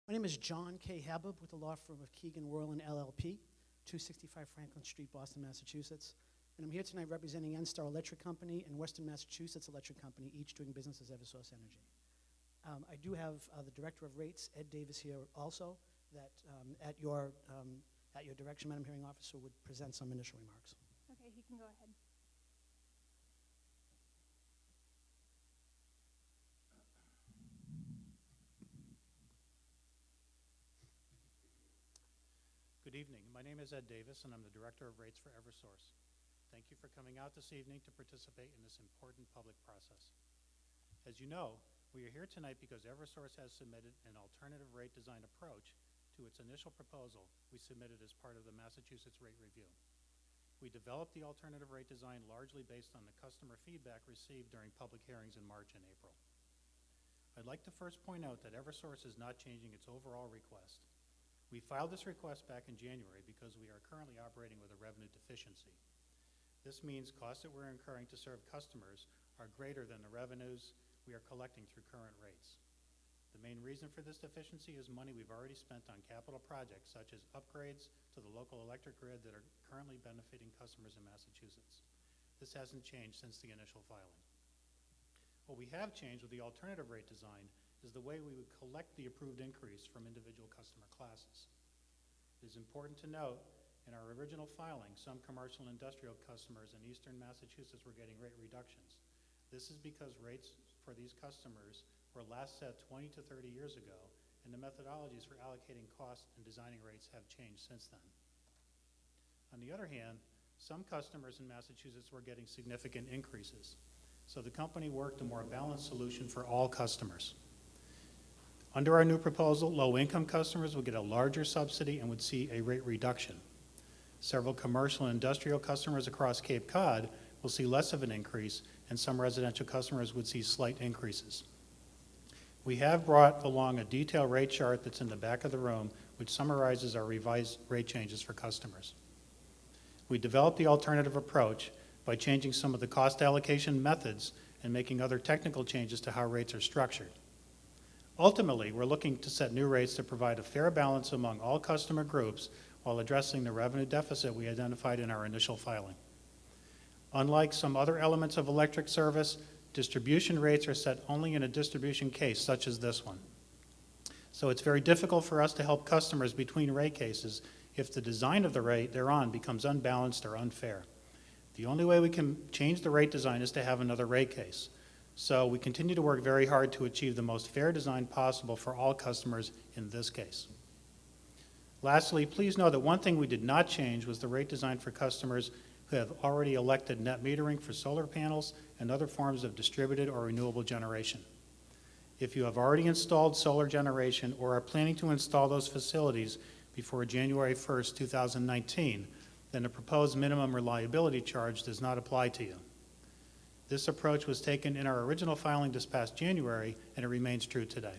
My name is John K. Habib with the law firm of Keegan Whalen LLP, 265 Franklin Street, Boston, Massachusetts. And I'm here tonight representing NSTAR Electric Company and Western Massachusetts Electric Company, each doing business as Eversource Energy. I do have the Director of Rates, Ed Davis, here also, that at your direction, Madam Hearing Officer, would present some initial remarks. Okay, he can go ahead. Good evening. My name is Ed Davis, and I'm the Director of Rates for Eversource. Thank you for coming out this evening to participate in this important public process. As you know, we are here tonight because Eversource has submitted an alternative rate design approach to its initial proposal we submitted as part of the Massachusetts Rate Review. We developed the alternative rate design largely based on the customer feedback received during public hearings in March and April. I'd like to first point out that Eversource is not changing its overall request. We filed this request back in January because we are currently operating with a revenue deficiency. This means costs that we're incurring to serve customers are greater than the revenues we are collecting through current rates. The main reason for this deficiency is money we've already spent on capital projects such as upgrades to the local electric grid that are currently benefiting customers in Massachusetts. This hasn't changed since the initial filing. What we have changed with the alternative rate design is the way we would collect the approved increase from individual customer classes. It is important to note, in our original filing, some commercial and industrial customers in eastern Massachusetts were getting rate reductions. This is because rates for these customers were last set 20 to 30 years ago, and the methodologies for allocating costs and designing rates have changed since then. On the other hand, some customers in Massachusetts were getting significant increases, so the company worked a more balanced solution for all customers. Under our new proposal, low-income customers would get a larger subsidy and would see a rate reduction. Several commercial and industrial customers across Cape Cod will see less of an increase, and some residential customers would see slight increases. We have brought along a detailed rate chart that's in the back of the room, which summarizes our revised rate changes for customers. We developed the alternative approach by changing some of the cost allocation methods and making other technical changes to how rates are structured. Ultimately, we're looking to set new rates to provide a fair balance among all customer groups while addressing the revenue deficit we identified in our initial filing. Unlike some other elements of electric service, distribution rates are set only in a distribution case such as this one. So it's very difficult for us to help customers between rate cases if the design of the rate they're on becomes unbalanced or unfair. The only way we can change the rate design is to have another rate case. So we continue to work very hard to achieve the most fair design possible for all customers in this case. Lastly, please know that one thing we did not change was the rate design for customers who have already elected net metering for solar panels and other forms of distributed or renewable generation. If you have already installed solar generation or are planning to install those facilities before January 1st, 2019, then the proposed minimum reliability charge does not apply to you. This approach was taken in our original filing this past January, and it remains true today.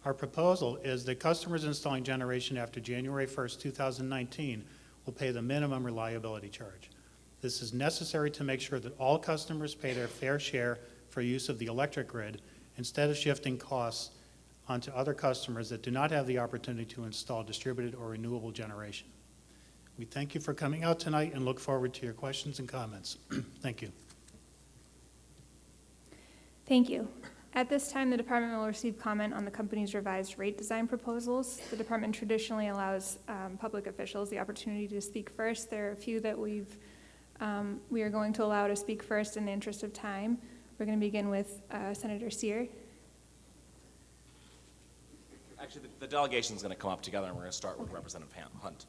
Our proposal is that customers installing generation after January 1st, 2019 will pay the minimum reliability charge. This is necessary to make sure that all customers pay their fair share for use of the electric grid instead of shifting costs onto other customers that do not have the opportunity to install distributed or renewable generation. We thank you for coming out tonight and look forward to your questions and comments. Thank you. Thank you. At this time, the department will receive comment on the company's revised rate design proposals. The department traditionally allows public officials the opportunity to speak first. There are a few that we are going to allow to speak first in the interest of time. We're going to begin with Senator Sear. Actually, the delegation is going to come up together, and we're going to start with Representative Hunt.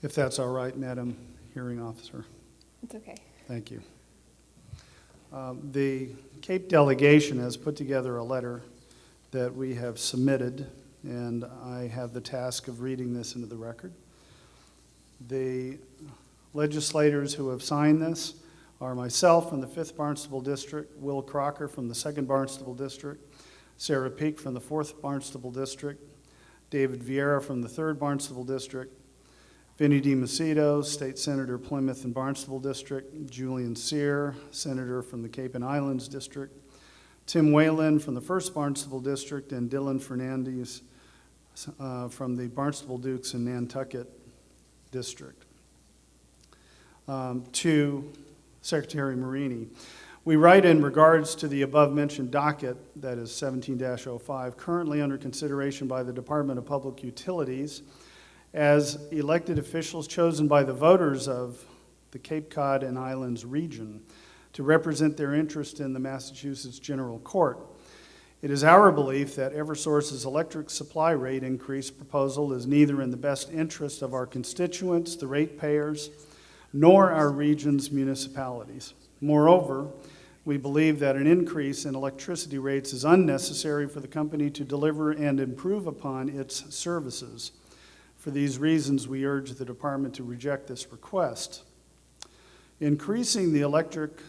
If that's all right, Madam Hearing Officer. It's okay. Thank you. The Cape delegation has put together a letter that we have submitted, and I have the task of reading this into the record. The legislators who have signed this are myself from the 5th Barnstable District, Will Crocker from the 2nd Barnstable District, Sarah Peak from the 4th Barnstable District, David Vieira from the 3rd Barnstable District, Vinnie DiMacedo, State Senator, Plymouth and Barnstable District. Julian Sear, Senator from the Cape and Islands District. Tim Whalen from the 1st Barnstable District, and Dylan Fernandez from the Barnstable Dukes and Nantucket District. To Secretary Marini, we write in regards to the above-mentioned docket, that is 17-05, currently under consideration by the Department of Public Utilities, as elected officials chosen by the voters of the Cape Cod and Islands region to represent their interest in the Massachusetts General Court. It is our belief that Eversource's electric supply rate increase proposal is neither in the best interest of our constituents, the ratepayers, nor our region's municipalities. Moreover, we believe that an increase in electricity rates is unnecessary for the company to deliver and improve upon its services. For these reasons, we urge the department to reject this request. Increasing the electric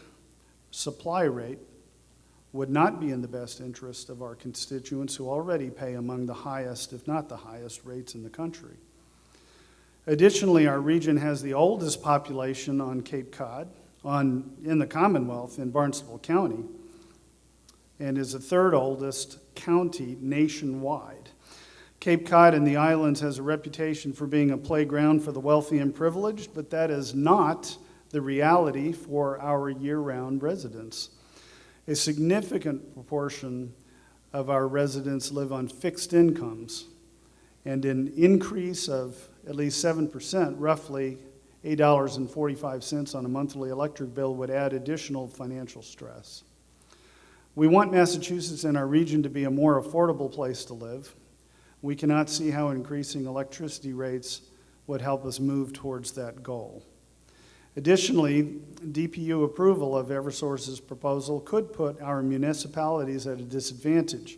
supply rate would not be in the best interest of our constituents who already pay among the highest, if not the highest, rates in the country. Additionally, our region has the oldest population on Cape Cod, in the Commonwealth in Barnstable County, and is the 3rd oldest county nationwide. Cape Cod and the islands has a reputation for being a playground for the wealthy and privileged, but that is not the reality for our year-round residents. A significant proportion of our residents live on fixed incomes, and an increase of at least 7%, roughly $8.45 on a monthly electric bill, would add additional financial stress. We want Massachusetts and our region to be a more affordable place to live. We cannot see how increasing electricity rates would help us move towards that goal. Additionally, DPU approval of Eversource's proposal could put our municipalities at a disadvantage,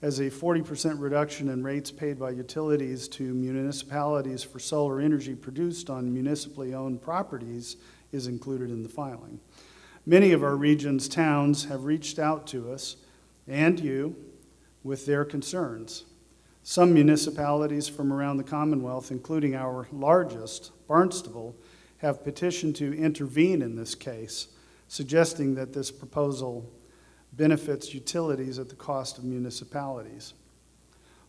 as a 40% reduction in rates paid by utilities to municipalities for solar energy produced on municipally owned properties is included in the filing. Many of our region's towns have reached out to us and you with their concerns. Some municipalities from around the Commonwealth, including our largest, Barnstable, have petitioned to intervene in this case, suggesting that this proposal benefits utilities at the cost of municipalities.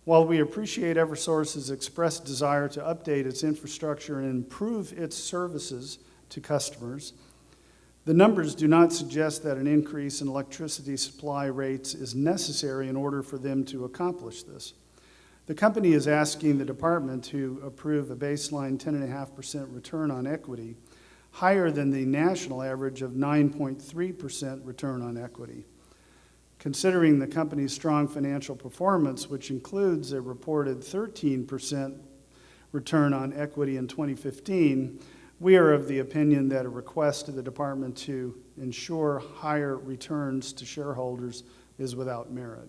While we appreciate Eversource's expressed desire to update its infrastructure and improve its services to customers, the numbers do not suggest that an increase in electricity supply rates is necessary in order for them to accomplish this. The company is asking the department to approve a baseline 10.5% return on equity, higher than the national average of 9.3% return on equity. Considering the company's strong financial performance, which includes a reported 13% return on equity in 2015, we are of the opinion that a request to the department to ensure higher returns to shareholders is without merit.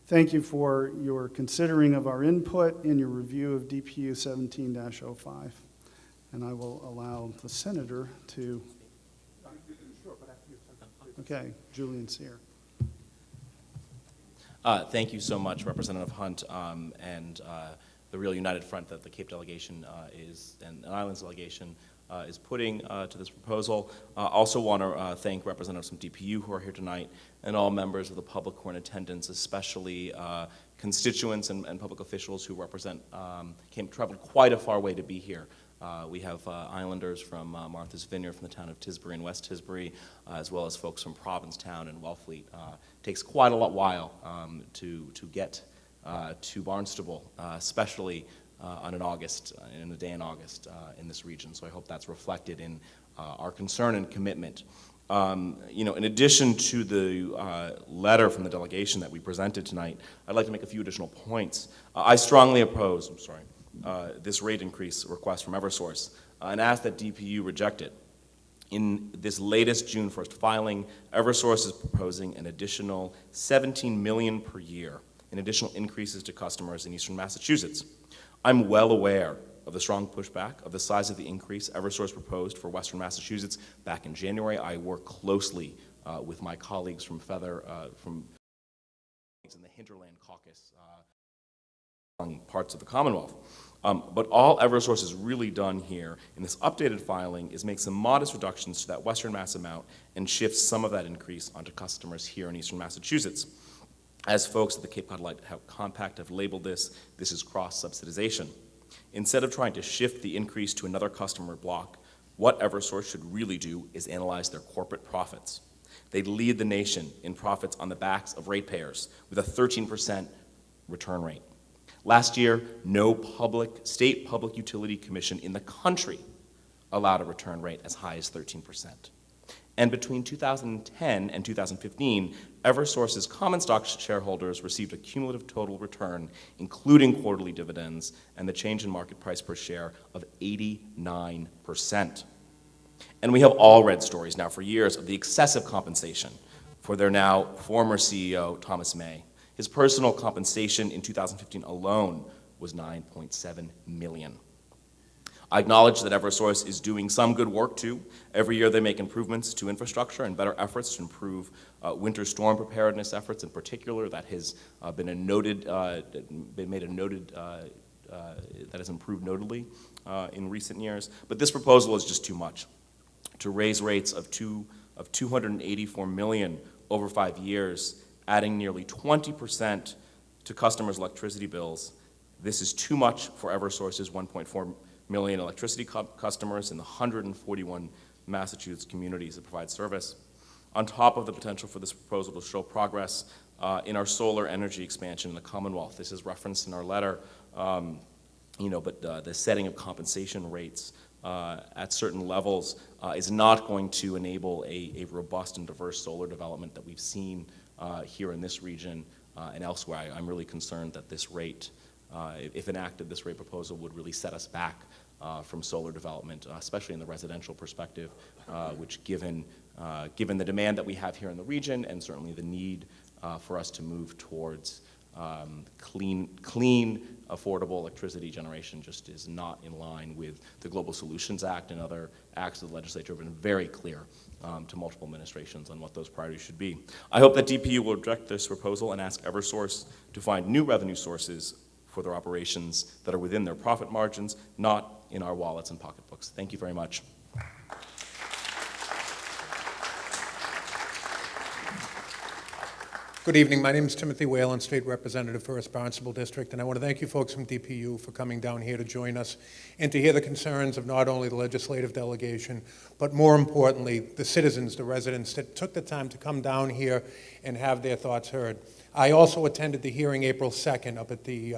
Thank you for your considering of our input in your review of DPU 17-05. And I will allow the senator to. Okay, Julian Sear. Thank you so much, Representative Hunt, and the real united front that the Cape Delegation and Islands Delegation is putting to this proposal. Also want to thank representatives from DPU who are here tonight and all members of the public who are in attendance, especially constituents and public officials who traveled quite a far way to be here. We have islanders from Martha's Vineyard from the town of Tisbury and West Tisbury, as well as folks from Provincetown and Wellfleet. Takes quite a while to get to Barnstable, especially on in a day in August in this region. So I hope that's reflected in our concern and commitment. In addition to the letter from the delegation that we presented tonight, I'd like to make a few additional points. I strongly oppose, this rate increase request from Eversource and ask that DPU reject it. In this latest June 1st filing, Eversource is proposing an additional $17 million per year in additional increases to customers in eastern Massachusetts. I'm well aware of the strong pushback of the size of the increase Eversource proposed for western Massachusetts back in January. I work closely with my colleagues from in the Hinterland Caucus parts of the Commonwealth. But all Eversource has really done here in this updated filing is make some modest reductions to that Western Mass amount and shift some of that increase onto customers here in Eastern Massachusetts. As folks at the Cape Cod Light Compact have labeled this is cross-subsidization. Instead of trying to shift the increase to another customer block, what Eversource should really do is analyze their corporate profits. They lead the nation in profits on the backs of ratepayers with a 13% return rate. Last year, no state public utility commission in the country allowed a return rate as high as 13%. And between 2010 and 2015, Eversource's common stock shareholders received a cumulative total return, including quarterly dividends, and the change in market price per share of 89%. And we have all read stories now for years of the excessive compensation for their now former CEO, Thomas May. His personal compensation in 2015 alone was $9.7 million. I acknowledge that Eversource is doing some good work too. Every year they make improvements to infrastructure and better efforts to improve winter storm preparedness efforts in particular. That has that has improved notably in recent years. But this proposal is just too much. To raise rates of $284 million over 5 years, adding nearly 20% to customers' electricity bills, this is too much for Eversource's 1.4 million electricity customers in the 141 Massachusetts communities that provide service, on top of the potential for this proposal to show progress in our solar energy expansion in the Commonwealth. This is referenced in our letter, but the setting of compensation rates at certain levels is not going to enable a robust and diverse solar development that we've seen here in this region and elsewhere. I'm really concerned that this rate, if enacted, this rate proposal would really set us back from solar development, especially in the residential perspective, which given the demand that we have here in the region and certainly the need for us to move towards clean, affordable electricity generation just is not in line with the Global Solutions Act and other acts of the legislature have been very clear to multiple administrations on what those priorities should be. I hope that DPU will reject this proposal and ask Eversource to find new revenue sources for their operations that are within their profit margins, not in our wallets and pocketbooks. Thank you very much. Good evening. My name is Timothy Whalen, State Representative for Barnstable District, and I want to thank you folks from DPU for coming down here to join us and to hear the concerns of not only the legislative delegation, but more importantly, the citizens, the residents that took the time to come down here and have their thoughts heard. I also attended the hearing April 2nd up at the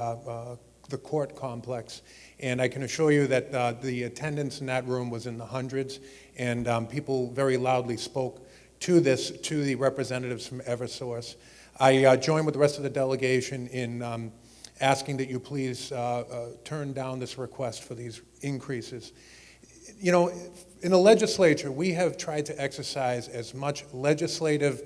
court complex, and I can assure you that the attendance in that room was in the hundreds, and people very loudly spoke to the representatives from Eversource. I join with the rest of the delegation in asking that you please turn down this request for these increases. You know, in the legislature, we have tried to exercise as much legislative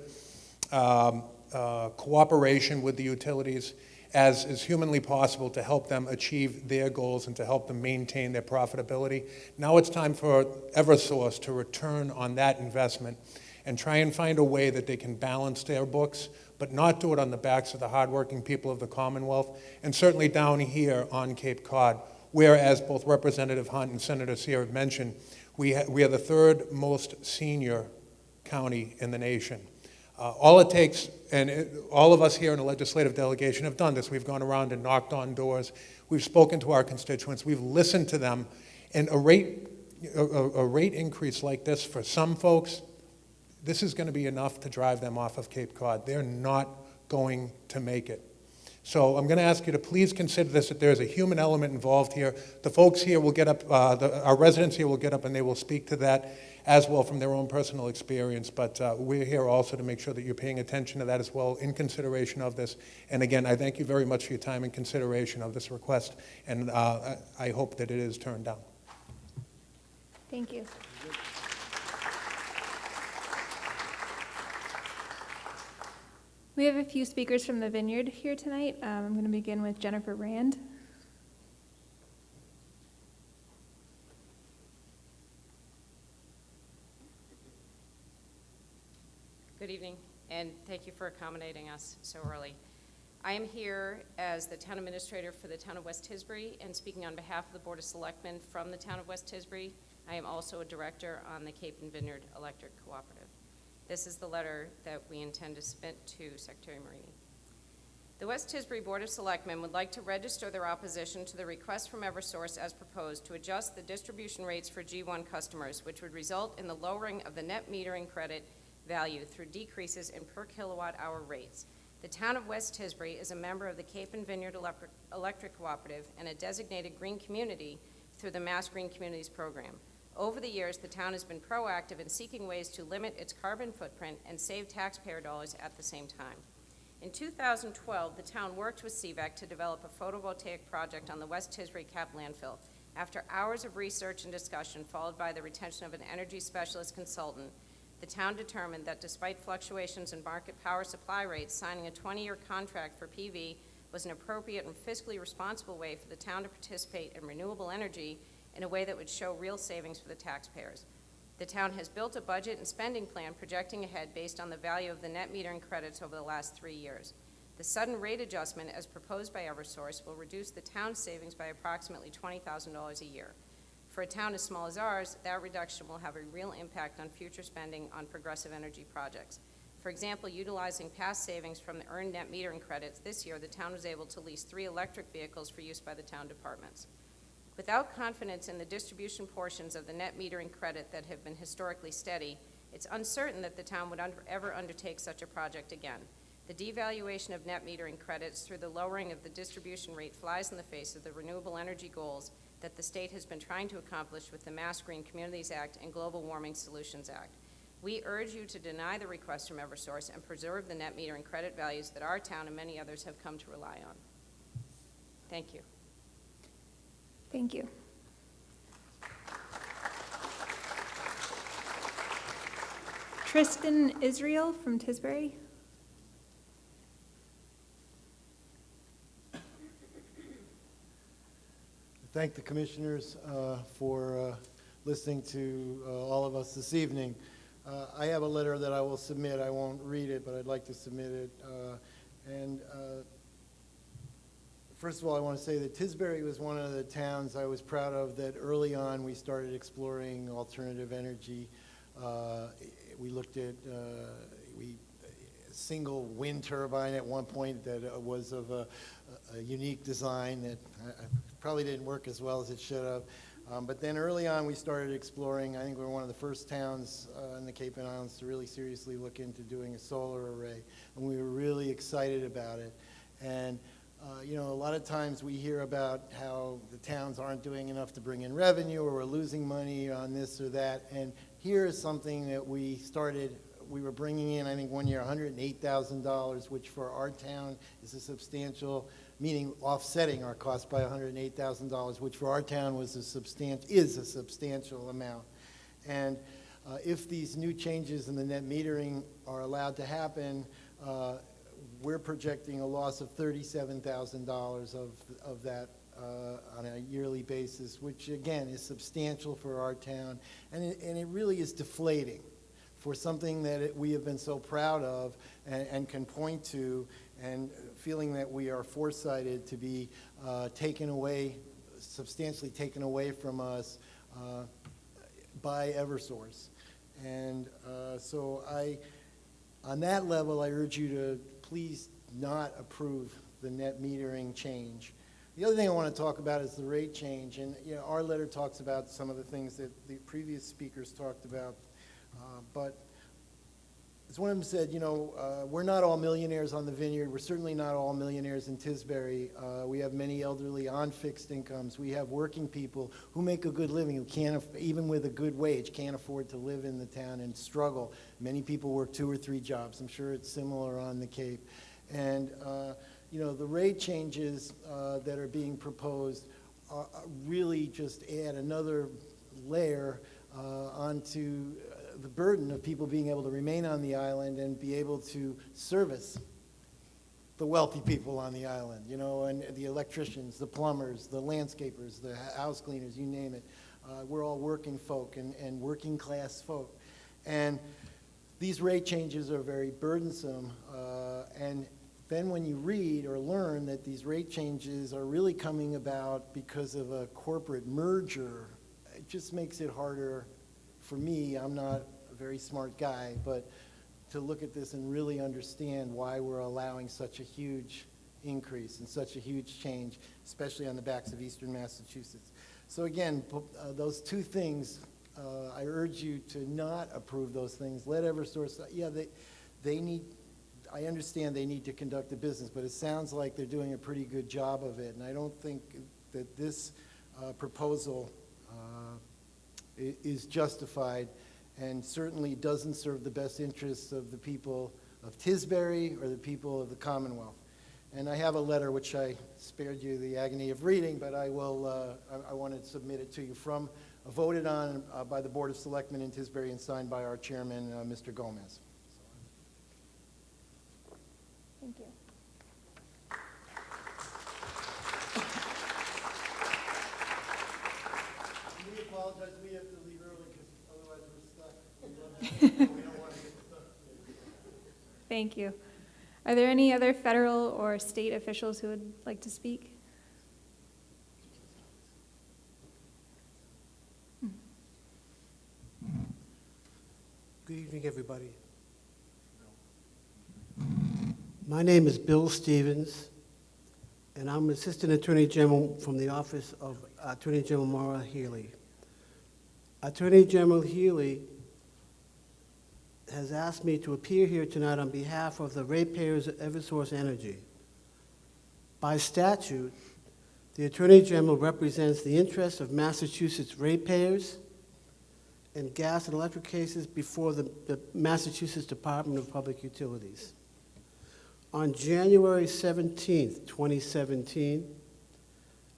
cooperation with the utilities as is humanly possible to help them achieve their goals and to help them maintain their profitability. Now it's time for Eversource to return on that investment and try and find a way that they can balance their books, but not do it on the backs of the hardworking people of the Commonwealth, and certainly down here on Cape Cod, where, as both Representative Hunt and Senator Sear have mentioned, we are the third most senior county in the nation. All it takes, and all of us here in the legislative delegation have done this. We've gone around and knocked on doors. We've spoken to our constituents. We've listened to them. And a rate increase like this for some folks, this is going to be enough to drive them off of Cape Cod. They're not going to make it. So I'm going to ask you to please consider this, that there's a human element involved here. The folks here will get up, our residents here will get up and they will speak to that as well from their own personal experience. But we're here also to make sure that you're paying attention to that as well in consideration of this. And again, I thank you very much for your time and consideration of this request. And I hope that it is turned down. Thank you. We have a few speakers from the Vineyard here tonight. I'm going to begin with Jennifer Rand. Good evening, and thank you for accommodating us so early. I am here as the town administrator for the town of West Tisbury and speaking on behalf of the Board of Selectmen from the town of West Tisbury. I am also a director on the Cape and Vineyard Electric Cooperative. This is the letter that we intend to submit to Secretary Marini. The West Tisbury Board of Selectmen would like to register their opposition to the request from Eversource as proposed to adjust the distribution rates for G1 customers, which would result in the lowering of the net metering credit value through decreases in per kilowatt hour rates. The town of West Tisbury is a member of the Cape and Vineyard Electric Cooperative and a designated green community through the Mass Green Communities program. Over the years, the town has been proactive in seeking ways to limit its carbon footprint and save taxpayer dollars at the same time. In 2012, the town worked with CVEC to develop a photovoltaic project on the West Tisbury Cap landfill. After hours of research and discussion, followed by the retention of an energy specialist consultant, the town determined that despite fluctuations in market power supply rates, signing a 20-year contract for PV was an appropriate and fiscally responsible way for the town to participate in renewable energy in a way that would show real savings for the taxpayers. The town has built a budget and spending plan projecting ahead based on the value of the net metering credits over the last 3 years. The sudden rate adjustment, as proposed by Eversource, will reduce the town's savings by approximately $20,000 a year. For a town as small as ours, that reduction will have a real impact on future spending on progressive energy projects. For example, utilizing past savings from the earned net metering credits, this year the town was able to lease 3 electric vehicles for use by the town departments. Without confidence in the distribution portions of the net metering credit that have been historically steady, it's uncertain that the town would ever undertake such a project again. The devaluation of net metering credits through the lowering of the distribution rate flies in the face of the renewable energy goals that the state has been trying to accomplish with the Mass Green Communities Act and Global Warming Solutions Act. We urge you to deny the request from Eversource and preserve the net metering credit values that our town and many others have come to rely on. Thank you. Thank you. Tristan Israel from Tisbury. Thank the commissioners for listening to all of us this evening. I have a letter that I will submit. I won't read it, but I'd like to submit it. First of all, I want to say that Tisbury was one of the towns I was proud of that early on we started exploring alternative energy. We looked at a single wind turbine at one point that was of a unique design that probably didn't work as well as it should have. But then early on we started exploring. I think we were one of the first towns in the Cape and Islands to really seriously look into doing a solar array. And we were really excited about it. And you know, a lot of times we hear about how the towns aren't doing enough to bring in revenue or we're losing money on this or that. And here is something that we started. We were bringing in, I think, one year $108,000, which for our town is a substantial, meaning offsetting our cost by $108,000, which for our town was is a substantial amount. And if these new changes in the net metering are allowed to happen, we're projecting a loss of $37,000 of that on a yearly basis, which again is substantial for our town, and it really is deflating for something that we have been so proud of and can point to, and feeling that we are foresighted to be taken away, substantially taken away from us by Eversource. And so on that level, I urge you to please not approve the net metering change. The other thing I want to talk about is the rate change. And you know, our letter talks about some of the things that the previous speakers talked about. But as one of them said, you know, we're not all millionaires on the vineyard. We're certainly not all millionaires in Tisbury. We have many elderly on fixed incomes. We have working people who make a good living, who can't, even with a good wage, can't afford to live in the town and struggle. Many people work 2 or 3 jobs. I'm sure it's similar on the Cape. And, you know, the rate changes that are being proposed really just add another layer onto the burden of people being able to remain on the island and be able to service the wealthy people on the island, you know, and the electricians, the plumbers, the landscapers, the house cleaners, you name it. We're all working folk and working class folk. And these rate changes are very burdensome, and then when you read or learn that these rate changes are really coming about because of a corporate merger, it just makes it harder for me. I'm not a very smart guy, but to look at this and really understand why we're allowing such a huge increase and such a huge change, especially on the backs of Eastern Massachusetts. So again, those two things, I urge you to not approve those things. Let Eversource, yeah, they need, I understand they need to conduct a business, but it sounds like they're doing a pretty good job of it, and I don't think that this proposal is justified and certainly doesn't serve the best interests of the people of Tisbury or the people of the Commonwealth. And I have a letter which I spared you the agony of reading, but I will, I want to submit it to you from, voted on by the Board of Selectmen in Tisbury and signed by our chairman, Mr. Gomez. Thank you. We apologize, we have to leave early because otherwise we're stuck. We don't want to get stuck. Thank you. Are there any other federal or state officials who would like to speak? Good evening, everybody. My name is Bill Stevens, and I'm Assistant Attorney General from the Office of Attorney General Maura Healy. Attorney General Healy has asked me to appear here tonight on behalf of the ratepayers of Eversource Energy. By statute, the Attorney General represents the interests of Massachusetts ratepayers in gas and electric cases before the Massachusetts Department of Public Utilities. On January 17th, 2017,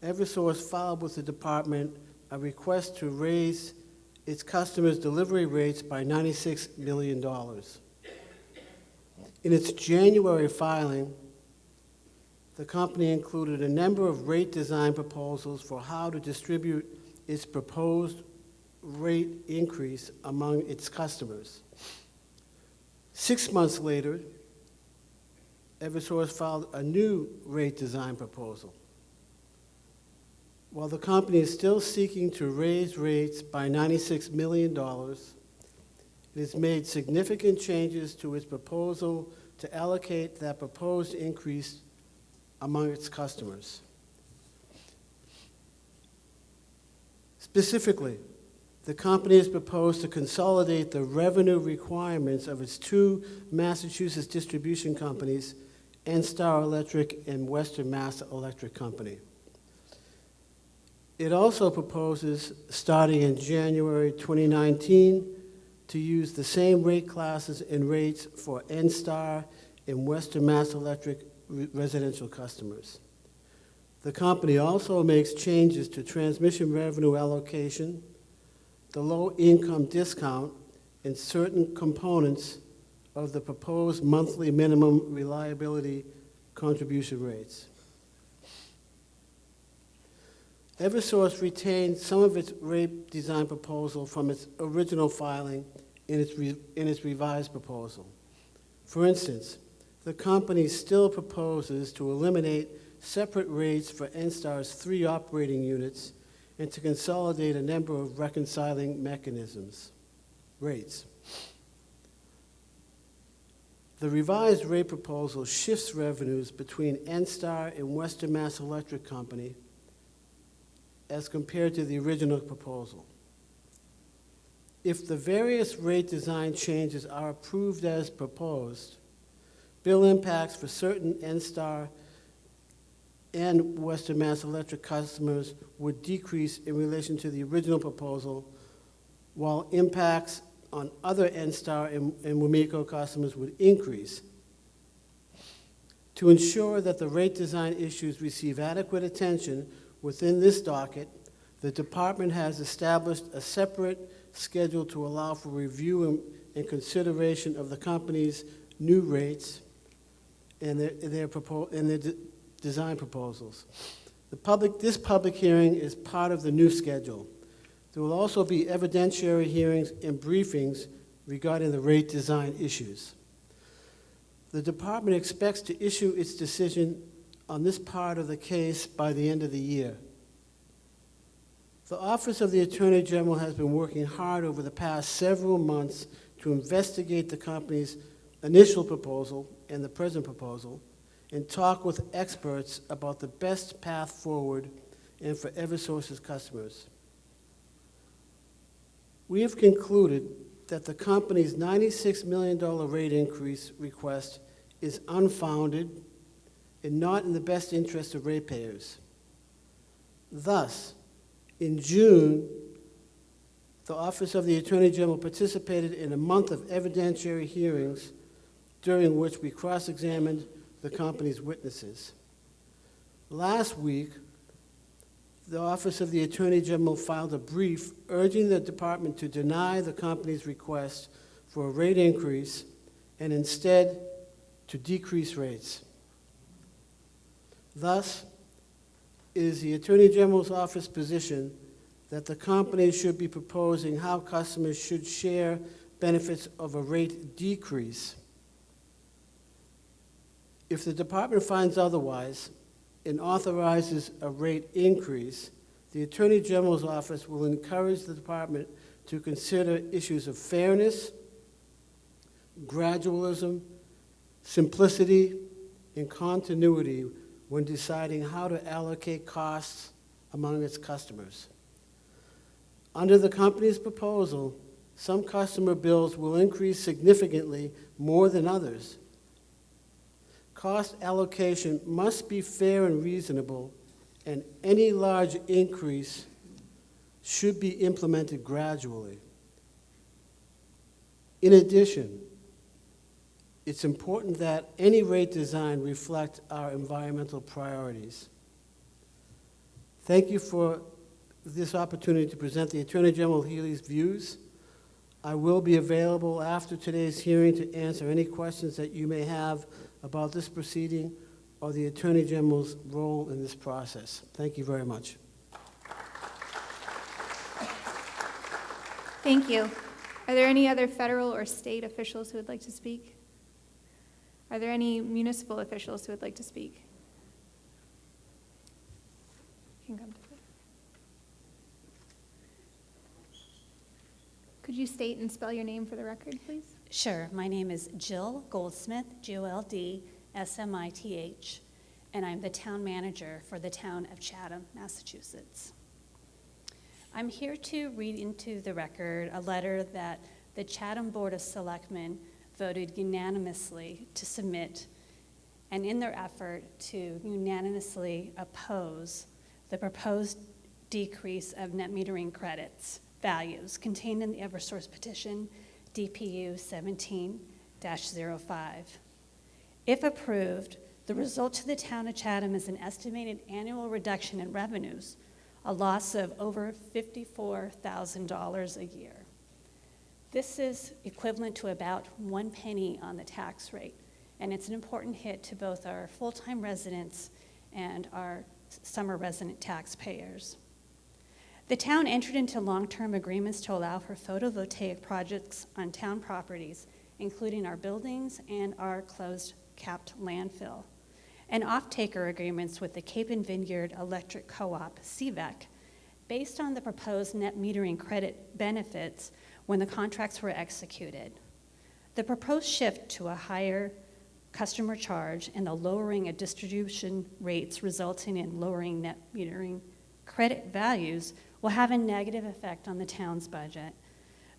Eversource filed with the department a request to raise its customers' delivery rates by $96 million. In its January filing, the company included a number of rate design proposals for how to distribute its proposed rate increase among its customers. 6 months later, Eversource filed a new rate design proposal. While the company is still seeking to raise rates by $96 million, it has made significant changes to its proposal to allocate that proposed increase among its customers. Specifically, the company has proposed to consolidate the revenue requirements of its two Massachusetts distribution companies, NStar Electric and Western Mass Electric Company. It also proposes, starting in January 2019, to use the same rate classes and rates for NStar and Western Mass Electric residential customers. The company also makes changes to transmission revenue allocation, the low-income discount, and certain components of the proposed monthly minimum reliability contribution rates. Eversource retained some of its rate design proposal from its original filing in its revised proposal. For instance, the company still proposes to eliminate separate rates for NSTAR's 3 operating units and to consolidate a number of reconciling mechanisms, rates. The revised rate proposal shifts revenues between NSTAR and Western Mass Electric Company as compared to the original proposal. If the various rate design changes are approved as proposed, bill impacts for certain NSTAR and Western Mass Electric customers would decrease in relation to the original proposal, while impacts on other NSTAR and WMECO customers would increase. To ensure that the rate design issues receive adequate attention within this docket, the department has established a separate schedule to allow for review and consideration of the company's new rates and their design proposals. This public hearing is part of the new schedule. There will also be evidentiary hearings and briefings regarding the rate design issues. The department expects to issue its decision on this part of the case by the end of the year. The Office of the Attorney General has been working hard over the past several months to investigate the company's initial proposal and the present proposal and talk with experts about the best path forward and for Eversource's customers. We have concluded that the company's $96 million rate increase request is unfounded and not in the best interest of ratepayers. Thus, in June, the Office of the Attorney General participated in a month of evidentiary hearings during which we cross-examined the company's witnesses. Last week, the Office of the Attorney General filed a brief urging the department to deny the company's request for a rate increase and instead to decrease rates. Thus, it is the Attorney General's office position that the company should be proposing how customers should share benefits of a rate decrease. If the department finds otherwise and authorizes a rate increase, the Attorney General's office will encourage the department to consider issues of fairness, gradualism, simplicity, and continuity when deciding how to allocate costs among its customers. Under the company's proposal, some customer bills will increase significantly more than others. Cost allocation must be fair and reasonable, and any large increase should be implemented gradually. In addition, it's important that any rate design reflect our environmental priorities. Thank you for this opportunity to present the Attorney General Healy's views. I will be available after today's hearing to answer any questions that you may have about this proceeding or the Attorney General's role in this process. Thank you very much. Thank you. Are there any other federal or state officials who would like to speak? Are there any municipal officials who would like to speak? You can come to the... Could you state and spell your name for the record, please? Sure. My name is Jill Goldsmith, Goldsmith, and I'm the town manager for the town of Chatham, Massachusetts. I'm here to read into the record a letter that the Chatham Board of Selectmen voted unanimously to submit, and in their effort to unanimously oppose the proposed decrease of net metering credits values contained in the Eversource petition DPU 17-05. If approved, the result to the town of Chatham is an estimated annual reduction in revenues, a loss of over $54,000 a year. This is equivalent to about 1 penny on the tax rate, and it's an important hit to both our full-time residents and our summer resident taxpayers. The town entered into long-term agreements to allow for photovoltaic projects on town properties, including our buildings and our closed capped landfill, and off-taker agreements with the Cape and Vineyard Electric Co-op, CVEC, based on the proposed net metering credit benefits when the contracts were executed. The proposed shift to a higher customer charge and the lowering of distribution rates resulting in lowering net metering credit values will have a negative effect on the town's budget.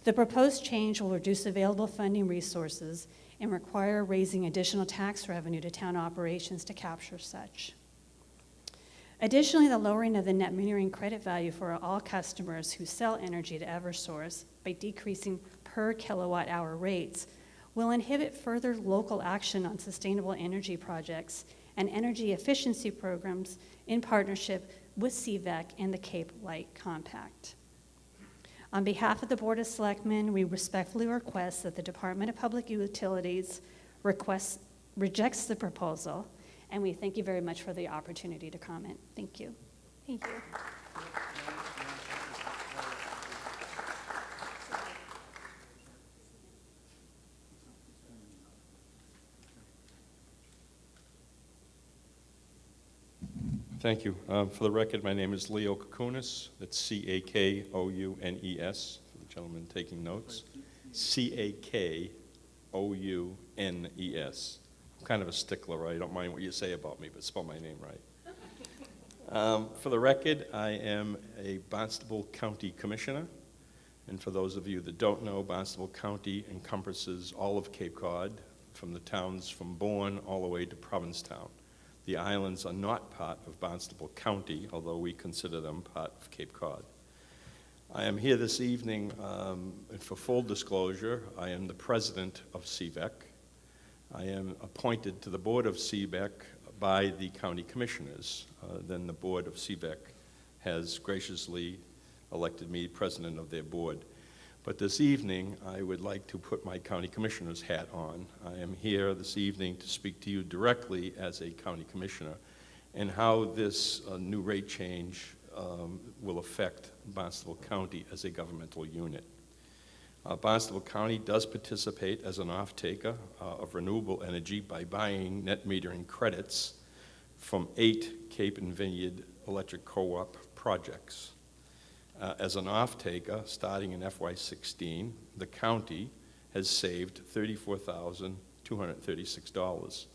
The proposed change will reduce available funding resources and require raising additional tax revenue to town operations to capture such. Additionally, the lowering of the net metering credit value for all customers who sell energy to Eversource by decreasing per kilowatt hour rates will inhibit further local action on sustainable energy projects and energy efficiency programs in partnership with CVEC and the Cape Light Compact. On behalf of the Board of Selectmen, we respectfully request that the Department of Public Utilities rejects the proposal, and we thank you very much for the opportunity to comment. Thank you. Thank you. Thank you. For the record, my name is Leo Kakounis. That's C-A-K-O-U-N-E-S, for the gentleman taking notes. C-A-K-O-U-N-E-S. I'm kind of a stickler. I don't mind what you say about me, but spell my name right. For the record, I am a Barnstable County Commissioner. And for those of you that don't know, Barnstable County encompasses all of Cape Cod, from the towns from Bourne all the way to Provincetown. The islands are not part of Barnstable County, although we consider them part of Cape Cod. I am here this evening, and for full disclosure, I am the president of CVEC. I am appointed to the board of CVEC by the county commissioners. Then the board of CVEC has graciously elected me president of their board. But this evening, I would like to put my county commissioner's hat on. I am here this evening to speak to you directly as a county commissioner and how this new rate change will affect Barnstable County as a governmental unit. Barnstable County does participate as an off-taker of renewable energy by buying net metering credits from 8 Cape and Vineyard Electric Co-op projects. As an off-taker, starting in FY16, the county has saved $34,236.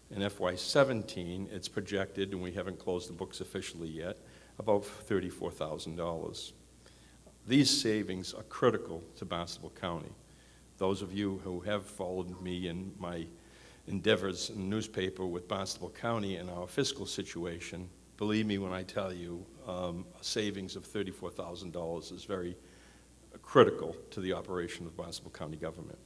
In FY17, it's projected, and we haven't closed the books officially yet, about $34,000. These savings are critical to Barnstable County. Those of you who have followed me in my endeavors in the newspaper with Barnstable County and our fiscal situation, believe me when I tell you, a savings of $34,000 is very critical to the operation of Barnstable County government.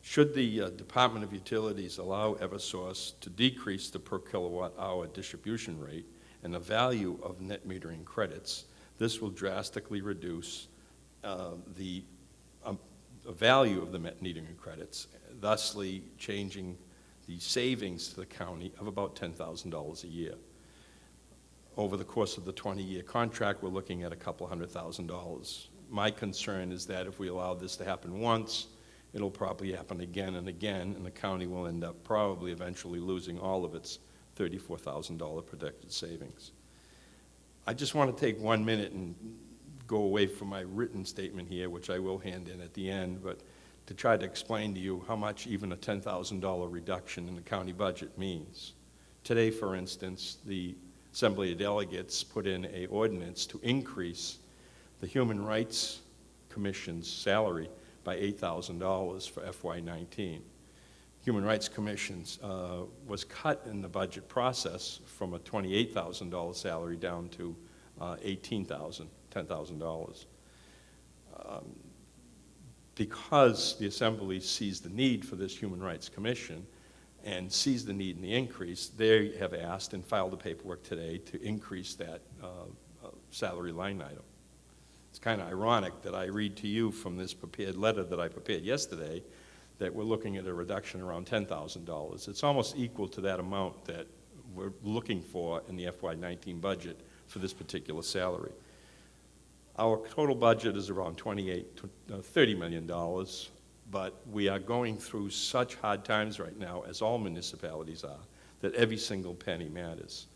Should the Department of Utilities allow Eversource to decrease the per kilowatt hour distribution rate and the value of net metering credits, this will drastically reduce the value of the net metering credits, thusly changing the savings to the county of about $10,000 a year. Over the course of the 20-year contract, we're looking at a couple $100,000. My concern is that if we allow this to happen once, it'll probably happen again and again, and the county will end up probably eventually losing all of its $34,000 projected savings. I just want to take 1 minute and go away from my written statement here, which I will hand in at the end, but to try to explain to you how much even a $10,000 reduction in the county budget means. Today, for instance, the Assembly of Delegates put in an ordinance to increase the Human Rights Commission's salary by $8,000 for FY19. Human Rights Commission's was cut in the budget process from a $28,000 salary down to $10,000. Because the Assembly sees the need for this Human Rights Commission and sees the need in the increase, they have asked and filed the paperwork today to increase that salary line item. It's kind of ironic that I read to you from this prepared letter that I prepared yesterday that we're looking at a reduction around $10,000. It's almost equal to that amount that we're looking for in the FY19 budget for this particular salary. Our total budget is around $30 million. But we are going through such hard times right now, as all municipalities are, that every single penny matters.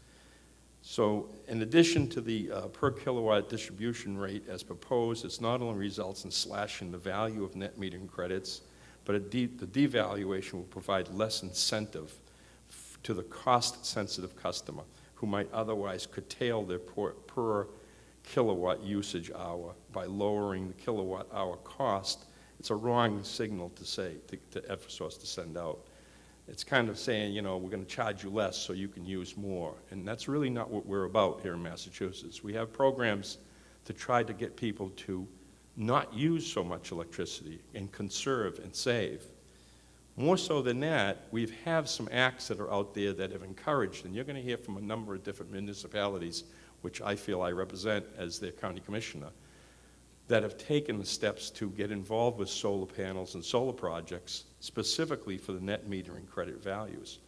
So in addition to the per kilowatt distribution rate as proposed, it not only results in slashing the value of net metering credits, but the devaluation will provide less incentive to the cost-sensitive customer who might otherwise curtail their per kilowatt usage hour by lowering the kilowatt hour cost. It's a wrong signal to say, to Eversource to send out. It's kind of saying, you know, we're going to charge you less so you can use more. And that's really not what we're about here in Massachusetts. We have programs to try to get people to not use so much electricity and conserve and save. More so than that, we have some acts that are out there that have encouraged, and you're going to hear from a number of different municipalities, which I feel I represent as their county commissioner, that have taken the steps to get involved with solar panels and solar projects specifically for the net metering credit values.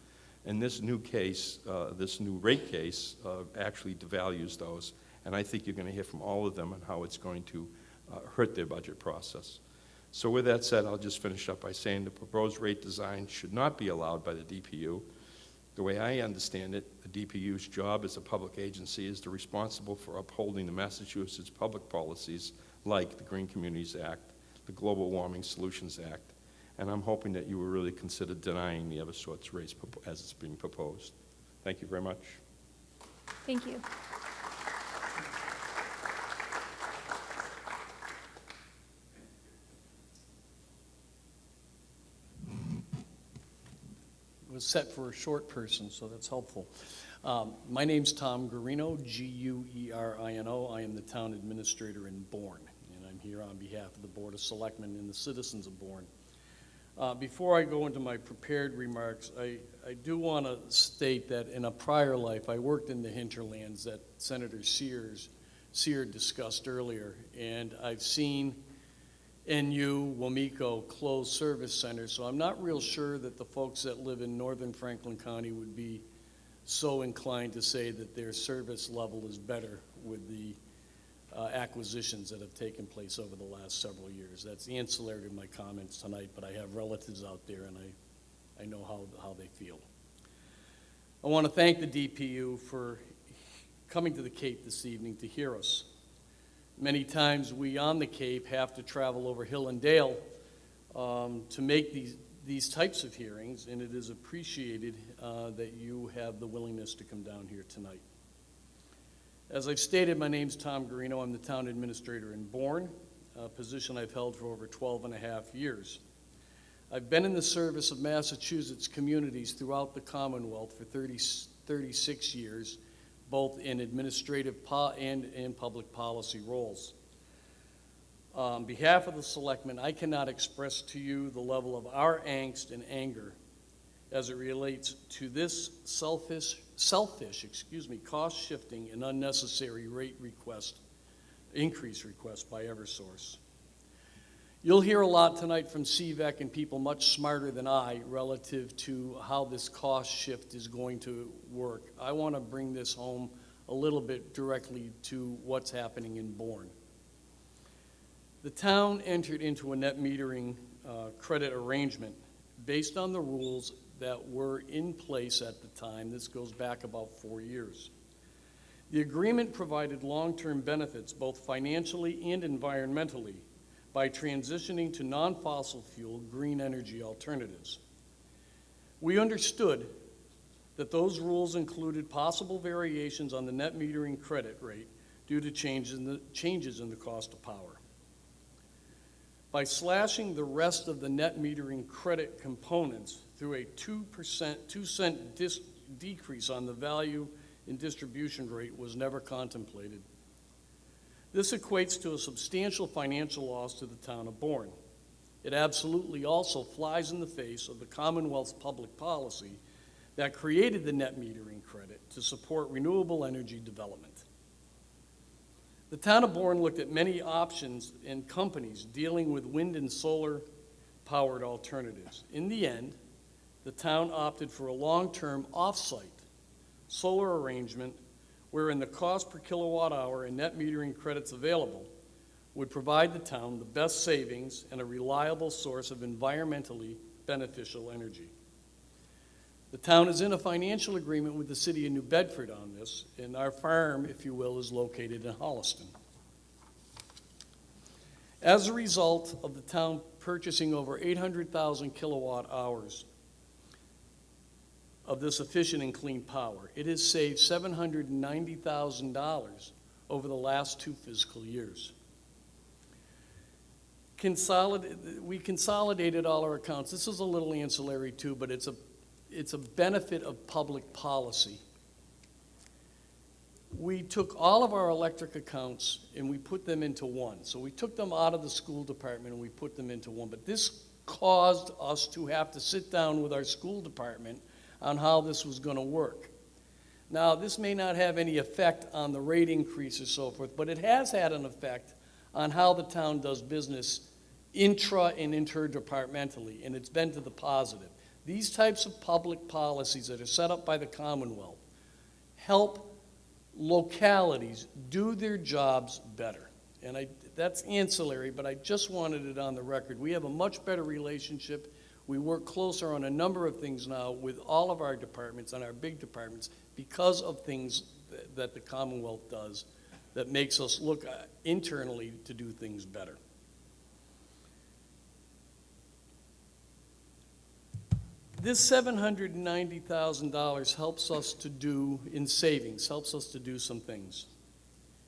And this new case, this new rate case, actually devalues those. And I think you're going to hear from all of them on how it's going to hurt their budget process. So with that said, I'll just finish up by saying the proposed rate design should not be allowed by the DPU. The way I understand it, the DPU's job as a public agency is to responsible for upholding the Massachusetts public policies like the Green Communities Act, the Global Warming Solutions Act, and I'm hoping that you will really consider denying the Eversource rates as it's being proposed. Thank you very much. Thank you. It was set for a short person, so that's helpful. My name's Tom Guarino, Guerino. I am the town administrator in Bourne, and I'm here on behalf of the Board of Selectmen and the citizens of Bourne. Before I go into my prepared remarks, I do want to state that in a prior life, I worked in the hinterlands that Senator Sear discussed earlier, and I've seen NU, Wamiko closed service centers, so I'm not real sure that the folks that live in northern Franklin County would be so inclined to say that their service level is better with the acquisitions that have taken place over the last several years. That's ancillary to my comments tonight, but I have relatives out there and I know how they feel. I want to thank the DPU for coming to the Cape this evening to hear us. Many times we on the Cape have to travel over hill and dale to make these types of hearings, and it is appreciated that you have the willingness to come down here tonight. As I've stated, my name's Tom Guarino. I'm the town administrator in Bourne, a position I've held for over 12 and a half years. I've been in the service of Massachusetts communities throughout the Commonwealth for 36 years, both in administrative and public policy roles. On behalf of the selectmen, I cannot express to you the level of our angst and anger as it relates to this selfish, cost-shifting and unnecessary rate increase request by Eversource. You'll hear a lot tonight from CVEC and people much smarter than I relative to how this cost shift is going to work. I want to bring this home a little bit directly to what's happening in Bourne. The town entered into a net metering credit arrangement based on the rules that were in place at the time. This goes back about 4 years. The agreement provided long-term benefits, both financially and environmentally, by transitioning to non-fossil fuel green energy alternatives. We understood that those rules included possible variations on the net metering credit rate due to changes in the cost of power. By slashing the rest of the net metering credit components through a 2% decrease on the value and distribution rate was never contemplated. This equates to a substantial financial loss to the town of Bourne. It absolutely also flies in the face of the Commonwealth's public policy that created the net metering credit to support renewable energy development. The town of Bourne looked at many options and companies dealing with wind and solar powered alternatives. In the end, the town opted for a long-term off-site solar arrangement wherein the cost per kilowatt hour and net metering credits available would provide the town the best savings and a reliable source of environmentally beneficial energy. The town is in a financial agreement with the city of New Bedford on this, and our farm, if you will, is located in Holliston. As a result of the town purchasing over 800,000 kilowatt hours of this efficient and clean power, it has saved $790,000 over the last 2 fiscal years. We consolidated all our accounts. This is a little ancillary too, but it's a benefit of public policy. We took all of our electric accounts and we put them into one. So we took them out of the school department and we put them into one. But this caused us to have to sit down with our school department on how this was going to work. Now, this may not have any effect on the rate increase or so forth, but it has had an effect on how the town does business intra and interdepartmentally, and it's been to the positive. These types of public policies that are set up by the Commonwealth help localities do their jobs better. And that's ancillary, but I just wanted it on the record. We have a much better relationship We work closer on a number of things now with all of our departments and our big departments because of things that the Commonwealth does that makes us look internally to do things better. This $790,000 helps us to do, in savings, helps us to do some things.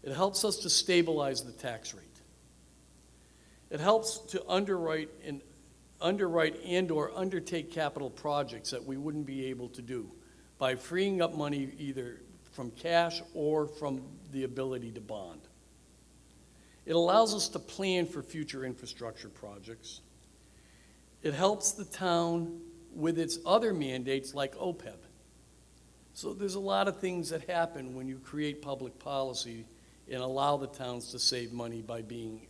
It helps us to stabilize the tax rate. It helps to underwrite and or undertake capital projects that we wouldn't be able to do by freeing up money either from cash or from the ability to bond. It allows us to plan for future infrastructure projects. It helps the town with its other mandates like OPEB. So there's a lot of things that happen when you create public policy and allow the towns to save money by being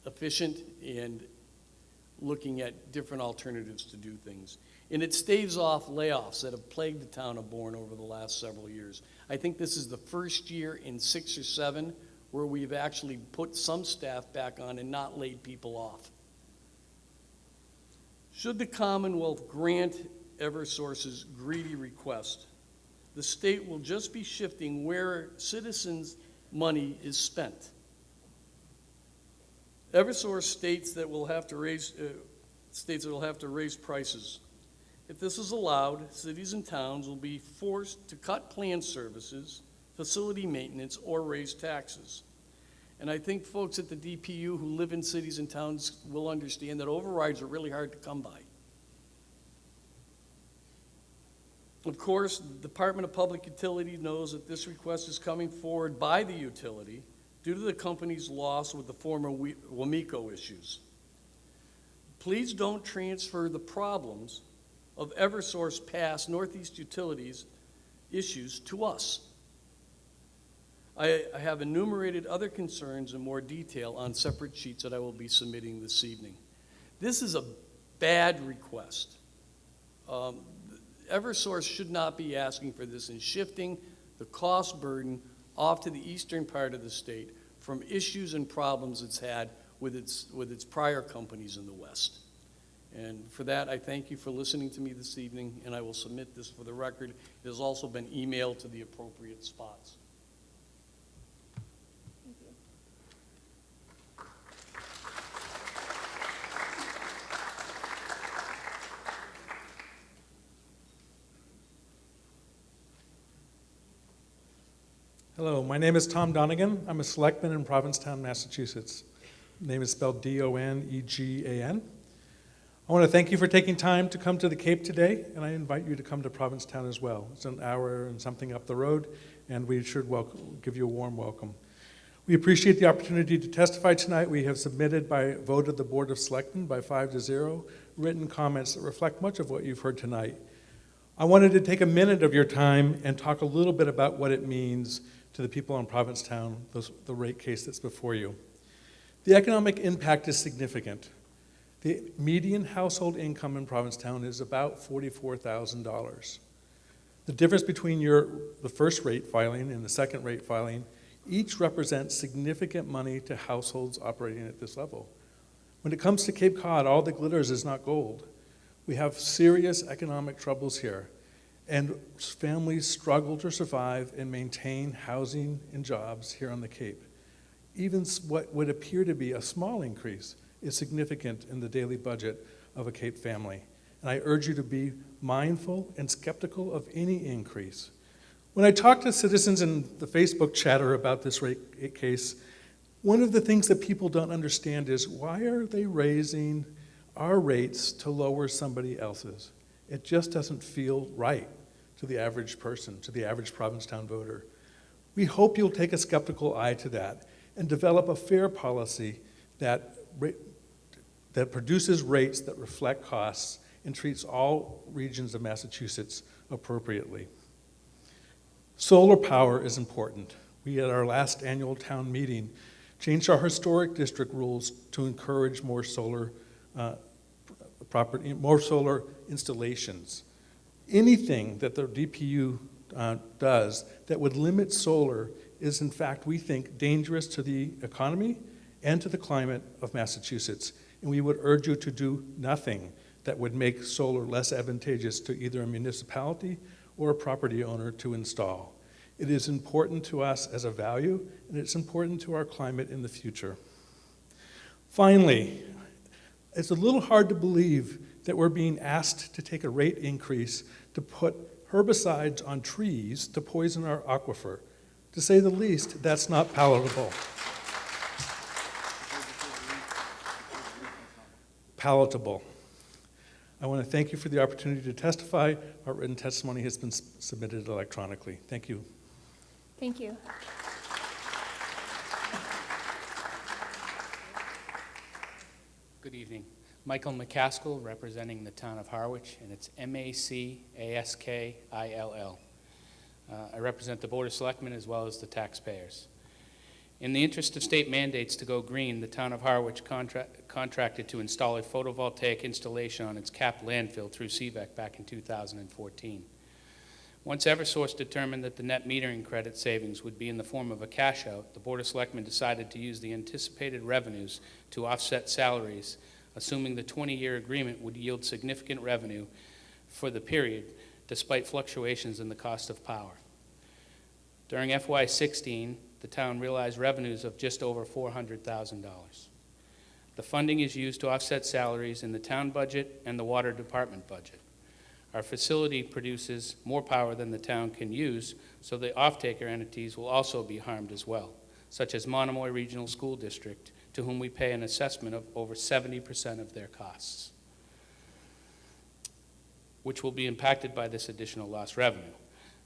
efficient and looking at different alternatives to do things. And it staves off layoffs that have plagued the town of Bourne over the last several years. I think this is the first year in 6 or 7 where we've actually put some staff back on and not laid people off. Should the Commonwealth grant Eversource's greedy request, the state will just be shifting where citizens' money is spent. Eversource states that we'll have to raise prices. If this is allowed, cities and towns will be forced to cut plan services, facility maintenance, or raise taxes. And I think folks at the DPU who live in cities and towns will understand that overrides are really hard to come by. Of course, the Department of Public Utilities knows that this request is coming forward by the utility due to the company's loss with the former Wamiko issues. Please don't transfer the problems of Eversource past Northeast Utilities issues to us. I have enumerated other concerns in more detail on separate sheets that I will be submitting this evening. This is a bad request. Eversource should not be asking for this and shifting the cost burden off to the eastern part of the state from issues and problems it's had with its prior companies in the West. And for that, I thank you for listening to me this evening, and I will submit this for the record. It has also been emailed to the appropriate spots. Hello, my name is Tom Donegan. I'm a selectman in Provincetown, Massachusetts. My name is spelled Donegan. I want to thank you for taking time to come to the Cape today, and I invite you to come to Provincetown as well. It's an hour and something up the road, and we should give you a warm welcome. We appreciate the opportunity to testify tonight. We have submitted by vote of the Board of Selectmen by 5-0 written comments that reflect much of what you've heard tonight. I wanted to take a minute of your time and talk a little bit about what it means to the people in Provincetown, the rate case that's before you. The economic impact is significant. The median household income in Provincetown is about $44,000. The difference between the first rate filing and the second rate filing each represents significant money to households operating at this level. When it comes to Cape Cod, all that glitters is not gold. We have serious economic troubles here, and families struggle to survive and maintain housing and jobs here on the Cape. Even what would appear to be a small increase is significant in the daily budget of a Cape family. And I urge you to be mindful and skeptical of any increase. When I talk to citizens in the Facebook chatter about this rate case, one of the things that people don't understand is why are they raising our rates to lower somebody else's? It just doesn't feel right to the average person, to the average Provincetown voter. We hope you'll take a skeptical eye to that and develop a fair policy that produces rates that reflect costs and treats all regions of Massachusetts appropriately. Solar power is important. We, at our last annual town meeting, changed our historic district rules to encourage more solar installations. Anything that the DPU does that would limit solar is, in fact, we think, dangerous to the economy and to the climate of Massachusetts. And we would urge you to do nothing that would make solar less advantageous to either a municipality or a property owner to install. It is important to us as a value, and it's important to our climate in the future. Finally, it's a little hard to believe that we're being asked to take a rate increase to put herbicides on trees to poison our aquifer. To say the least, that's not palatable. I want to thank you for the opportunity to testify. Our written testimony has been submitted electronically. Thank you. Thank you. Good evening. Michael McCaskill, representing the town of Harwich, and it's M-A-C-A-S-K-I-L-L. I represent the Board of Selectmen as well as the taxpayers. In the interest of state mandates to go green, the town of Harwich contracted to install a photovoltaic installation on its capped landfill through CVEC back in 2014. Once Eversource determined that the net metering credit savings would be in the form of a cash out, the Board of Selectmen decided to use the anticipated revenues to offset salaries, assuming the 20-year agreement would yield significant revenue for the period, despite fluctuations in the cost of power. During FY16, the town realized revenues of just over $400,000. The funding is used to offset salaries in the town budget and the water department budget. Our facility produces more power than the town can use, so the off-taker entities will also be harmed as well, such as Monomoy Regional School District, to whom we pay an assessment of over 70% of their costs, which will be impacted by this additional lost revenue.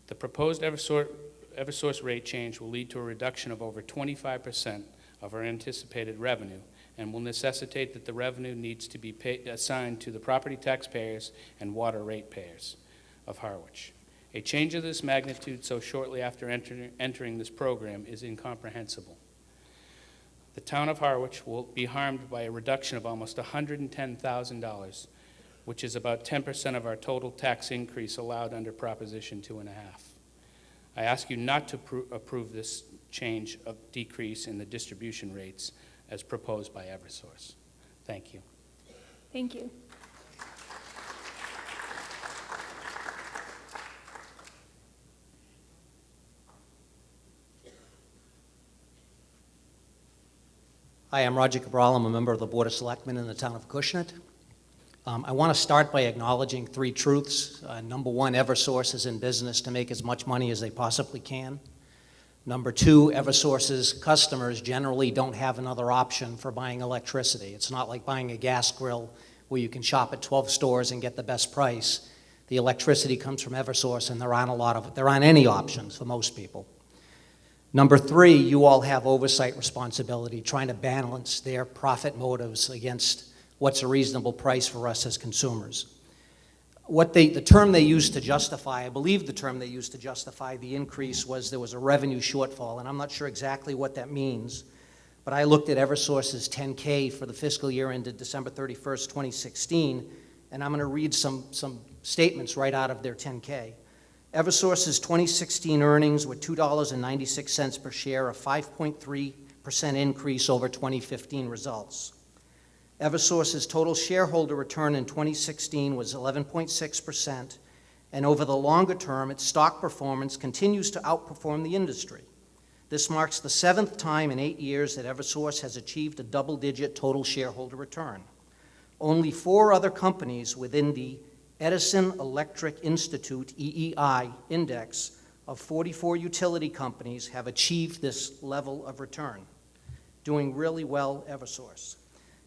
The proposed Eversource rate change will lead to a reduction of over 25% of our anticipated revenue and will necessitate that the revenue needs to be assigned to the property taxpayers and water ratepayers of Harwich. A change of this magnitude so shortly after entering this program is incomprehensible. The town of Harwich will be harmed by a reduction of almost $110,000, which is about 10% of our total tax increase allowed under Proposition 2.5. I ask you not to approve this change of decrease in the distribution rates as proposed by Eversource. Thank you. Thank you. Hi, I'm Roger Cabral. I'm a member of the Board of Selectmen in the town of Acushnet. I want to start by acknowledging three truths. Number one, Eversource is in business to make as much money as they possibly can. Number two, Eversource's customers generally don't have another option for buying electricity. It's not like buying a gas grill where you can shop at 12 stores and get the best price. The electricity comes from Eversource, and there aren't any options for most people. Number three, you all have oversight responsibility, trying to balance their profit motives against what's a reasonable price for us as consumers. The term they used to justify, I believe the term they used to justify the increase was there was a revenue shortfall, and I'm not sure exactly what that means, but I looked at Eversource's 10K for the fiscal year ended December 31st, 2016, and I'm going to read some statements right out of their 10K. Eversource's 2016 earnings were $2.96 per share, a 5.3% increase over 2015 results. Eversource's total shareholder return in 2016 was 11.6%, and over the longer term, its stock performance continues to outperform the industry. This marks the 7th time in 8 years that Eversource has achieved a double-digit total shareholder return. Only 4 other companies within the Edison Electric Institute, EEI, index of 44 utility companies have achieved this level of return. Doing really well, Eversource.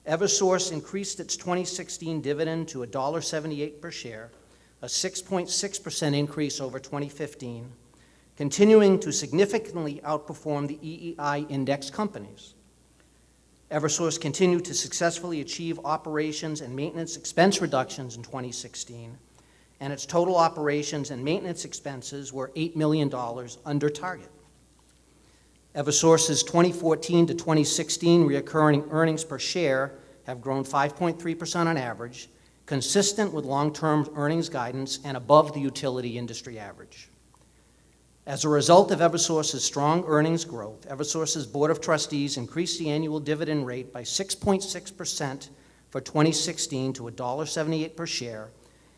Eversource increased its 2016 dividend to $1.78 per share, a 6.6% increase over 2015, continuing to significantly outperform the EEI index companies. Eversource continued to successfully achieve operations and maintenance expense reductions in 2016, and its total operations and maintenance expenses were $8 million under target. Eversource's 2014 to 2016 recurring earnings per share have grown 5.3% on average, consistent with long-term earnings guidance and above the utility industry average. As a result of Eversource's strong earnings growth, Eversource's Board of Trustees increased the annual dividend rate by 6.6% for 2016 to $1.78 per share,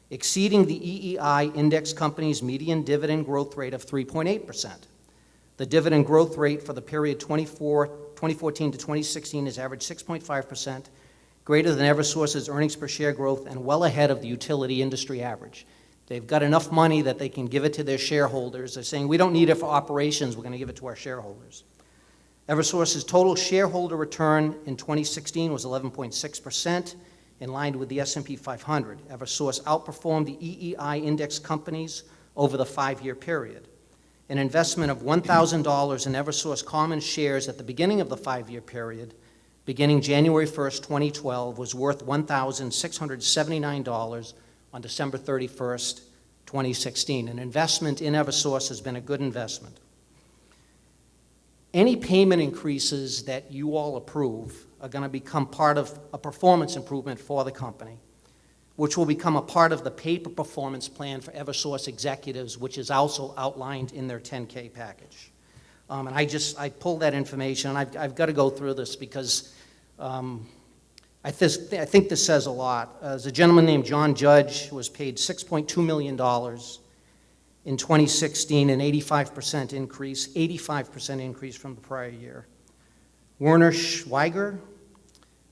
exceeding the EEI index company's median dividend growth rate of 3.8%. The dividend growth rate for the period 2014 to 2016 has averaged 6.5%, greater than Eversource's earnings per share growth and well ahead of the utility industry average. They've got enough money that they can give it to their shareholders. They're saying, we don't need it for operations, we're going to give it to our shareholders. Eversource's total shareholder return in 2016 was 11.6%, in line with the S&P 500. Eversource outperformed the EEI index companies over the 5-year period. An investment of $1,000 in Eversource common shares at the beginning of the 5-year period, beginning January 1st, 2012, was worth $1,679 on December 31st, 2016. An investment in Eversource has been a good investment. Any payment increases that you all approve are going to become part of a performance improvement for the company, which will become a part of the pay-for-performance plan for Eversource executives, which is also outlined in their 10K package. And I pulled that information, and I've got to go through this because I think this says a lot. There's a gentleman named John Judge who was paid $6.2 million in 2016, an 85% increase from the prior year. Werner Schweiger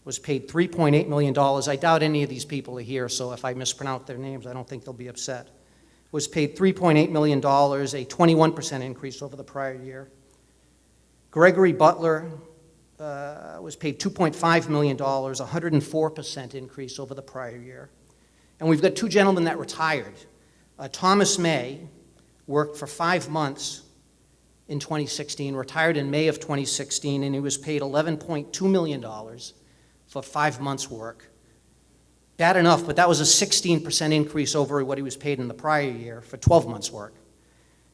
was paid $3.8 million. I doubt any of these people are here, so if I mispronounce their names, I don't think they'll be upset. Was paid $3.8 million, a 21% increase over the prior year. Gregory Butler was paid $2.5 million, a 104% increase over the prior year. And we've got two gentlemen that retired. Thomas May worked for 5 months in 2016, retired in May of 2016, and he was paid $11.2 million for 5 months' work. Bad enough, but that was a 16% increase over what he was paid in the prior year for 12 months' work.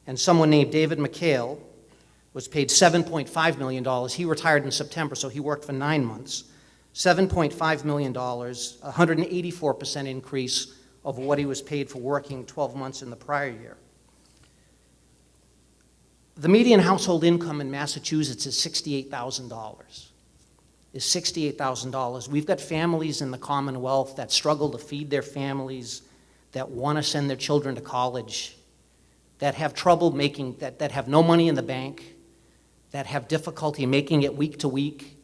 And someone named David McHale was paid $7.5 million. He retired in September, so he worked for 9 months. $7.5 million, a 184% increase over what he was paid for working 12 months in the prior year. The median household income in Massachusetts is $68,000. We've got families in the Commonwealth that struggle to feed their families, that want to send their children to college, that have trouble making, that have no money in the bank, that have difficulty making it week to week.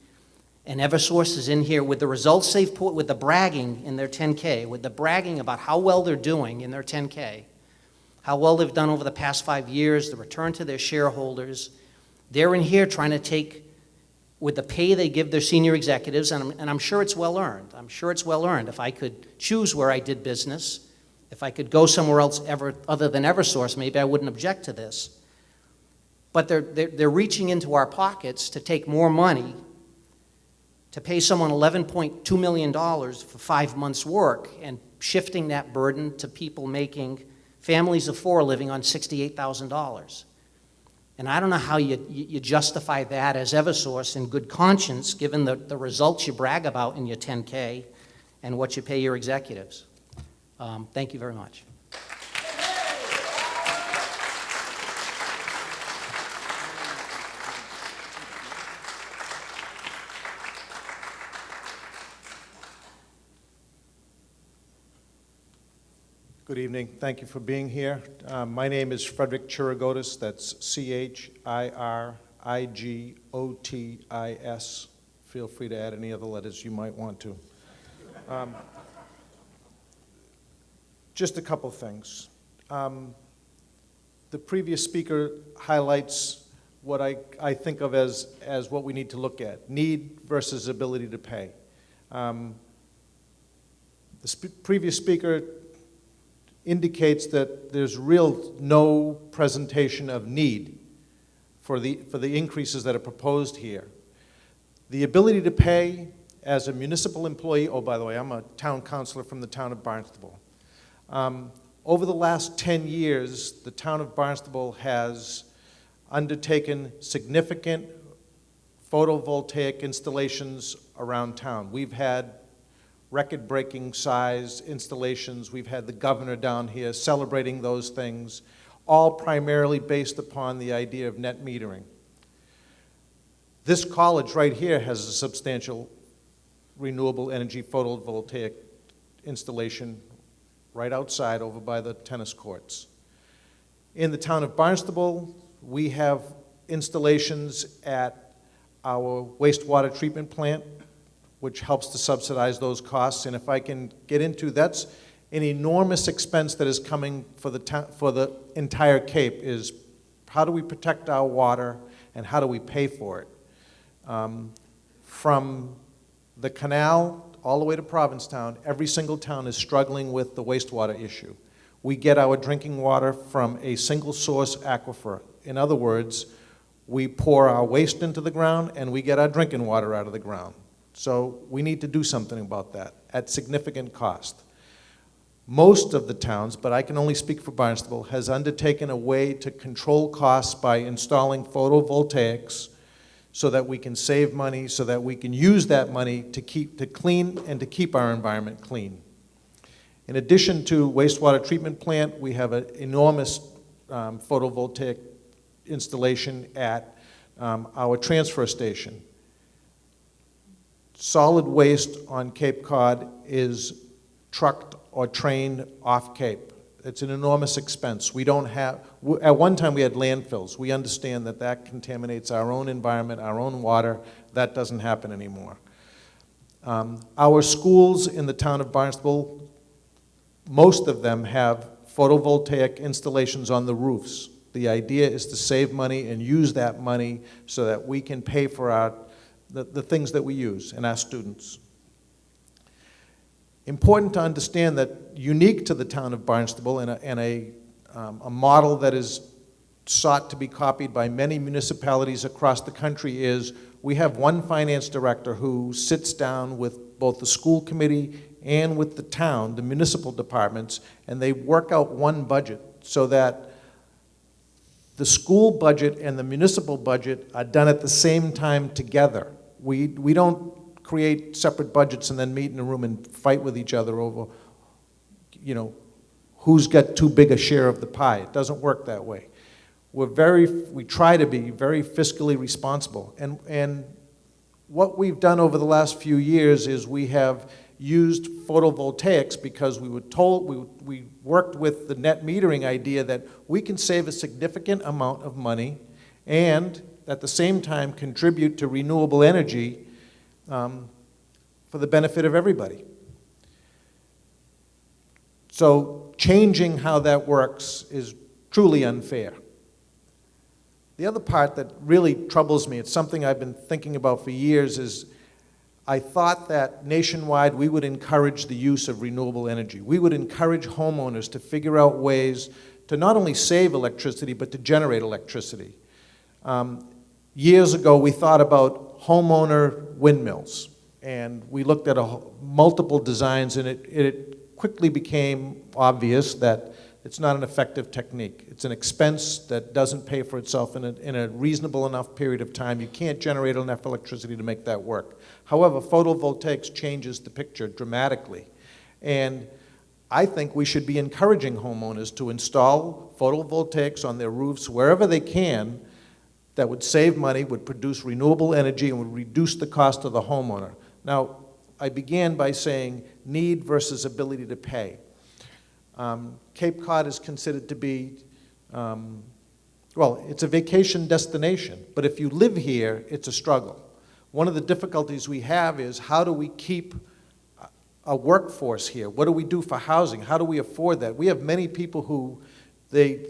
And Eversource is in here with the results they've put, with the bragging in their 10K, with the bragging about how well they're doing in their 10K, how well they've done over the past 5 years, the return to their shareholders. They're in here trying to take, with the pay they give their senior executives, and I'm sure it's well earned. I'm sure it's well earned. If I could choose where I did business, if I could go somewhere else other than Eversource, maybe I wouldn't object to this. But they're reaching into our pockets to take more money, to pay someone $11.2 million for 5 months' work, and shifting that burden to people making, families of 4 living on $68,000. And I don't know how you justify that as Eversource in good conscience, given the results you brag about in your 10K and what you pay your executives. Thank you very much. Good evening. Thank you for being here. My name is Chirag Otis. That's Chirigotis. Feel free to add any other letters you might want to. Just a couple things. The previous speaker highlights what I think of as what we need to look at, need versus ability to pay. The previous speaker indicates that there's no presentation of need for the increases that are proposed here. The ability to pay as a municipal employee, oh, by the way, I'm a town councilor from the town of Barnstable. Over the last 10 years, the town of Barnstable has undertaken significant photovoltaic installations around town. We've had record-breaking size installations. We've had the governor down here celebrating those things, all primarily based upon the idea of net metering. This college right here has a substantial renewable energy photovoltaic installation right outside over by the tennis courts. In the town of Barnstable, we have installations at our wastewater treatment plant, which helps to subsidize those costs. And if I can get into, that's an enormous expense that is coming for the entire Cape, is how do we protect our water and how do we pay for it? From the canal all the way to Provincetown, every single town is struggling with the wastewater issue. We get our drinking water from a single source aquifer. In other words, we pour our waste into the ground and we get our drinking water out of the ground. So we need to do something about that at significant cost. Most of the towns, but I can only speak for Barnstable, has undertaken a way to control costs by installing photovoltaics so that we can save money, so that we can use that money to clean and to keep our environment clean. In addition to wastewater treatment plant, we have an enormous photovoltaic installation at our transfer station. Solid waste on Cape Cod is trucked or trained off Cape. It's an enormous expense. We don't have, at one time we had landfills. We understand that that contaminates our own environment, our own water. That doesn't happen anymore. Our schools in the town of Barnstable, most of them have photovoltaic installations on the roofs. The idea is to save money and use that money so that we can pay for the things that we use and our students. Important to understand that unique to the town of Barnstable and a model that is sought to be copied by many municipalities across the country is we have one finance director who sits down with both the school committee and with the town, the municipal departments, and they work out one budget so that the school budget and the municipal budget are done at the same time together. We don't create separate budgets and then meet in a room and fight with each other over, who's got too big a share of the pie. It doesn't work that way. We try to be very fiscally responsible. And what we've done over the last few years is we have used photovoltaics because we were told, we worked with the net metering idea that we can save a significant amount of money and at the same time contribute to renewable energy for the benefit of everybody. So changing how that works is truly unfair. The other part that really troubles me, it's something I've been thinking about for years, is I thought that nationwide we would encourage the use of renewable energy. We would encourage homeowners to figure out ways to not only save electricity, but to generate electricity. Years ago, we thought about homeowner windmills, and we looked at multiple designs, and it quickly became obvious that it's not an effective technique. It's an expense that doesn't pay for itself in a reasonable enough period of time. You can't generate enough electricity to make that work. However, photovoltaics changes the picture dramatically, and I think we should be encouraging homeowners to install photovoltaics on their roofs wherever they can that would save money, would produce renewable energy, and would reduce the cost of the homeowner. Now, I began by saying need versus ability to pay. Cape Cod is considered to be, it's a vacation destination, but if you live here, it's a struggle. One of the difficulties we have is how do we keep a workforce here? What do we do for housing? How do we afford that? We have many people who they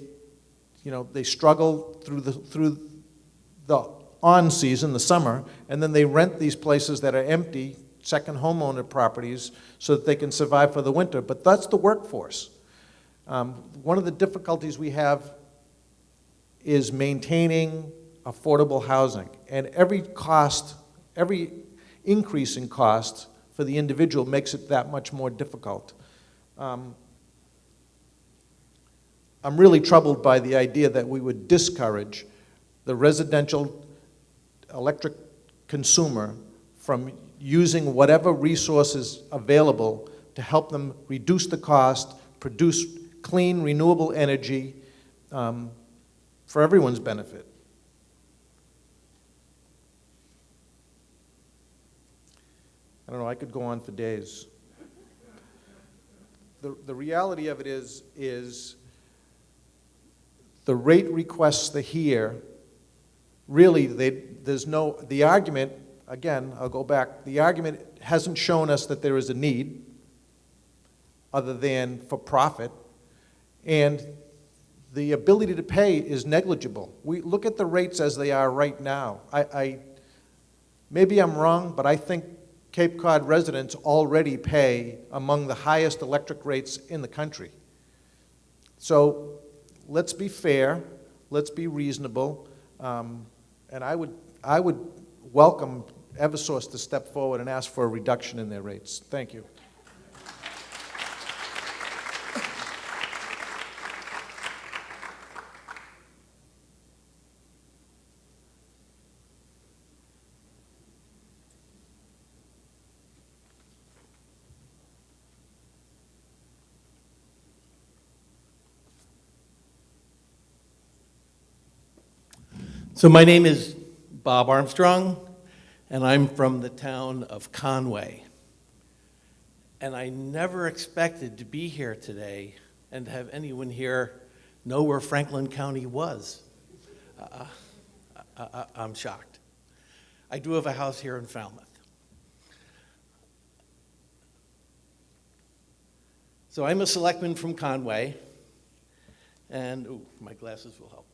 struggle through the on-season, the summer, and then they rent these places that are empty, second homeowner properties, so that they can survive for the winter. But that's the workforce. One of the difficulties we have is maintaining affordable housing. And every increase in cost for the individual makes it that much more difficult. I'm really troubled by the idea that we would discourage the residential electric consumer from using whatever resources available to help them reduce the cost, produce clean, renewable energy for everyone's benefit. I don't know, I could go on for days. The reality of it is the rate requests that here, really, the argument, again, I'll go back, the argument hasn't shown us that there is a need other than for profit, and the ability to pay is negligible. We look at the rates as they are right now. Maybe I'm wrong, but I think Cape Cod residents already pay among the highest electric rates in the country. So let's be fair, let's be reasonable, and I would welcome Eversource to step forward and ask for a reduction in their rates. Thank you. So my name is Bob Armstrong, and I'm from the town of Conway. And I never expected to be here today and have anyone here know where Franklin County was. I'm shocked. I do have a house here in Falmouth. So I'm a selectman from Conway, and ooh, my glasses will help.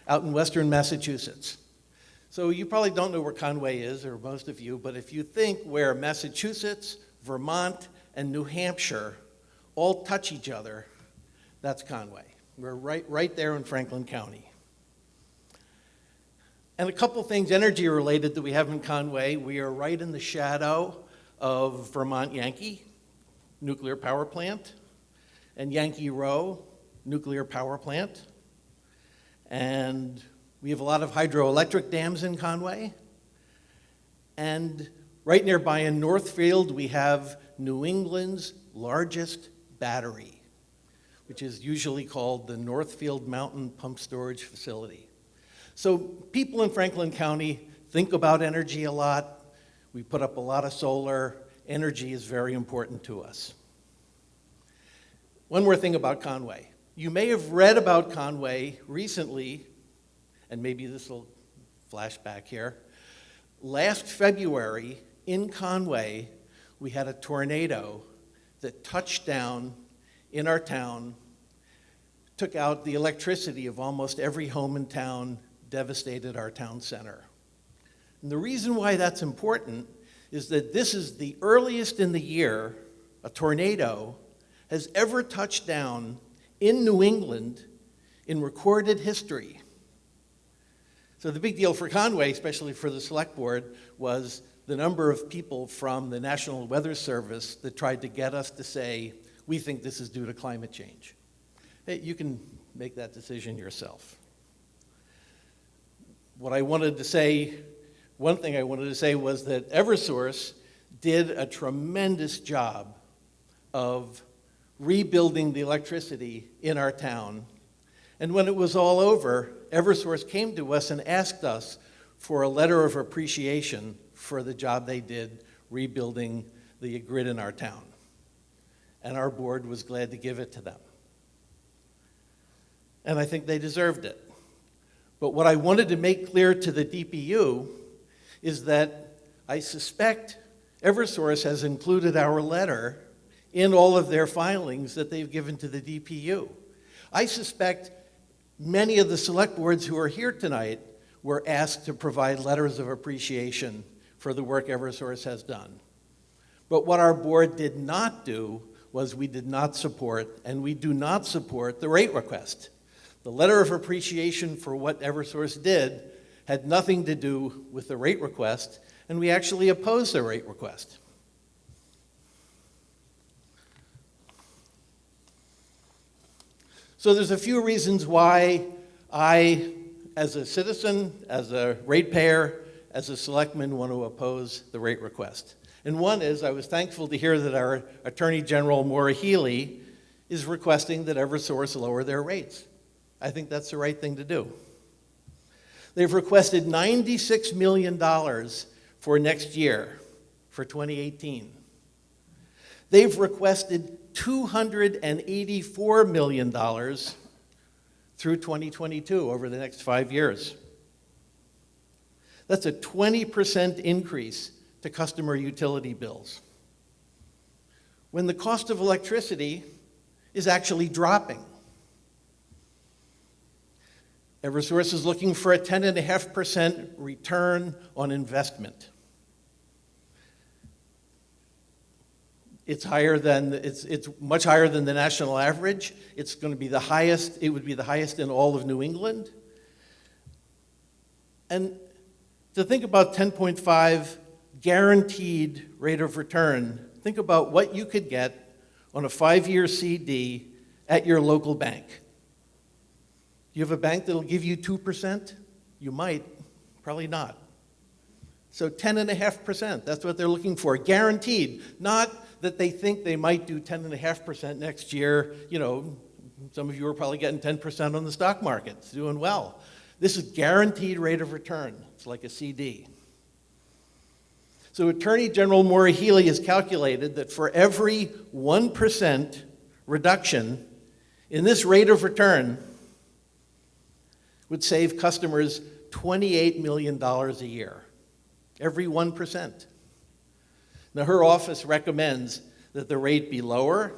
Out in western Massachusetts. So you probably don't know where Conway is, or most of you, but if you think where Massachusetts, Vermont, and New Hampshire all touch each other, that's Conway. We're right there in Franklin County. And a couple things energy related that we have in Conway. We are right in the shadow of Vermont Yankee nuclear power plant and Yankee Row nuclear power plant. And we have a lot of hydroelectric dams in Conway. And right nearby in Northfield, we have New England's largest battery, which is usually called the Northfield Mountain Pump Storage Facility. So people in Franklin County think about energy a lot. We put up a lot of solar. Energy is very important to us. One more thing about Conway. You may have read about Conway recently, and maybe this will flash back here. Last February in Conway, we had a tornado that touched down in our town, took out the electricity of almost every home in town, devastated our town center. And the reason why that's important is that this is the earliest in the year a tornado has ever touched down in New England in recorded history. So the big deal for Conway, especially for the select board, was the number of people from the National Weather Service that tried to get us to say, we think this is due to climate change. Hey, you can make that decision yourself. What I wanted to say, one thing I wanted to say was that Eversource did a tremendous job of rebuilding the electricity in our town. And when it was all over, Eversource came to us and asked us for a letter of appreciation for the job they did rebuilding the grid in our town. And our board was glad to give it to them. And I think they deserved it. But what I wanted to make clear to the DPU is that I suspect Eversource has included our letter in all of their filings that they've given to the DPU. I suspect many of the select boards who are here tonight were asked to provide letters of appreciation for the work Eversource has done. But what our board did not do was we did not support, and we do not support, the rate request. The letter of appreciation for what Eversource did had nothing to do with the rate request, and we actually opposed the rate request. So there's a few reasons why I, as a citizen, as a ratepayer, as a selectman, want to oppose the rate request. And one is, I was thankful to hear that our Attorney General, Maura Healey, is requesting that Eversource lower their rates. I think that's the right thing to do. They've requested $96 million for next year, for 2018. They've requested $284 million through 2022 over the next 5 years. That's a 20% increase to customer utility bills, when the cost of electricity is actually dropping. Eversource is looking for a 10.5% return on investment. It's much higher than the national average. It's going to be the highest, it would be the highest in all of New England. And to think about 10.5 guaranteed rate of return, think about what you could get on a 5-year CD at your local bank. You have a bank that'll give you 2%? You might, probably not. So 10.5%, that's what they're looking for, guaranteed. Not that they think they might do 10.5% next year. You know, some of you are probably getting 10% on the stock market. It's doing well. This is guaranteed rate of return. It's like a CD. So Attorney General Maura Healey has calculated that for every 1% reduction in this rate of return would save customers $28 million a year. Every 1%. Now, her office recommends that the rate be lower,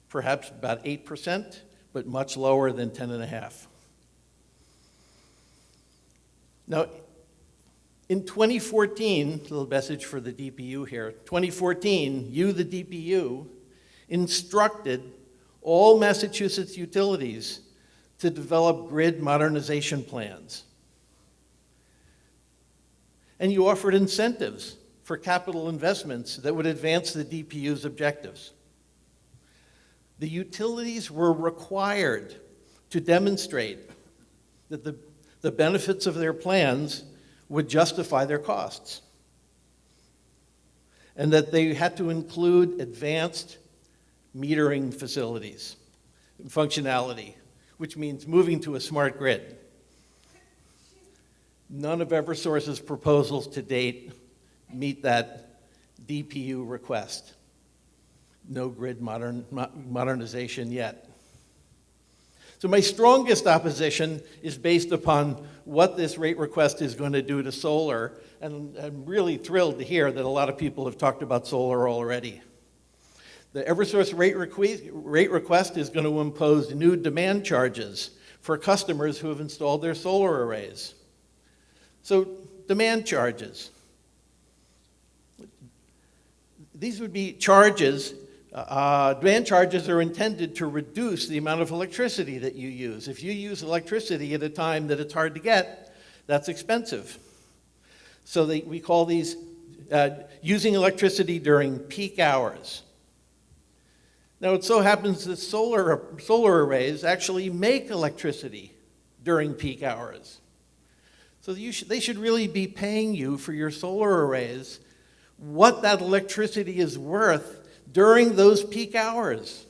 perhaps about 8%, but much lower than 10.5%. Now, in 2014, a little message for the DPU here, 2014, you, the DPU, instructed all Massachusetts utilities to develop grid modernization plans. And you offered incentives for capital investments that would advance the DPU's objectives. The utilities were required to demonstrate that the benefits of their plans would justify their costs, and that they had to include advanced metering facilities, functionality, which means moving to a smart grid. None of Eversource's proposals to date meet that DPU request. No grid modernization yet. So my strongest opposition is based upon what this rate request is going to do to solar, and I'm really thrilled to hear that a lot of people have talked about solar already. The Eversource rate request is going to impose new demand charges for customers who have installed their solar arrays. So demand charges. These would be charges. Demand charges are intended to reduce the amount of electricity that you use. If you use electricity at a time that it's hard to get, that's expensive. So we call these using electricity during peak hours. Now, it so happens that solar arrays actually make electricity during peak hours. So they should really be paying you for your solar arrays what that electricity is worth during those peak hours.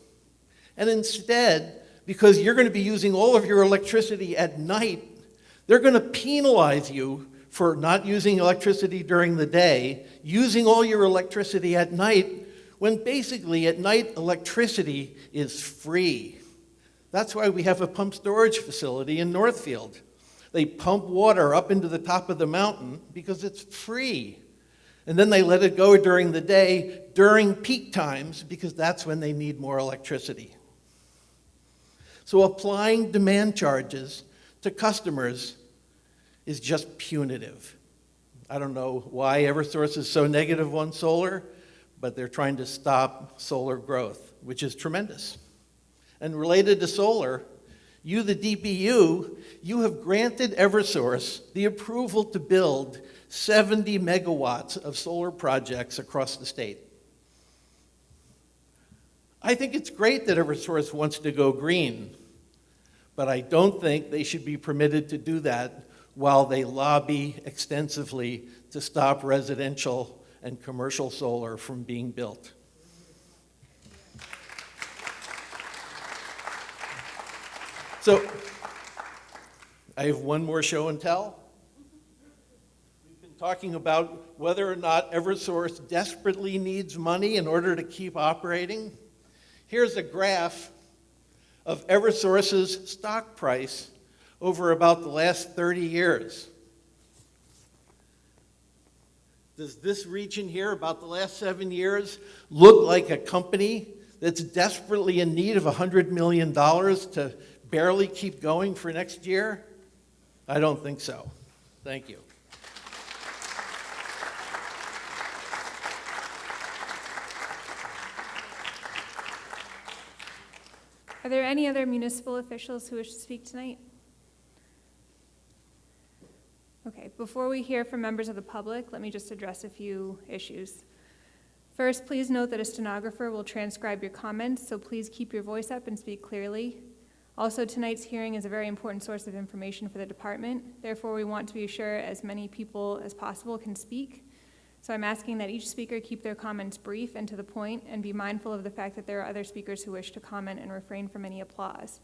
And instead, because you're going to be using all of your electricity at night, they're going to penalize you for not using electricity during the day, using all your electricity at night, when basically at night electricity is free. That's why we have a pump storage facility in Northfield. They pump water up into the top of the mountain because it's free. And then they let it go during the day, during peak times, because that's when they need more electricity. So applying demand charges to customers is just punitive. I don't know why Eversource is so negative on solar, but they're trying to stop solar growth, which is tremendous. And related to solar, you, the DPU, you have granted Eversource the approval to build 70 megawatts of solar projects across the state. I think it's great that Eversource wants to go green, but I don't think they should be permitted to do that while they lobby extensively to stop residential and commercial solar from being built. So, I have one more show and tell. talking about whether or not Eversource desperately needs money in order to keep operating. Here's a graph of Eversource's stock price over about the last 30 years. Does this region here, about the last 7 years, look like a company that's desperately in need of $100 million to barely keep going for next year? I don't think so. Thank you. Are there any other municipal officials who wish to speak tonight? Okay, before we hear from members of the public, let me just address a few issues. First, please note that a stenographer will transcribe your comments, so please keep your voice up and speak clearly. Also, tonight's hearing is a very important source of information for the department. Therefore, we want to be sure as many people as possible can speak. So I'm asking that each speaker keep their comments brief and to the point, and be mindful of the fact that there are other speakers who wish to comment and refrain from any applause.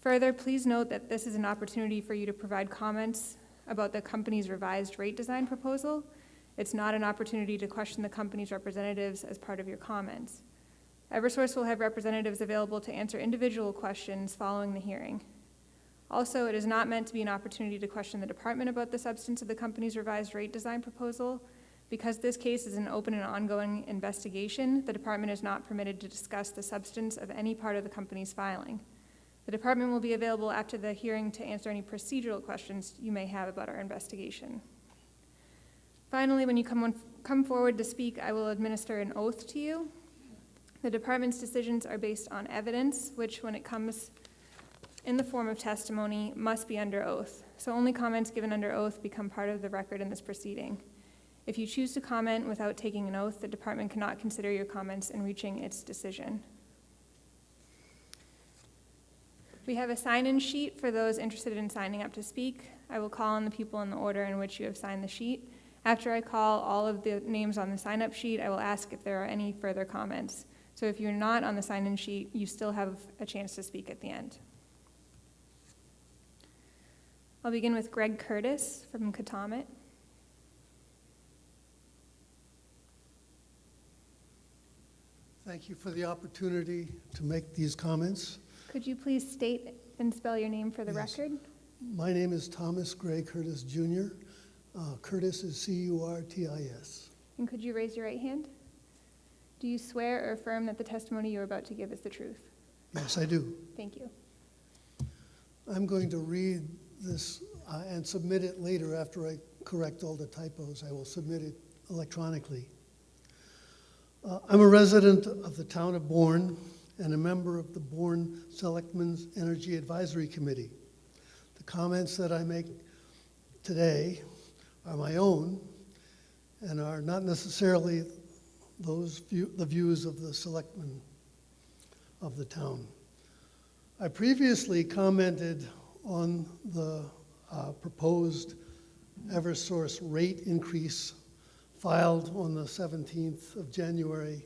Further, please note that this is an opportunity for you to provide comments about the company's revised rate design proposal. It's not an opportunity to question the company's representatives as part of your comments. Eversource will have representatives available to answer individual questions following the hearing. Also, it is not meant to be an opportunity to question the department about the substance of the company's revised rate design proposal. Because this case is an open and ongoing investigation, the department is not permitted to discuss the substance of any part of the company's filing. The department will be available after the hearing to answer any procedural questions you may have about our investigation. Finally, when you come forward to speak, I will administer an oath to you. The department's decisions are based on evidence, which, when it comes in the form of testimony, must be under oath. So only comments given under oath become part of the record in this proceeding. If you choose to comment without taking an oath, the department cannot consider your comments in reaching its decision. We have a sign-in sheet for those interested in signing up to speak. I will call on the people in the order in which you have signed the sheet. After I call all of the names on the sign-up sheet, I will ask if there are any further comments. So if you're not on the sign-in sheet, you still have a chance to speak at the end. I'll begin with Greg Curtis from Chatham. Thank you for the opportunity to make these comments. Could you please state and spell your name for the record? My name is Thomas Gray Curtis Jr. Curtis is C-U-R-T-I-S. And could you raise your right hand? Do you swear or affirm that the testimony you're about to give is the truth? Yes, I do. Thank you. I'm going to read this and submit it later after I correct all the typos. I will submit it electronically. I'm a resident of the town of Bourne and a member of the Bourne Selectmen's Energy Advisory Committee. The comments that I make today are my own and are not necessarily the views of the selectmen of the town. I previously commented on the proposed Eversource rate increase filed on the 17th of January.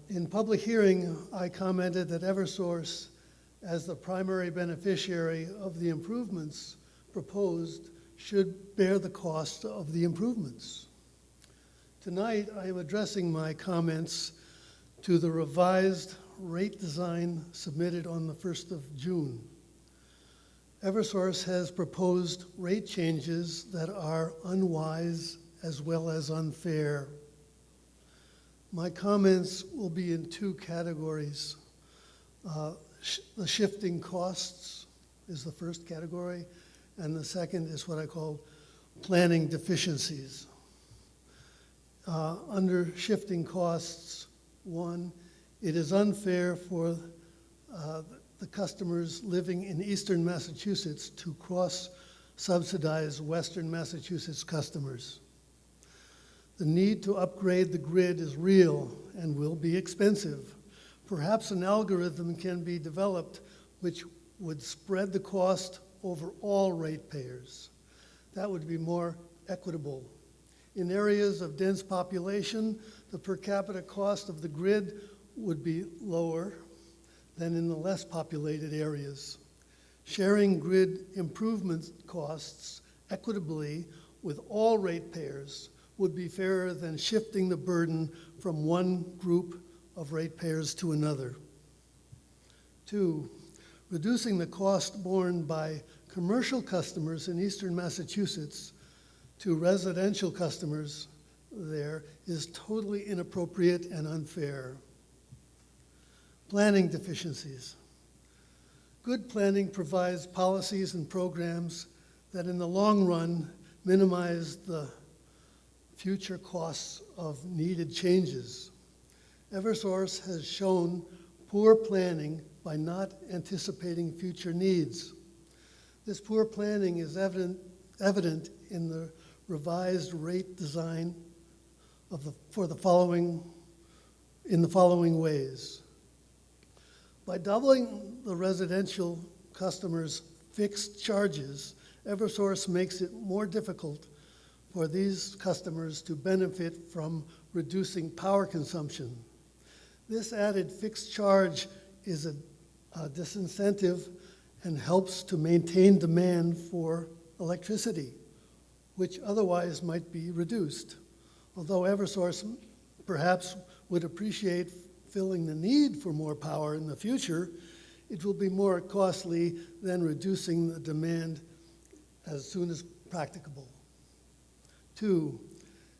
In public hearing, I commented that Eversource, as the primary beneficiary of the improvements proposed, should bear the cost of the improvements. Tonight, I am addressing my comments to the revised rate design submitted on the 1st of June. Eversource has proposed rate changes that are unwise as well as unfair. My comments will be in two categories. The shifting costs is the first category, and the second is what I call planning deficiencies. Under shifting costs, one, it is unfair for the customers living in eastern Massachusetts to cross-subsidize western Massachusetts customers. The need to upgrade the grid is real and will be expensive. Perhaps an algorithm can be developed which would spread the cost over all ratepayers. That would be more equitable. In areas of dense population, the per capita cost of the grid would be lower than in the less populated areas. Sharing grid improvement costs equitably with all ratepayers would be fairer than shifting the burden from one group of ratepayers to another. 2, reducing the cost borne by commercial customers in eastern Massachusetts to residential customers there is totally inappropriate and unfair. Planning deficiencies. Good planning provides policies and programs that in the long run minimize the future costs of needed changes. Eversource has shown poor planning by not anticipating future needs. This poor planning is evident in the revised rate design in the following ways. By doubling the residential customers' fixed charges, Eversource makes it more difficult for these customers to benefit from reducing power consumption. This added fixed charge is a disincentive and helps to maintain demand for electricity, which otherwise might be reduced. Although Eversource perhaps would appreciate filling the need for more power in the future, it will be more costly than reducing the demand as soon as practicable. 2,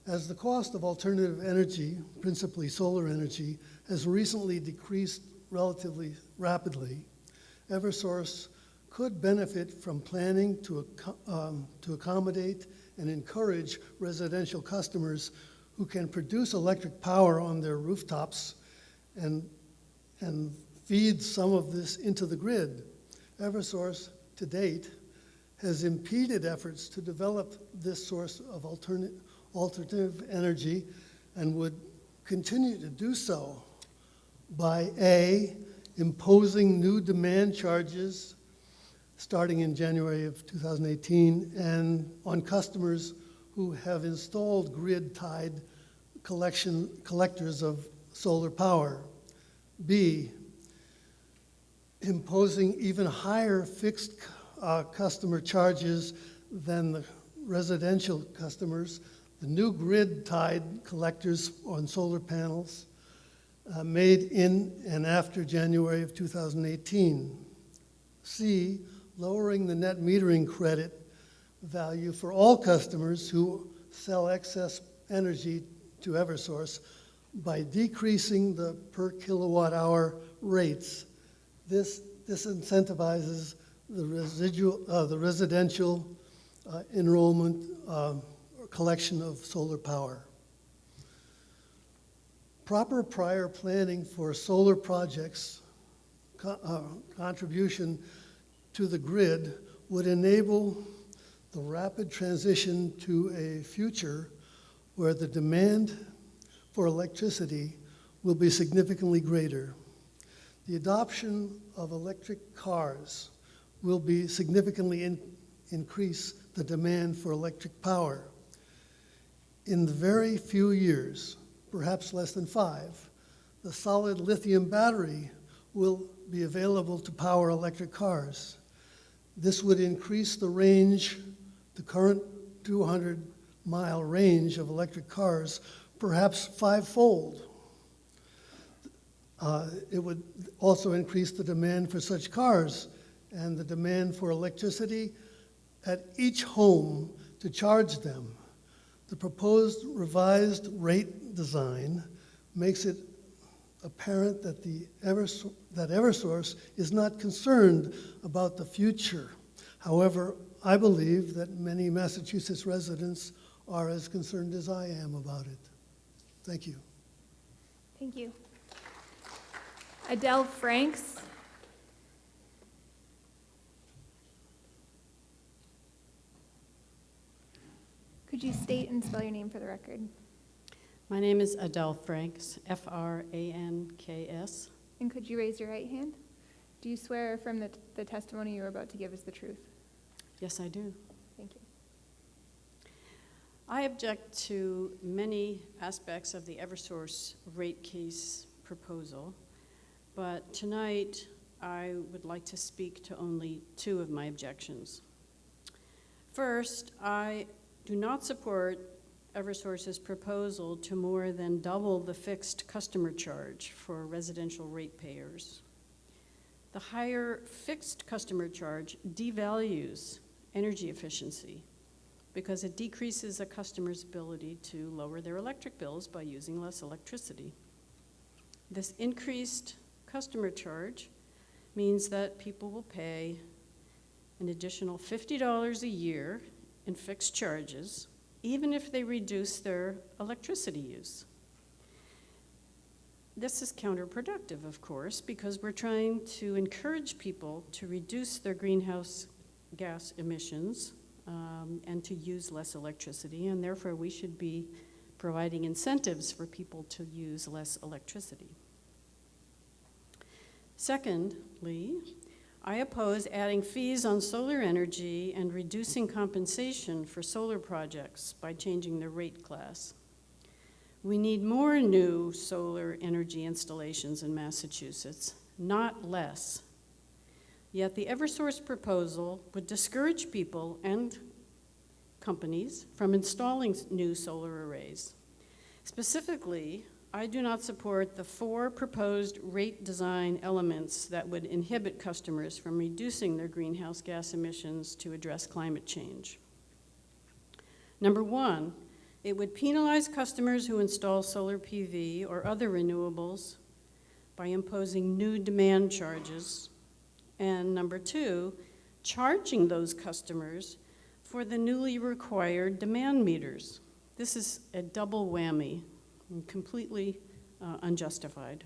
as the cost of alternative energy, principally solar energy, has recently decreased relatively rapidly, Eversource could benefit from planning to accommodate and encourage residential customers who can produce electric power on their rooftops and feed some of this into the grid. Eversource, to date, has impeded efforts to develop this source of alternative energy and would continue to do so by A, imposing new demand charges starting in January of 2018 and on customers who have installed grid-tied collectors of solar power. B, imposing even higher fixed customer charges than the residential customers, the new grid-tied collectors on solar panels made in and after January of 2018. C, lowering the net metering credit value for all customers who sell excess energy to Eversource by decreasing the per kilowatt hour rates. This disincentivizes the residential enrollment or collection of solar power. Proper prior planning for solar projects contribution to the grid would enable the rapid transition to a future where the demand for electricity will be significantly greater. The adoption of electric cars will be significantly increase the demand for electric power. In the very few years, perhaps less than 5, the solid lithium battery will be available to power electric cars. This would increase the range, the current 200-mile range of electric cars, perhaps 5-fold. It would also increase the demand for such cars and the demand for electricity at each home to charge them. The proposed revised rate design makes it apparent that Eversource is not concerned about the future. However, I believe that many Massachusetts residents are as concerned as I am about it. Thank you. Thank you. Adele Franks. Could you state and spell your name for the record? My name is Adele Franks, Franks. And could you raise your right hand? Do you swear or affirm that the testimony you are about to give is the truth? Yes, I do. Thank you. I object to many aspects of the Eversource rate case proposal, but tonight I would like to speak to only 2 of my objections. First, I do not support Eversource's proposal to more than double the fixed customer charge for residential ratepayers. The higher fixed customer charge devalues energy efficiency because it decreases a customer's ability to lower their electric bills by using less electricity. This increased customer charge means that people will pay an additional $50 a year in fixed charges, even if they reduce their electricity use. This is counterproductive, of course, because we're trying to encourage people to reduce their greenhouse gas emissions and to use less electricity, and therefore we should be providing incentives for people to use less electricity. Secondly, I oppose adding fees on solar energy and reducing compensation for solar projects by changing the rate class. We need more new solar energy installations in Massachusetts, not less. Yet the Eversource proposal would discourage people and companies from installing new solar arrays. Specifically, I do not support the 4 proposed rate design elements that would inhibit customers from reducing their greenhouse gas emissions to address climate change. Number 1, it would penalize customers who install solar PV or other renewables by imposing new demand charges. And number 2, charging those customers for the newly required demand meters. This is a double whammy, and completely unjustified.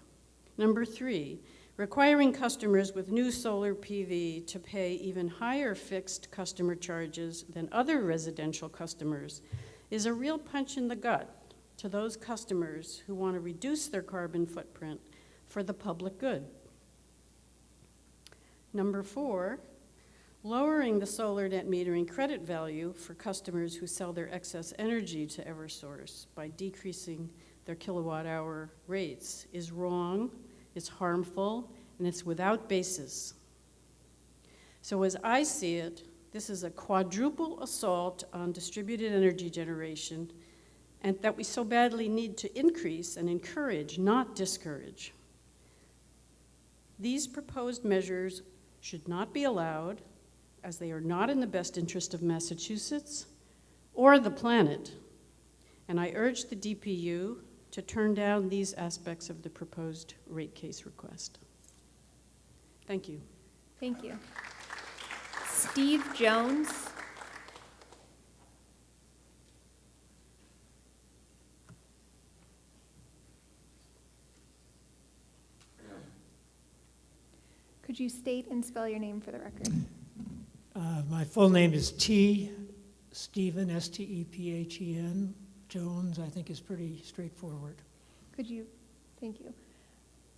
Number 3, requiring customers with new solar PV to pay even higher fixed customer charges than other residential customers is a real punch in the gut to those customers who want to reduce their carbon footprint for the public good. Number 4, lowering the solar net metering credit value for customers who sell their excess energy to Eversource by decreasing their kilowatt hour rates is wrong, it's harmful, and it's without basis. So as I see it, this is a quadruple assault on distributed energy generation, and that we so badly need to increase and encourage, not discourage. These proposed measures should not be allowed, as they are not in the best interest of Massachusetts or the planet. And I urge the DPU to turn down these aspects of the proposed rate case request. Thank you. Thank you. Steve Jones. Could you state and spell your name for the record? My full name is T. Stephen, S-T-E-P-H-E-N. Jones, I think, is pretty straightforward. Could you, thank you.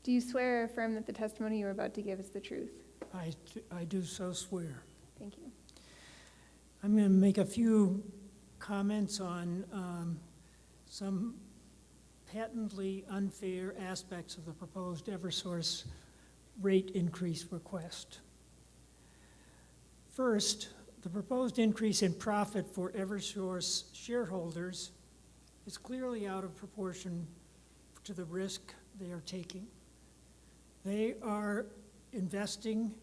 Do you swear or affirm that the testimony you are about to give is the truth? I do so swear. Thank you. I'm going to make a few comments on some patently unfair aspects of the proposed Eversource rate increase request. First, the proposed increase in profit for Eversource shareholders is clearly out of proportion to the risk they are taking. They are investing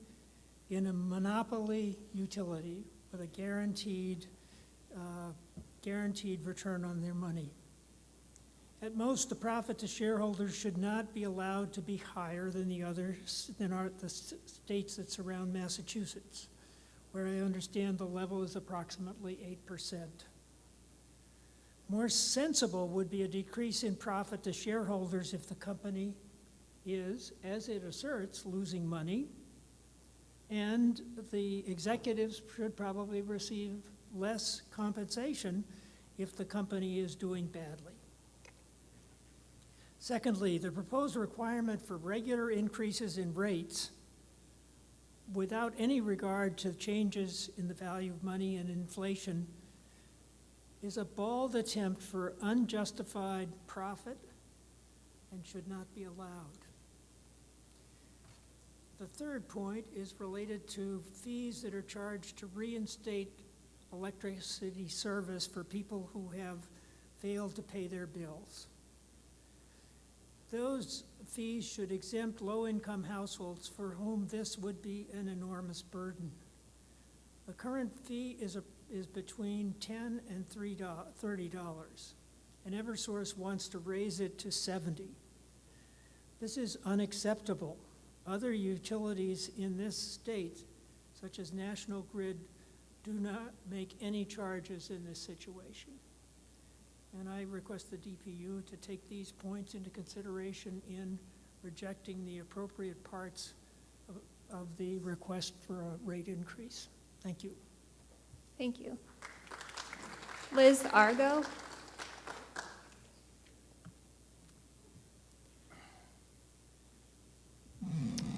in a monopoly utility with a guaranteed return on their money. At most, the profit to shareholders should not be allowed to be higher than the states that surround Massachusetts, where I understand the level is approximately 8%. More sensible would be a decrease in profit to shareholders if the company is, as it asserts, losing money, and the executives should probably receive less compensation if the company is doing badly. Secondly, the proposed requirement for regular increases in rates without any regard to changes in the value of money and inflation is a bald attempt for unjustified profit and should not be allowed. The third point is related to fees that are charged to reinstate electricity service for people who have failed to pay their bills. Those fees should exempt low-income households for whom this would be an enormous burden. The current fee is between $10 and $30, and Eversource wants to raise it to $70. This is unacceptable. Other utilities in this state, such as National Grid, do not make any charges in this situation. And I request the DPU to take these points into consideration in rejecting the appropriate parts of the request for a rate increase. Thank you. Thank you. Liz Argo.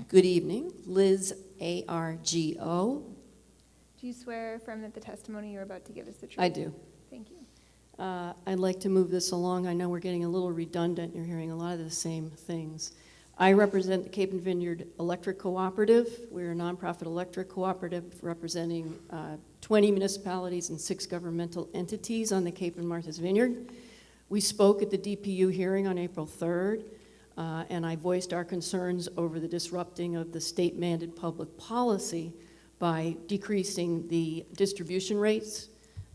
Good evening. Liz, A-R-G-O. Do you swear or affirm that the testimony you're about to give is the truth? I do. Thank you. I'd like to move this along. I know we're getting a little redundant. You're hearing a lot of the same things. I represent the Cape and Vineyard Electric Cooperative. We're a nonprofit electric cooperative representing 20 municipalities and 6 governmental entities on the Cape and Martha's Vineyard. We spoke at the DPU hearing on April 3rd, and I voiced our concerns over the disrupting of the state-mandated public policy by decreasing the distribution rates,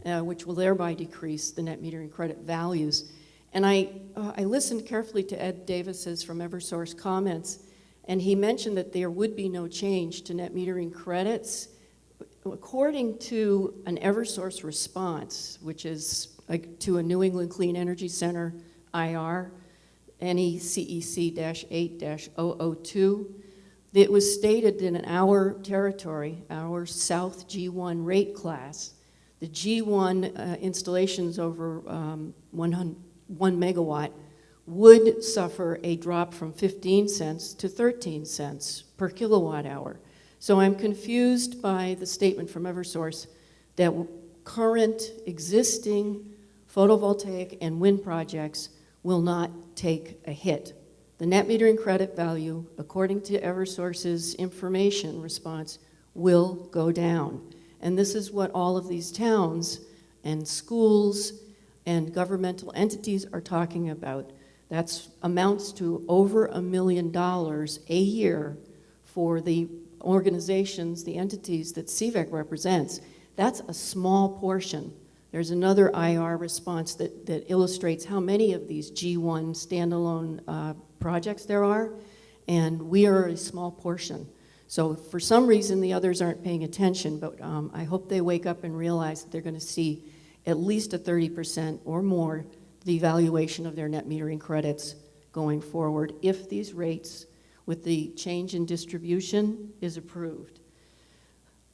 which will thereby decrease the net metering credit values. And I listened carefully to Ed Davis's from Eversource comments, and he mentioned that there would be no change to net metering credits. According to an Eversource response, which is to a New England Clean Energy Center IR, NECEC-8-002, it was stated in our territory, our South G1 rate class, the G1 installations over 1 megawatt would suffer a drop from 15 cents to 13 cents per kilowatt hour. So I'm confused by the statement from Eversource that current existing photovoltaic and wind projects will not take a hit. The net metering credit value, according to Eversource's information response, will go down. And this is what all of these towns and schools and governmental entities are talking about. That amounts to over $1 million a year for the organizations, the entities that CVEC represents. That's a small portion. There's another IR response that illustrates how many of these G1 standalone projects there are, and we are a small portion. So for some reason, the others aren't paying attention, but I hope they wake up and realize that they're going to see at least a 30% or more devaluation of their net metering credits going forward if these rates with the change in distribution is approved.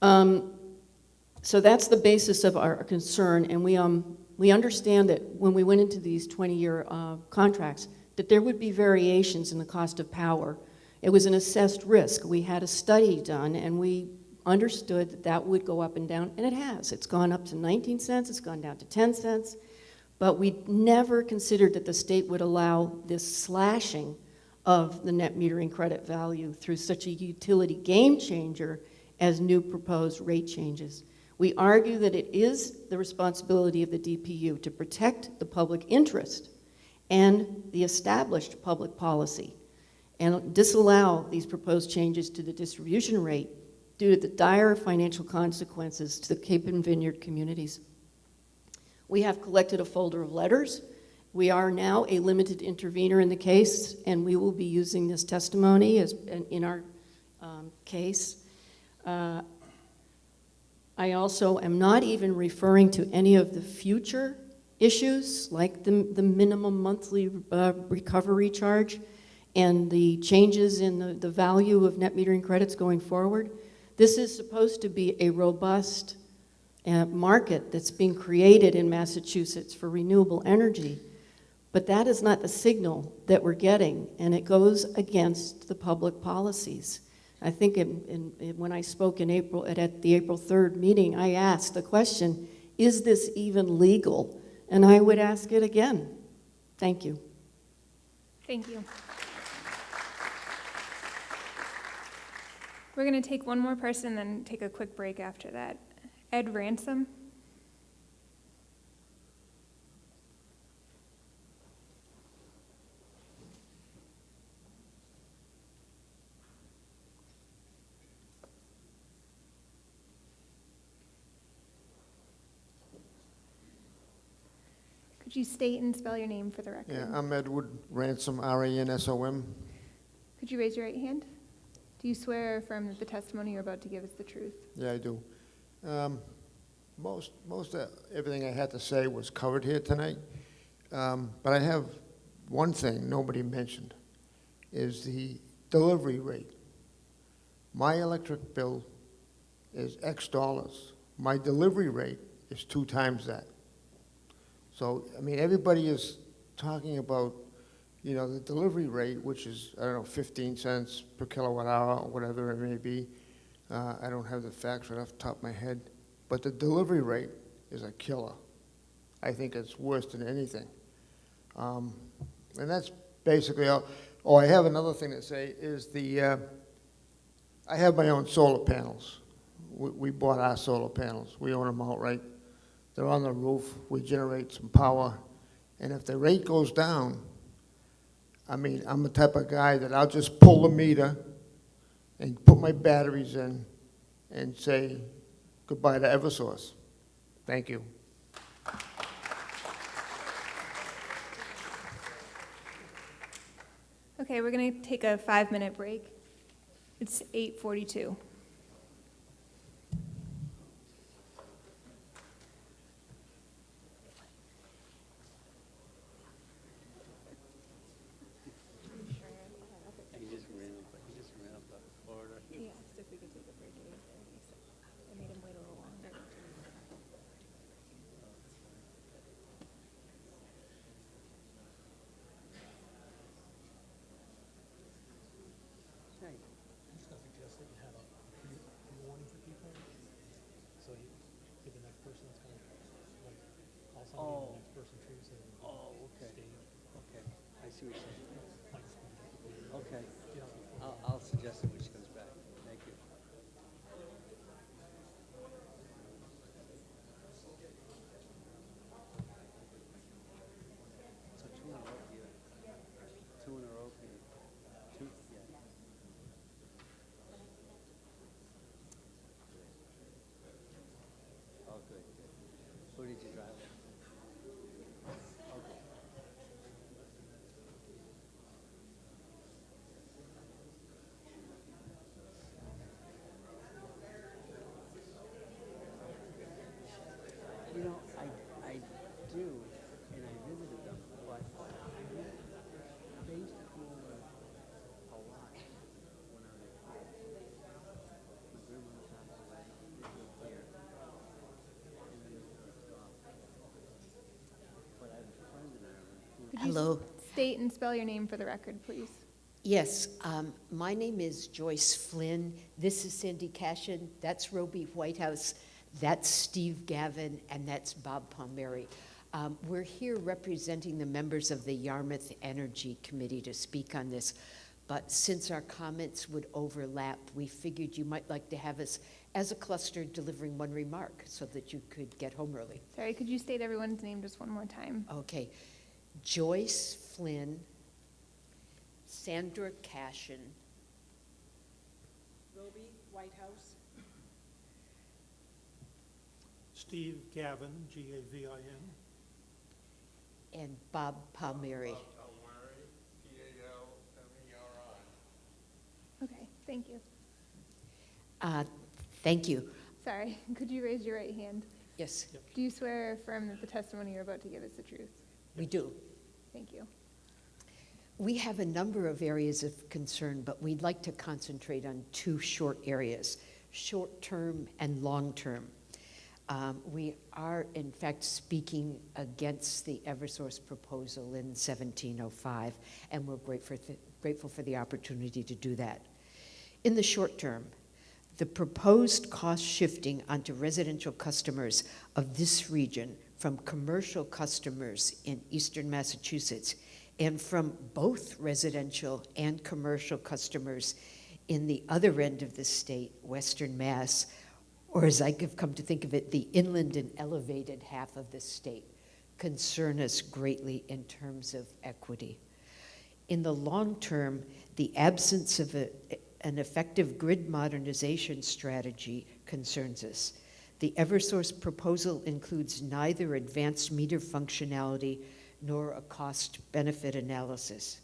So that's the basis of our concern, and we understand that when we went into these 20-year contracts, that there would be variations in the cost of power. It was an assessed risk. We had a study done, and we understood that that would go up and down, and it has. It's gone up to 19 cents, it's gone down to 10 cents, but we never considered that the state would allow this slashing of the net metering credit value through such a utility game changer as new proposed rate changes. We argue that it is the responsibility of the DPU to protect the public interest and the established public policy and disallow these proposed changes to the distribution rate due to the dire financial consequences to the Cape and Vineyard communities. We have collected a folder of letters. We are now a limited intervener in the case, and we will be using this testimony as in our case. I also am not even referring to any of the future issues, like the minimum monthly recovery charge and the changes in the value of net metering credits going forward. This is supposed to be a robust market that's being created in Massachusetts for renewable energy, but that is not the signal that we're getting, and it goes against the public policies. I think when I spoke in April at the April 3rd meeting, I asked the question, is this even legal? And I would ask it again. Thank you. Thank you. We're going to take one more person, then take a quick break after that. Ed Ransom. Could you state and spell your name for the record? Yeah, I'm Edward Ransom, R-A-N-S-O-M. Could you raise your right hand? Do you swear or affirm that the testimony you're about to give is the truth? Yeah, I do. Most of everything I had to say was covered here tonight, but I have one thing nobody mentioned, is the delivery rate. My electric bill is X dollars. My delivery rate is 2 times that. So, I mean, everybody is talking about, you know, the delivery rate, which is, I don't know, 15 cents per kilowatt hour, or whatever it may be. I don't have the facts right off the top of my head. But the delivery rate is a killer. I think it's worse than anything. And that's basically all. Oh, I have another thing to say, is I have my own solar panels. We bought our solar panels. We own them outright. They're on the roof. We generate some power. And if the rate goes down, I mean, I'm the type of guy that I'll just pull the meter and put my batteries in and say goodbye to Eversource. Thank you. Okay, we're going to take a 5-minute break. It's 8:42. He asked if we could take a break at 8:30, so I made him wait a little longer. Oh, okay, okay, I see what you're saying. Okay, I'll suggest it when she comes back, thank you. So 2 in a row here, 2 in a row here, 2, yeah. Oh, good, good. Who did you drive with? Okay. You know, I do, and I visited them, but they used to come over a lot when I was a kid. My grandma passed away, they lived here, and then but I have a friend in Ireland who... Could you state and spell your name for the record, please? Yes, my name is Joyce Flynn. This is Cindy Cashin. That's Roby Whitehouse. That's Steve Gavin, and that's Bob Palmieri. We're here representing the members of the Yarmouth Energy Committee to speak on this. But since our comments would overlap, we figured you might like to have us as a cluster delivering one remark so that you could get home early. Sorry, could you state everyone's name just one more time? Okay. Joyce Flynn, Sandra Cashin, Roby Whitehouse. Steve Gavin, G-A-V-I-N. and Bob Palmieri. Okay, thank you. Thank you. Sorry, could you raise your right hand? Yes, Do you swear or affirm that the testimony you're about to give is the truth? we do. Thank you. We have a number of areas of concern, but we'd like to concentrate on 2 short areas, short-term and long-term. We are, in fact, speaking against the Eversource proposal in 1705, and we're grateful for the opportunity to do that. In the short term, the proposed cost shifting onto residential customers of this region from commercial customers in eastern Massachusetts and from both residential and commercial customers in the other end of the state, western Mass, or as I have come to think of it, the inland and elevated half of the state, concern us greatly in terms of equity. In the long term, the absence of an effective grid modernization strategy concerns us. The Eversource proposal includes neither advanced meter functionality nor a cost-benefit analysis.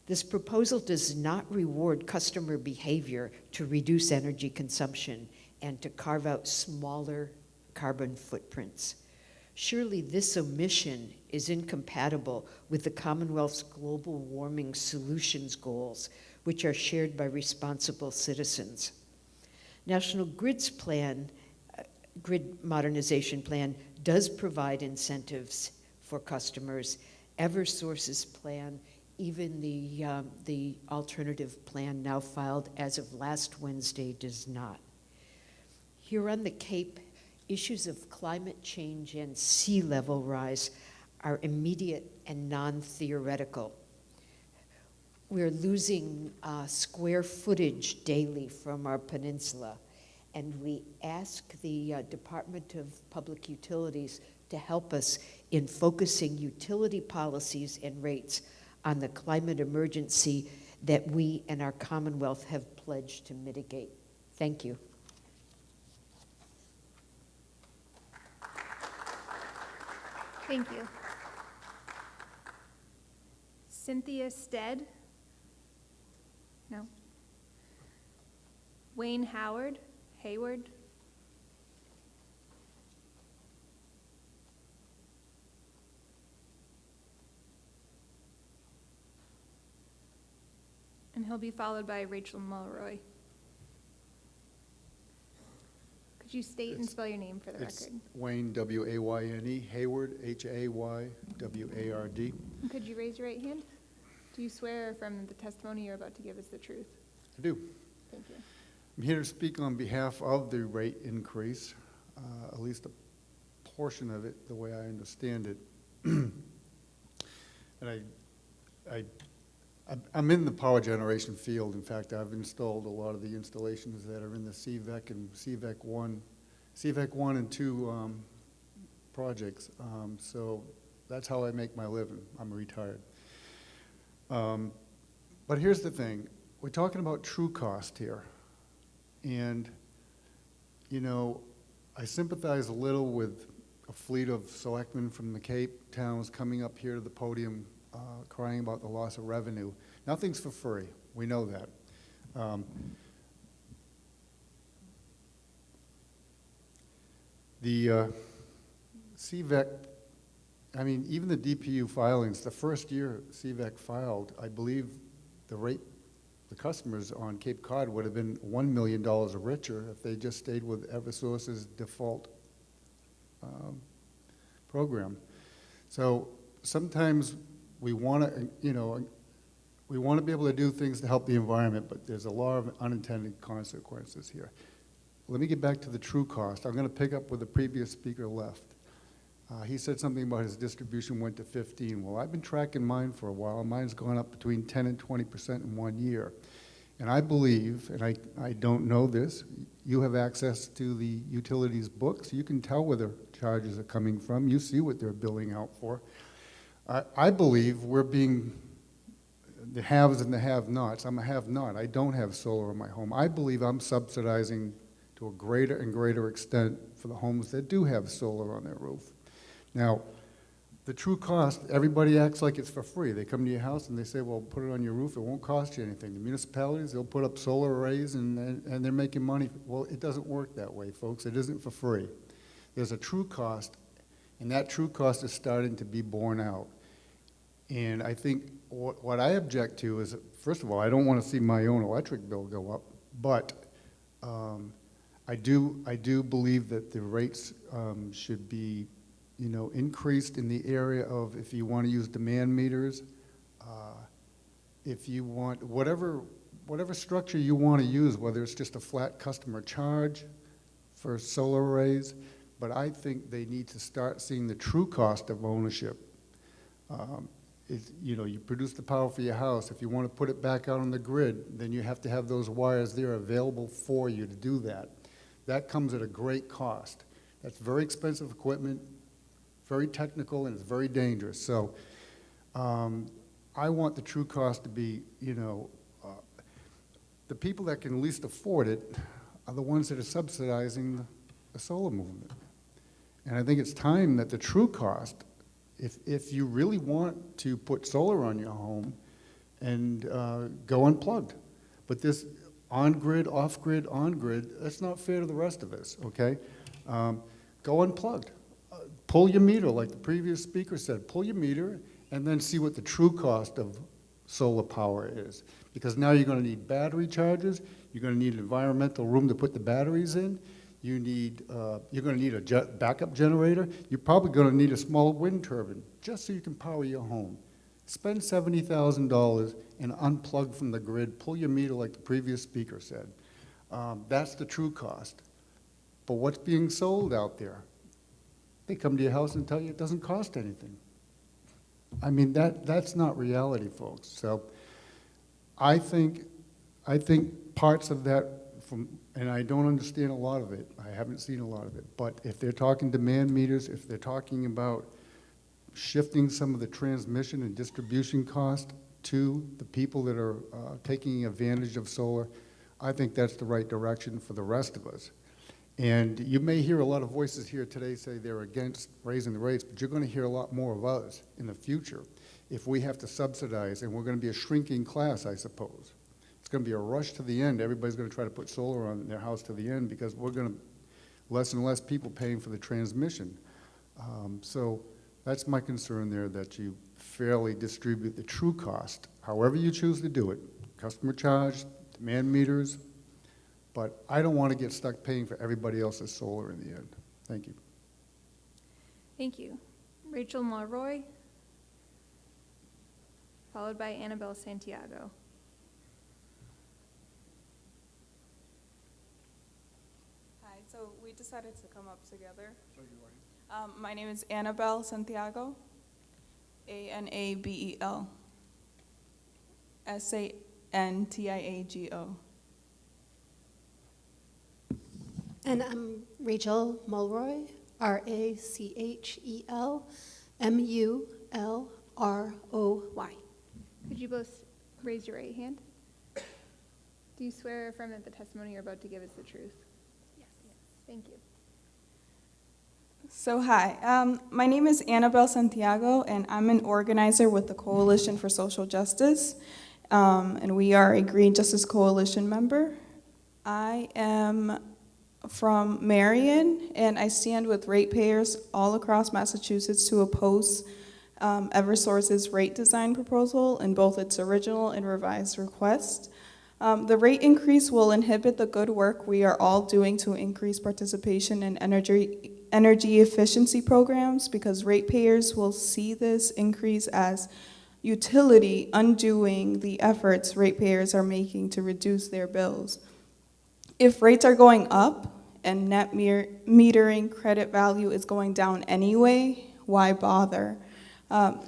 This proposal does not reward customer behavior to reduce energy consumption and to carve out smaller carbon footprints. Surely this omission is incompatible with the Commonwealth's global warming solutions goals, which are shared by responsible citizens. National Grid's plan, grid modernization plan, does provide incentives for customers. Eversource's plan, even the alternative plan now filed as of last Wednesday, does not. Here on the Cape, issues of climate change and sea level rise are immediate and non-theoretical. We're losing square footage daily from our peninsula, and we ask the Department of Public Utilities to help us in focusing utility policies and rates on the climate emergency that we and our Commonwealth have pledged to mitigate. Thank you. Thank you. Cynthia Stead? No. Wayne Howard? Hayward? And he'll be followed by Rachel Mulroy. Could you state and spell your name for the It's record? Wayne, W-A-Y-N-E, Hayward, H-A-Y-W-A-R-D. And could you raise your right hand? Do you swear or affirm that the testimony you're about to give is the truth? I do. Thank you. I'm here to speak on behalf of the rate increase, at least a portion of it, the way I understand it. And I'm in the power generation field. In fact, I've installed a lot of the installations that are in the CVEC and CVEC 1 and 2 projects. So that's how I make my living. I'm retired. But here's the thing. We're talking about true cost here. And, you know, I sympathize a little with a fleet of selectmen from the Cape towns coming up here to the podium crying about the loss of revenue. Nothing's for free. We know that. The CVEC, I mean, even the DPU filings, the first year CVEC filed, I believe the rate, the customers on Cape Cod would have been $1 million richer if they just stayed with Eversource's default program. So sometimes we want to, you know, we want to be able to do things to help the environment, but there's a lot of unintended consequences here. Let me get back to the true cost. I'm going to pick up where the previous speaker left. He said something about his distribution went to 15. Well, I've been tracking mine for a while. Mine's gone up between 10 and 20% in 1 year. And I believe, and I don't know this, you have access to the utilities books. You can tell where the charges are coming from. You see what they're billing out for. I believe we're being the haves and the have-nots. I'm a have-not. I don't have solar in my home. I believe I'm subsidizing to a greater and greater extent for the homes that do have solar on their roof. Now, the true cost, everybody acts like it's for free. They come to your house and they say, well, put it on your roof. It won't cost you anything. The municipalities, they'll put up solar arrays and they're making money. Well, it doesn't work that way, folks. It isn't for free. There's a true cost, and that true cost is starting to be borne out. And I think what I object to is, first of all, I don't want to see my own electric bill go up, but I do believe that the rates should be, you know, increased in the area of if you want to use demand meters, if you want whatever structure you want to use, whether it's just a flat customer charge for solar arrays, but I think they need to start seeing the true cost of ownership. You know, you produce the power for your house. If you want to put it back out on the grid, then you have to have those wires there available for you to do that. That comes at a great cost. That's very expensive equipment, very technical, and it's very dangerous. So I want the true cost to be, you know, the people that can least afford it are the ones that are subsidizing a solar movement. And I think it's time that the true cost, if you really want to put solar on your home, and go unplugged. But this on-grid, off-grid, on-grid, that's not fair to the rest of us, okay? Go unplugged. Pull your meter, like the previous speaker said, pull your meter and then see what the true cost of solar power is. Because now you're gonna need battery chargers, you're gonna need an environmental room to put the batteries in, you're gonna need a backup generator, you're probably gonna need a small wind turbine, just so you can power your home. Spend $70,000 and unplug from the grid, pull your meter like the previous speaker said. That's the true cost. But what's being sold out there? They come to your house and tell you it doesn't cost anything. I mean, that's not reality, folks. So I think parts of that and I don't understand a lot of it. I haven't seen a lot of it. But if they're talking demand meters, if they're talking about shifting some of the transmission and distribution cost to the people that are taking advantage of solar, I think that's the right direction for the rest of us. And you may hear a lot of voices here today say they're against raising the rates, but you're going to hear a lot more of us in the future if we have to subsidize, and we're going to be a shrinking class, I suppose. It's going to be a rush to the end. Everybody's going to try to put solar on their house to the end because we're going to less and less people paying for the transmission. So that's my concern there, that you fairly distribute the true cost, however you choose to do it, customer charge, demand meters, but I don't want to get stuck paying for everybody else's solar in the end. Thank you. Thank you. Rachel Mulroy, followed by Annabelle Santiago. Hi, so we decided to come up together. My name is Annabelle Santiago, Anabel, Santiago. And I'm Rachel Mulroy, RachelMulroy. Could you both raise your right hand? Do you swear or affirm that the testimony you're about to give is the truth? Yes. Thank you. So hi, my name is Annabelle Santiago, and I'm an organizer with the Coalition for Social Justice, and we are a Green Justice Coalition member. I am from Marion, and I stand with ratepayers all across Massachusetts to oppose Eversource's rate design proposal in both its original and revised request. The rate increase will inhibit the good work we are all doing to increase participation in energy efficiency programs, because ratepayers will see this increase as utility undoing the efforts ratepayers are making to reduce their bills. If rates are going up and net metering credit value is going down anyway, why bother?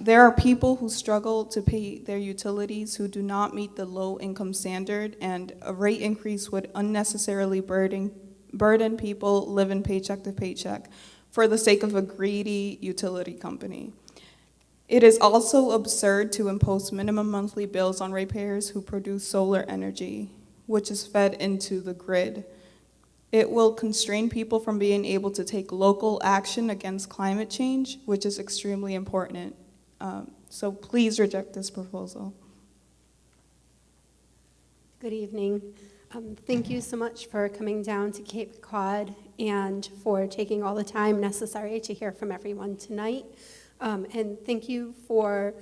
There are people who struggle to pay their utilities who do not meet the low income standard, and a rate increase would unnecessarily burden people living paycheck to paycheck for the sake of a greedy utility company. It is also absurd to impose minimum monthly bills on ratepayers who produce solar energy, which is fed into the grid. It will constrain people from being able to take local action against climate change, which is extremely important. So please reject this proposal. Good evening. Thank you so much for coming down to Cape Cod and for taking all the time necessary to hear from everyone tonight. And thank you for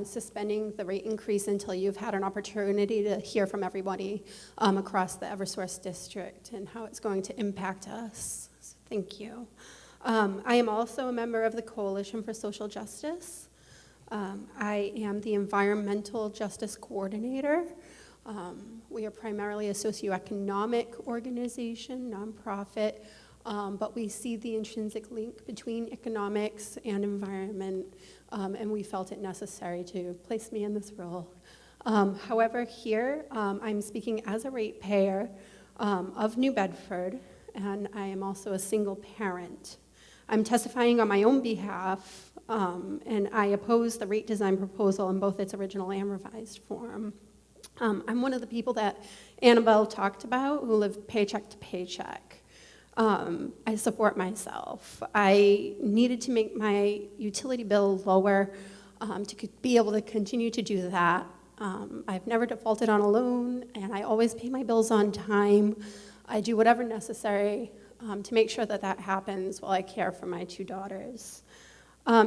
suspending the rate increase until you've had an opportunity to hear from everybody across the Eversource district and how it's going to impact us. So thank you. I am also a member of the Coalition for Social Justice. I am the Environmental Justice Coordinator. We are primarily a socioeconomic organization, nonprofit, but we see the intrinsic link between economics and environment, and we felt it necessary to place me in this role. However, here I'm speaking as a ratepayer of New Bedford, and I am also a single parent. I'm testifying on my own behalf, and I oppose the rate design proposal in both its original and revised form. I'm one of the people that Annabelle talked about who live paycheck to paycheck. I support myself. I needed to make my utility bill lower to be able to continue to do that. I've never defaulted on a loan, and I always pay my bills on time. I do whatever necessary to make sure that that happens while I care for my 2 daughters.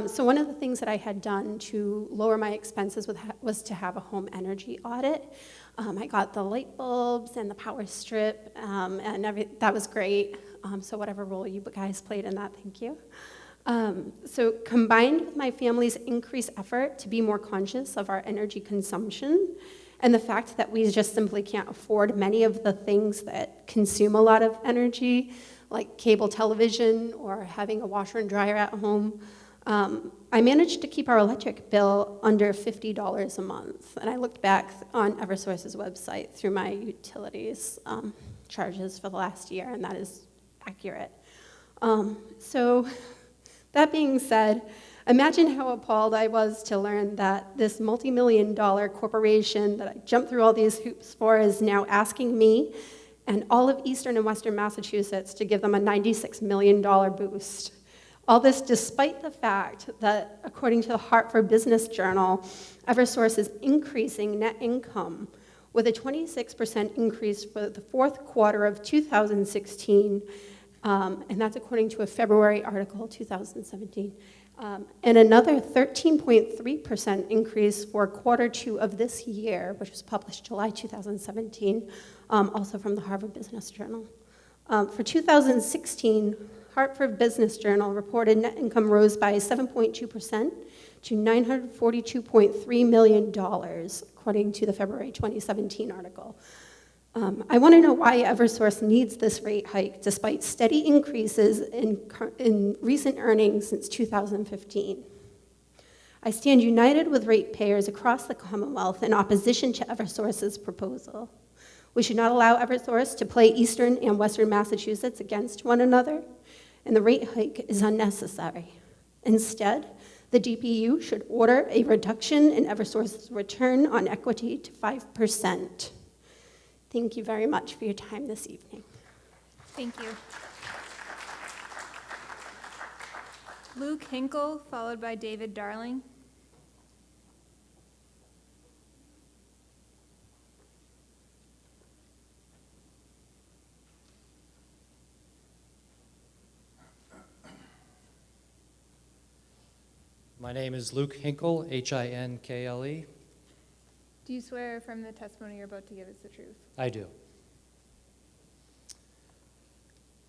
So one of the things that I had done to lower my expenses was to have a home energy audit. I got the light bulbs and the power strip, and that was great. So whatever role you guys played in that, thank you. So combined with my family's increased effort to be more conscious of our energy consumption, and the fact that we just simply can't afford many of the things that consume a lot of energy, like cable television or having a washer and dryer at home, I managed to keep our electric bill under $50 a month. And I looked back on Eversource's website through my utilities charges for the last year, and that is accurate. So that being said, imagine how appalled I was to learn that this multi-million-dollar corporation that I jumped through all these hoops for is now asking me and all of Eastern and Western Massachusetts to give them a $96 million boost. All this despite the fact that, according to the Hartford Business Journal, Eversource is increasing net income with a 26% increase for the fourth quarter of 2016, and that's according to a February article, 2017, and another 13.3% increase for quarter 2 of this year, which was published July 2017, also from the Harvard Business Journal. For 2016, Hartford Business Journal reported net income rose by 7.2% to $942.3 million, according to the February 2017 article. I want to know why Eversource needs this rate hike despite steady increases in recent earnings since 2015. I stand united with ratepayers across the Commonwealth in opposition to Eversource's proposal. We should not allow Eversource to play Eastern and Western Massachusetts against one another, and the rate hike is unnecessary. Instead, the DPU should order a reduction in Eversource's return on equity to 5%. Thank you very much for your time this evening. Thank you. Luke Hinkle, followed by David Darling. My name is Luke Hinkle, Hinkle. Do you swear from the testimony you're about to give is the truth? I do.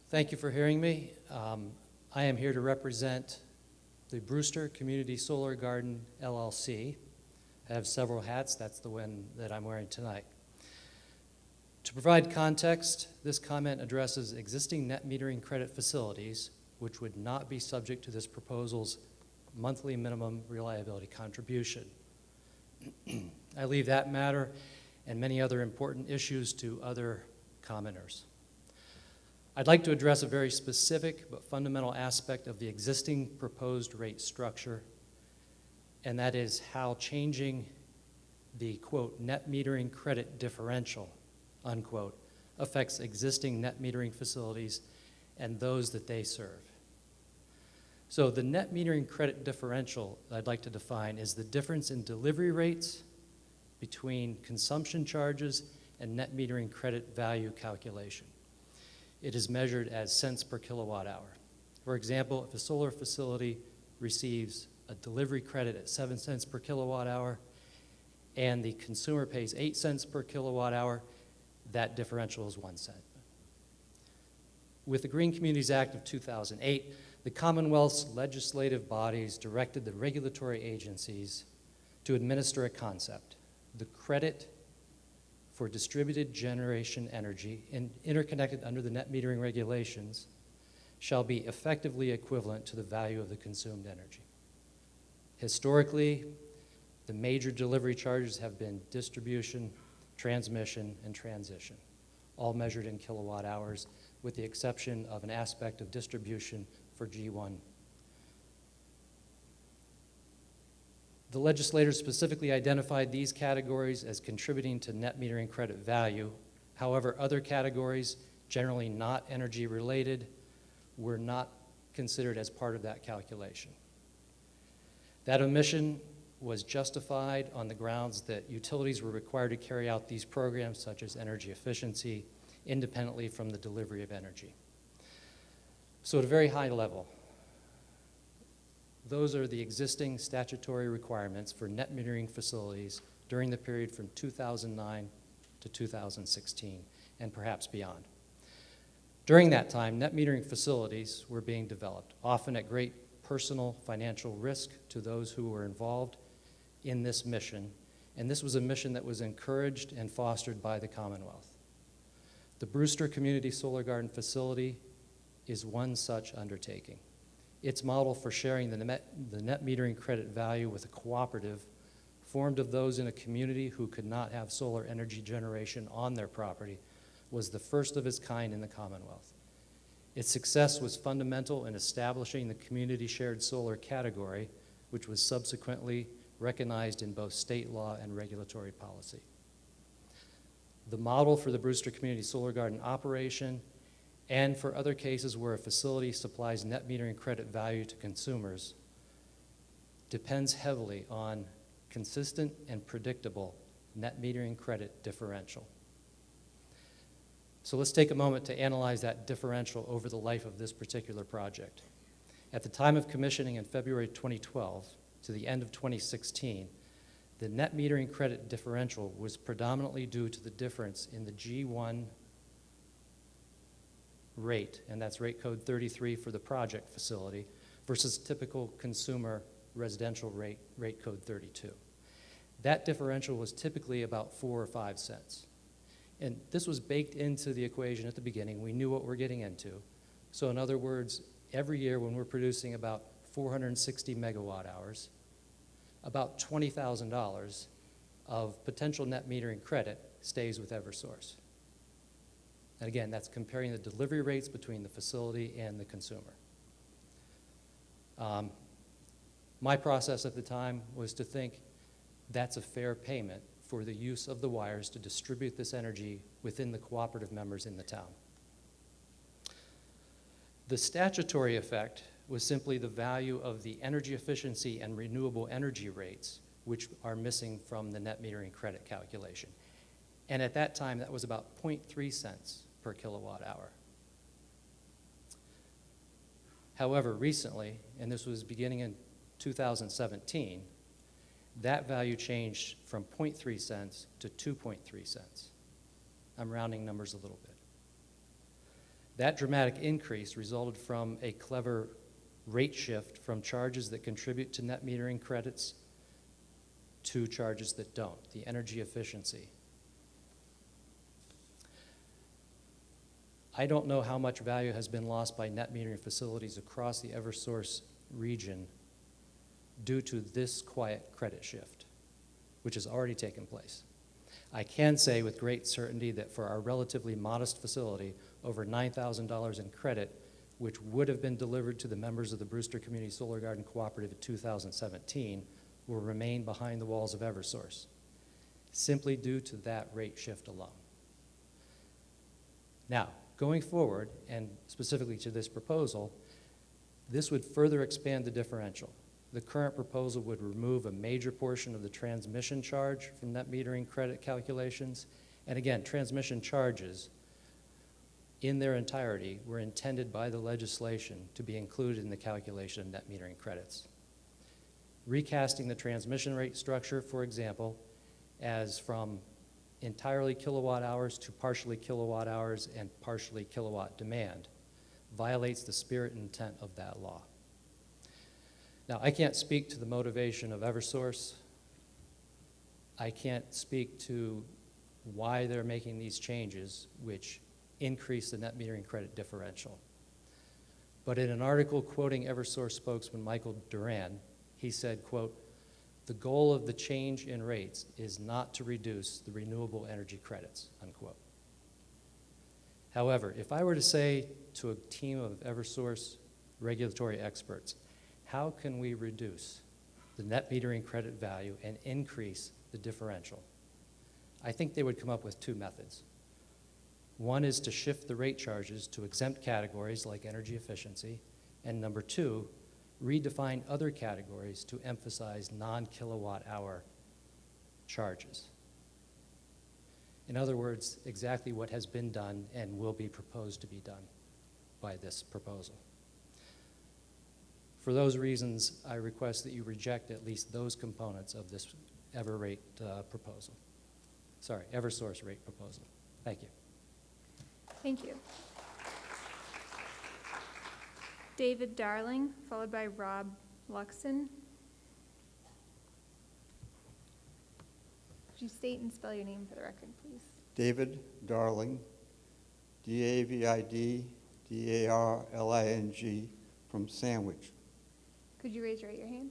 Thank you for hearing me. I am here to represent the Brewster Community Solar Garden, LLC. I have several hats. That's the one that I'm wearing tonight. To provide context, this comment addresses existing net metering credit facilities, which would not be subject to this proposal's monthly minimum reliability contribution. I leave that matter and many other important issues to other commenters. I'd like to address a very specific but fundamental aspect of the existing proposed rate structure, and that is how changing the, quote, net metering credit differential, unquote, affects existing net metering facilities and those that they serve. So the net metering credit differential I'd like to define is the difference in delivery rates between consumption charges and net metering credit value calculation. It is measured as cents per kilowatt hour. For example, if a solar facility receives a delivery credit at 7 cents per kilowatt hour and the consumer pays 8 cents per kilowatt hour, that differential is 1 cent. With the Green Communities Act of 2008, the Commonwealth's legislative bodies directed the regulatory agencies to administer a concept, the credit for distributed generation energy interconnected under the net metering regulations shall be effectively equivalent to the value of the consumed energy. Historically, the major delivery charges have been distribution, transmission, and transition, all measured in kilowatt hours, with the exception of an aspect of distribution for G1. The legislators specifically identified these categories as contributing to net metering credit value. However, other categories, generally not energy related, were not considered as part of that calculation. That omission was justified on the grounds that utilities were required to carry out these programs, such as energy efficiency, independently from the delivery of energy. So at a very high level, those are the existing statutory requirements for net metering facilities during the period from 2009 to 2016, and perhaps beyond. During that time, net metering facilities were being developed, often at great personal financial risk to those who were involved in this mission, and this was a mission that was encouraged and fostered by the Commonwealth. The Brewster Community Solar Garden Facility is one such undertaking. Its model for sharing the net metering credit value with a cooperative formed of those in a community who could not have solar energy generation on their property was the first of its kind in the Commonwealth. Its success was fundamental in establishing the community shared solar category, which was subsequently recognized in both state law and regulatory policy. The model for the Brewster Community Solar Garden operation and for other cases where a facility supplies net metering credit value to consumers depends heavily on consistent and predictable net metering credit differential. So let's take a moment to analyze that differential over the life of this particular project. At the time of commissioning in February 2012 to the end of 2016, the net metering credit differential was predominantly due to the difference in the G1 rate, and that's rate code 33 for the project facility, versus typical consumer residential rate code 32. That differential was typically about 4 or 5 cents. And this was baked into the equation at the beginning. We knew what we're getting into. So in other words, every year when we're producing about 460 megawatt hours, about $20,000 of potential net metering credit stays with Eversource. And again, that's comparing the delivery rates between the facility and the consumer. My process at the time was to think that's a fair payment for the use of the wires to distribute this energy within the cooperative members in the town. The statutory effect was simply the value of the energy efficiency and renewable energy rates, which are missing from the net metering credit calculation. And at that time, that was about 0.3 cents per kilowatt hour. However, recently, and this was beginning in 2017, that value changed from 0.3 cents to 2.3 cents. I'm rounding numbers a little bit. That dramatic increase resulted from a clever rate shift from charges that contribute to net metering credits to charges that don't, the energy efficiency. I don't know how much value has been lost by net metering facilities across the Eversource region due to this quiet credit shift, which has already taken place. I can say with great certainty that for our relatively modest facility, over $9,000 in credit, which would have been delivered to the members of the Brewster Community Solar Garden Cooperative in 2017, will remain behind the walls of Eversource, simply due to that rate shift alone. Now, going forward, and specifically to this proposal, this would further expand the differential. The current proposal would remove a major portion of the transmission charge from net metering credit calculations. And again, transmission charges in their entirety were intended by the legislation to be included in the calculation of net metering credits. Recasting the transmission rate structure, for example, as from entirely kilowatt hours to partially kilowatt hours and partially kilowatt demand violates the spirit and intent of that law. Now, I can't speak to the motivation of Eversource. I can't speak to why they're making these changes, which increase the net metering credit differential. But in an article quoting Eversource spokesman Michael Duran, he said, quote, "The goal of the change in rates is not to reduce the renewable energy credits," unquote. However, if I were to say to a team of Eversource regulatory experts, how can we reduce the net metering credit value and increase the differential? I think they would come up with two methods. One is to shift the rate charges to exempt categories like energy efficiency, and number two, redefine other categories to emphasize non-kilowatt hour charges. In other words, exactly what has been done and will be proposed to be done by this proposal. For those reasons, I request that you reject at least those components of this Eversource rate proposal. Thank you. Thank you. David Darling, followed by Rob Luxon. Could you state and spell your name for the record, please? David Darling, D-A-V-I-D, D-A-R-L-I-N-G, from Sandwich. Could you raise your right hand?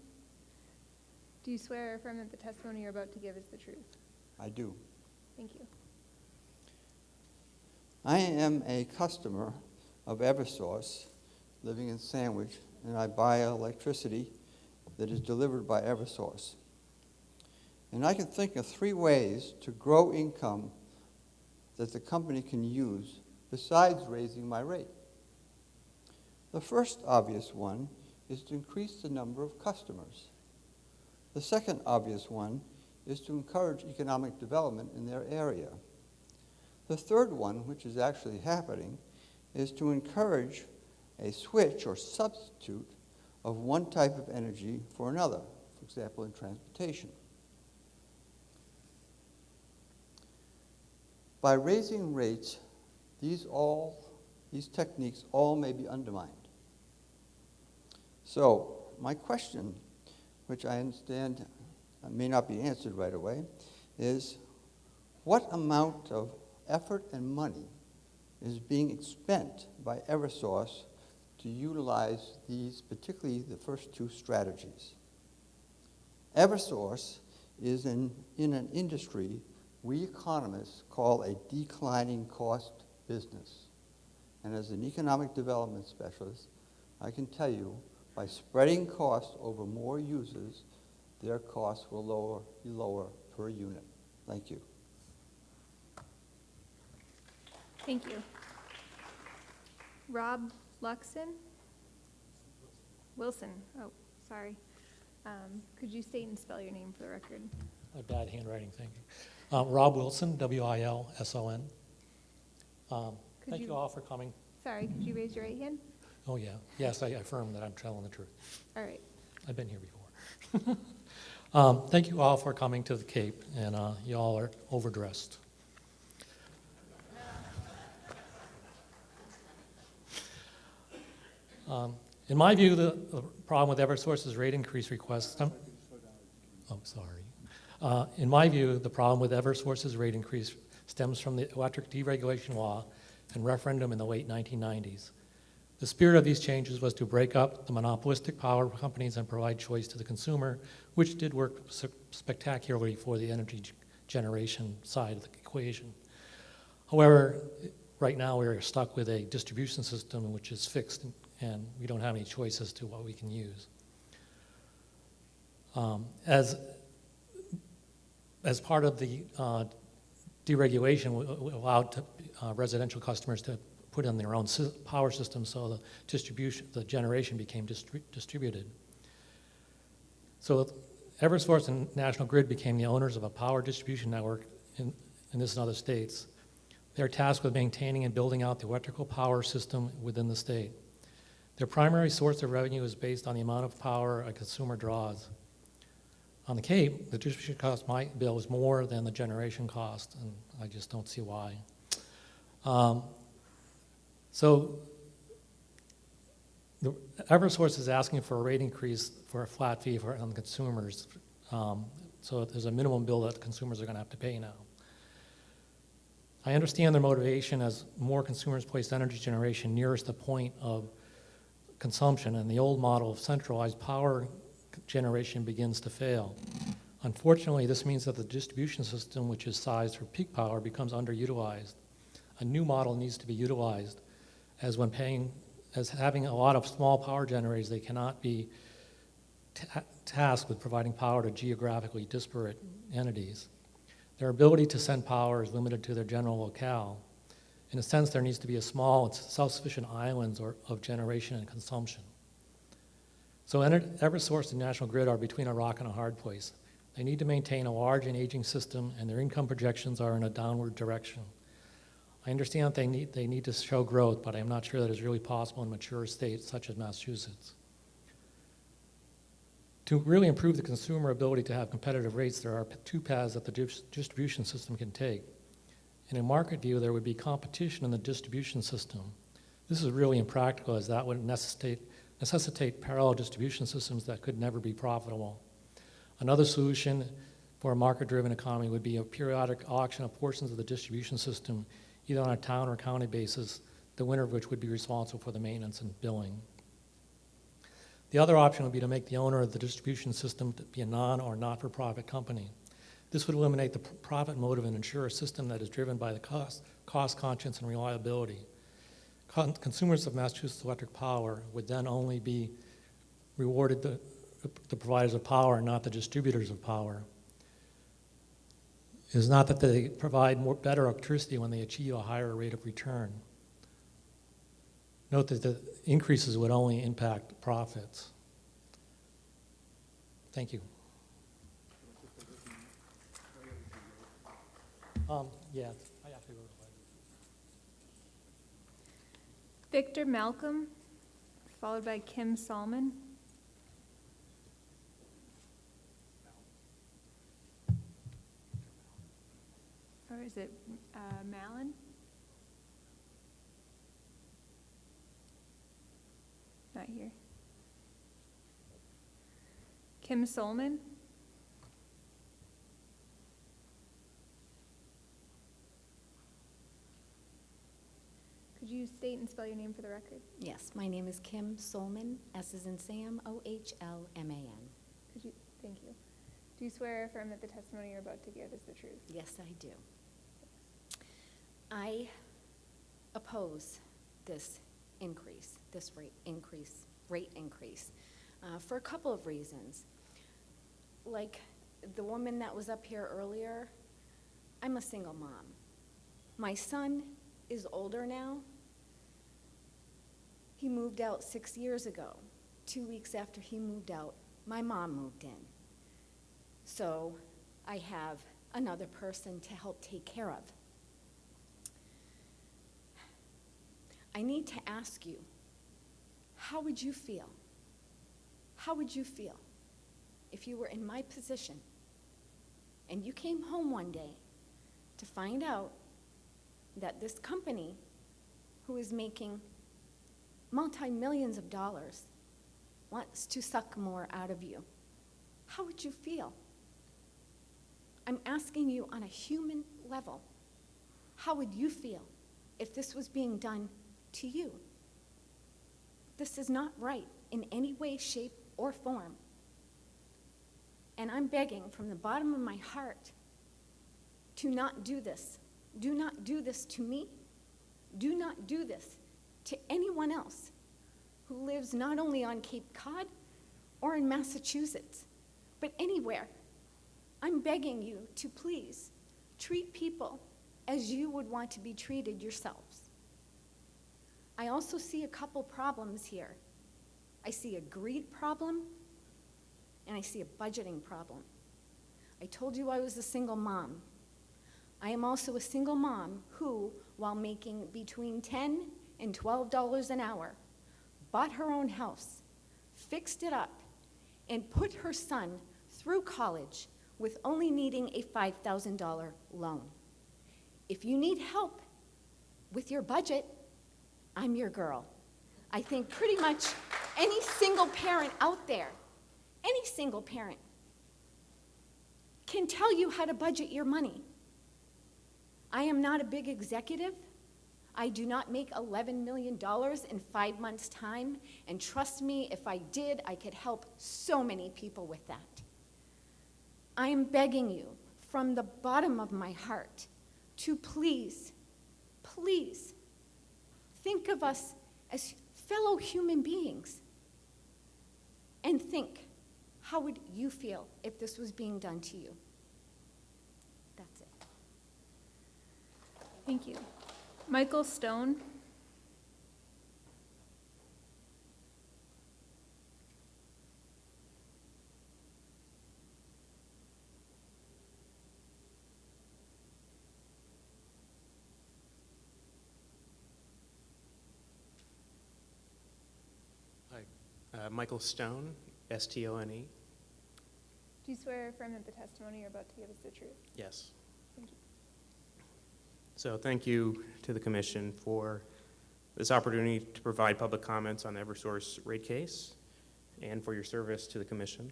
Do you swear or affirm that the testimony you're about to give is the truth? I do. Thank you. I am a customer of Eversource, living in Sandwich, and I buy electricity that is delivered by Eversource. And I can think of 3 ways to grow income that the company can use besides raising my rate. The first obvious one is to increase the number of customers. The second obvious one is to encourage economic development in their area. The third one, which is actually happening, is to encourage a switch or substitute of one type of energy for another, for example, in transportation. By raising rates, these techniques all may be undermined. So my question, which I understand may not be answered right away, is what amount of effort and money is being spent by Eversource to utilize these, particularly the first 2 strategies? Eversource is in an industry we economists call a declining cost business. And as an economic development specialist, I can tell you, by spreading costs over more users, their costs will be lower per unit. Thank you. Thank you. Rob Luxon? Wilson. Oh, sorry. Could you state and spell your name for the record? Bad handwriting, thank you. Rob Wilson, W-I-L-S-O-N. Thank you all for coming. Sorry, could you raise your right hand? Oh, yeah. Yes, I affirm that I'm telling the truth. All right. I've been here before. Thank you all for coming to the Cape, and you all are overdressed. In my view, the problem with Eversource's rate increase request. Oh, sorry. In my view, the problem with Eversource's rate increase stems from the electric deregulation law and referendum in the late 1990s. The spirit of these changes was to break up the monopolistic power companies and provide choice to the consumer, which did work spectacularly for the energy generation side of the equation. However, right now we are stuck with a distribution system which is fixed, and we don't have any choice as to what we can use. As part of the deregulation, we allowed residential customers to put in their own power system, so the generation became distributed. So Eversource and National Grid became the owners of a power distribution network in this and other states. They're tasked with maintaining and building out the electrical power system within the state. Their primary source of revenue is based on the amount of power a consumer draws. On the Cape, the distribution cost bill is more than the generation cost, and I just don't see why. So Eversource is asking for a rate increase for a flat fee on the consumers. So there's a minimum bill that the consumers are going to have to pay now. I understand their motivation as more consumers place energy generation nearest the point of consumption, and the old model of centralized power generation begins to fail. Unfortunately, this means that the distribution system, which is sized for peak power, becomes underutilized. A new model needs to be utilized, as having a lot of small power generators, they cannot be tasked with providing power to geographically disparate entities. Their ability to send power is limited to their general locale, In a sense, there needs to be a small and self-sufficient islands of generation and consumption. So Eversource and National Grid are between a rock and a hard place. They need to maintain a large and aging system, and their income projections are in a downward direction. I understand that they need to show growth, but I'm not sure that is really possible in mature states such as Massachusetts. To really improve the consumer ability to have competitive rates, there are two paths that the distribution system can take. In a market view, there would be competition in the distribution system. This is really impractical, as that would necessitate parallel distribution systems that could never be profitable. Another solution for a market-driven economy would be a periodic auction of portions of the distribution system, either on a town or county basis, the winner of which would be responsible for the maintenance and billing. The other option would be to make the owner of the distribution system to be a non- or not-for-profit company. This would eliminate the profit motive and ensure a system that is driven by the cost conscience, and reliability. Consumers of Massachusetts electric power would then only be rewarded the providers of power, not the distributors of power. It is not that they provide better electricity when they achieve a higher rate of return. Note that the increases would only impact profits. Thank you. Yeah, I have to go. Victor Malcolm, followed by Kim Salmon. Or is it Malin? Not here. Kim Solman. Could you state and spell your name for the record? Yes, my name is Kim Solman, S as in Sam, O-H-L-M-A-N. Could you, thank you. Do you swear or affirm that the testimony you're about to give is the truth? Yes, I do. I oppose this increase, this rate increase, for a couple of reasons. Like the woman that was up here earlier, I'm a single mom. My son is older now. He moved out 6 years ago. 2 weeks after he moved out, my mom moved in. So I have another person to help take care of. I need to ask you, how would you feel? How would you feel if you were in my position and you came home one day to find out that this company, who is making multi-millions of dollars, wants to suck more out of you? How would you feel? I'm asking you on a human level, how would you feel if this was being done to you? This is not right in any way, shape, or form. And I'm begging from the bottom of my heart to not do this. Do not do this to me. Do not do this to anyone else who lives not only on Cape Cod or in Massachusetts, but anywhere. I'm begging you to please treat people as you would want to be treated yourselves. I also see a couple problems here. I see a greed problem, and I see a budgeting problem. I told you I was a single mom. I am also a single mom who, while making between $10 and $12 an hour, bought her own house, fixed it up, and put her son through college with only needing a $5,000 loan. If you need help with your budget, I'm your girl. I think pretty much any single parent out there, any single parent, can tell you how to budget your money. I am not a big executive. I do not make $11 million in 5 months' time, and trust me, if I did, I could help so many people with that. I am begging you from the bottom of my heart to please, please think of us as fellow human beings and think, how would you feel if this was being done to you? That's it. Thank you. Michael Stone. Michael Stone, S-T-O-N-E. Do you swear or affirm that the testimony you're about to give is the truth? Yes. Thank you. So thank you to the Commission for this opportunity to provide public comments on the Eversource rate case and for your service to the Commission.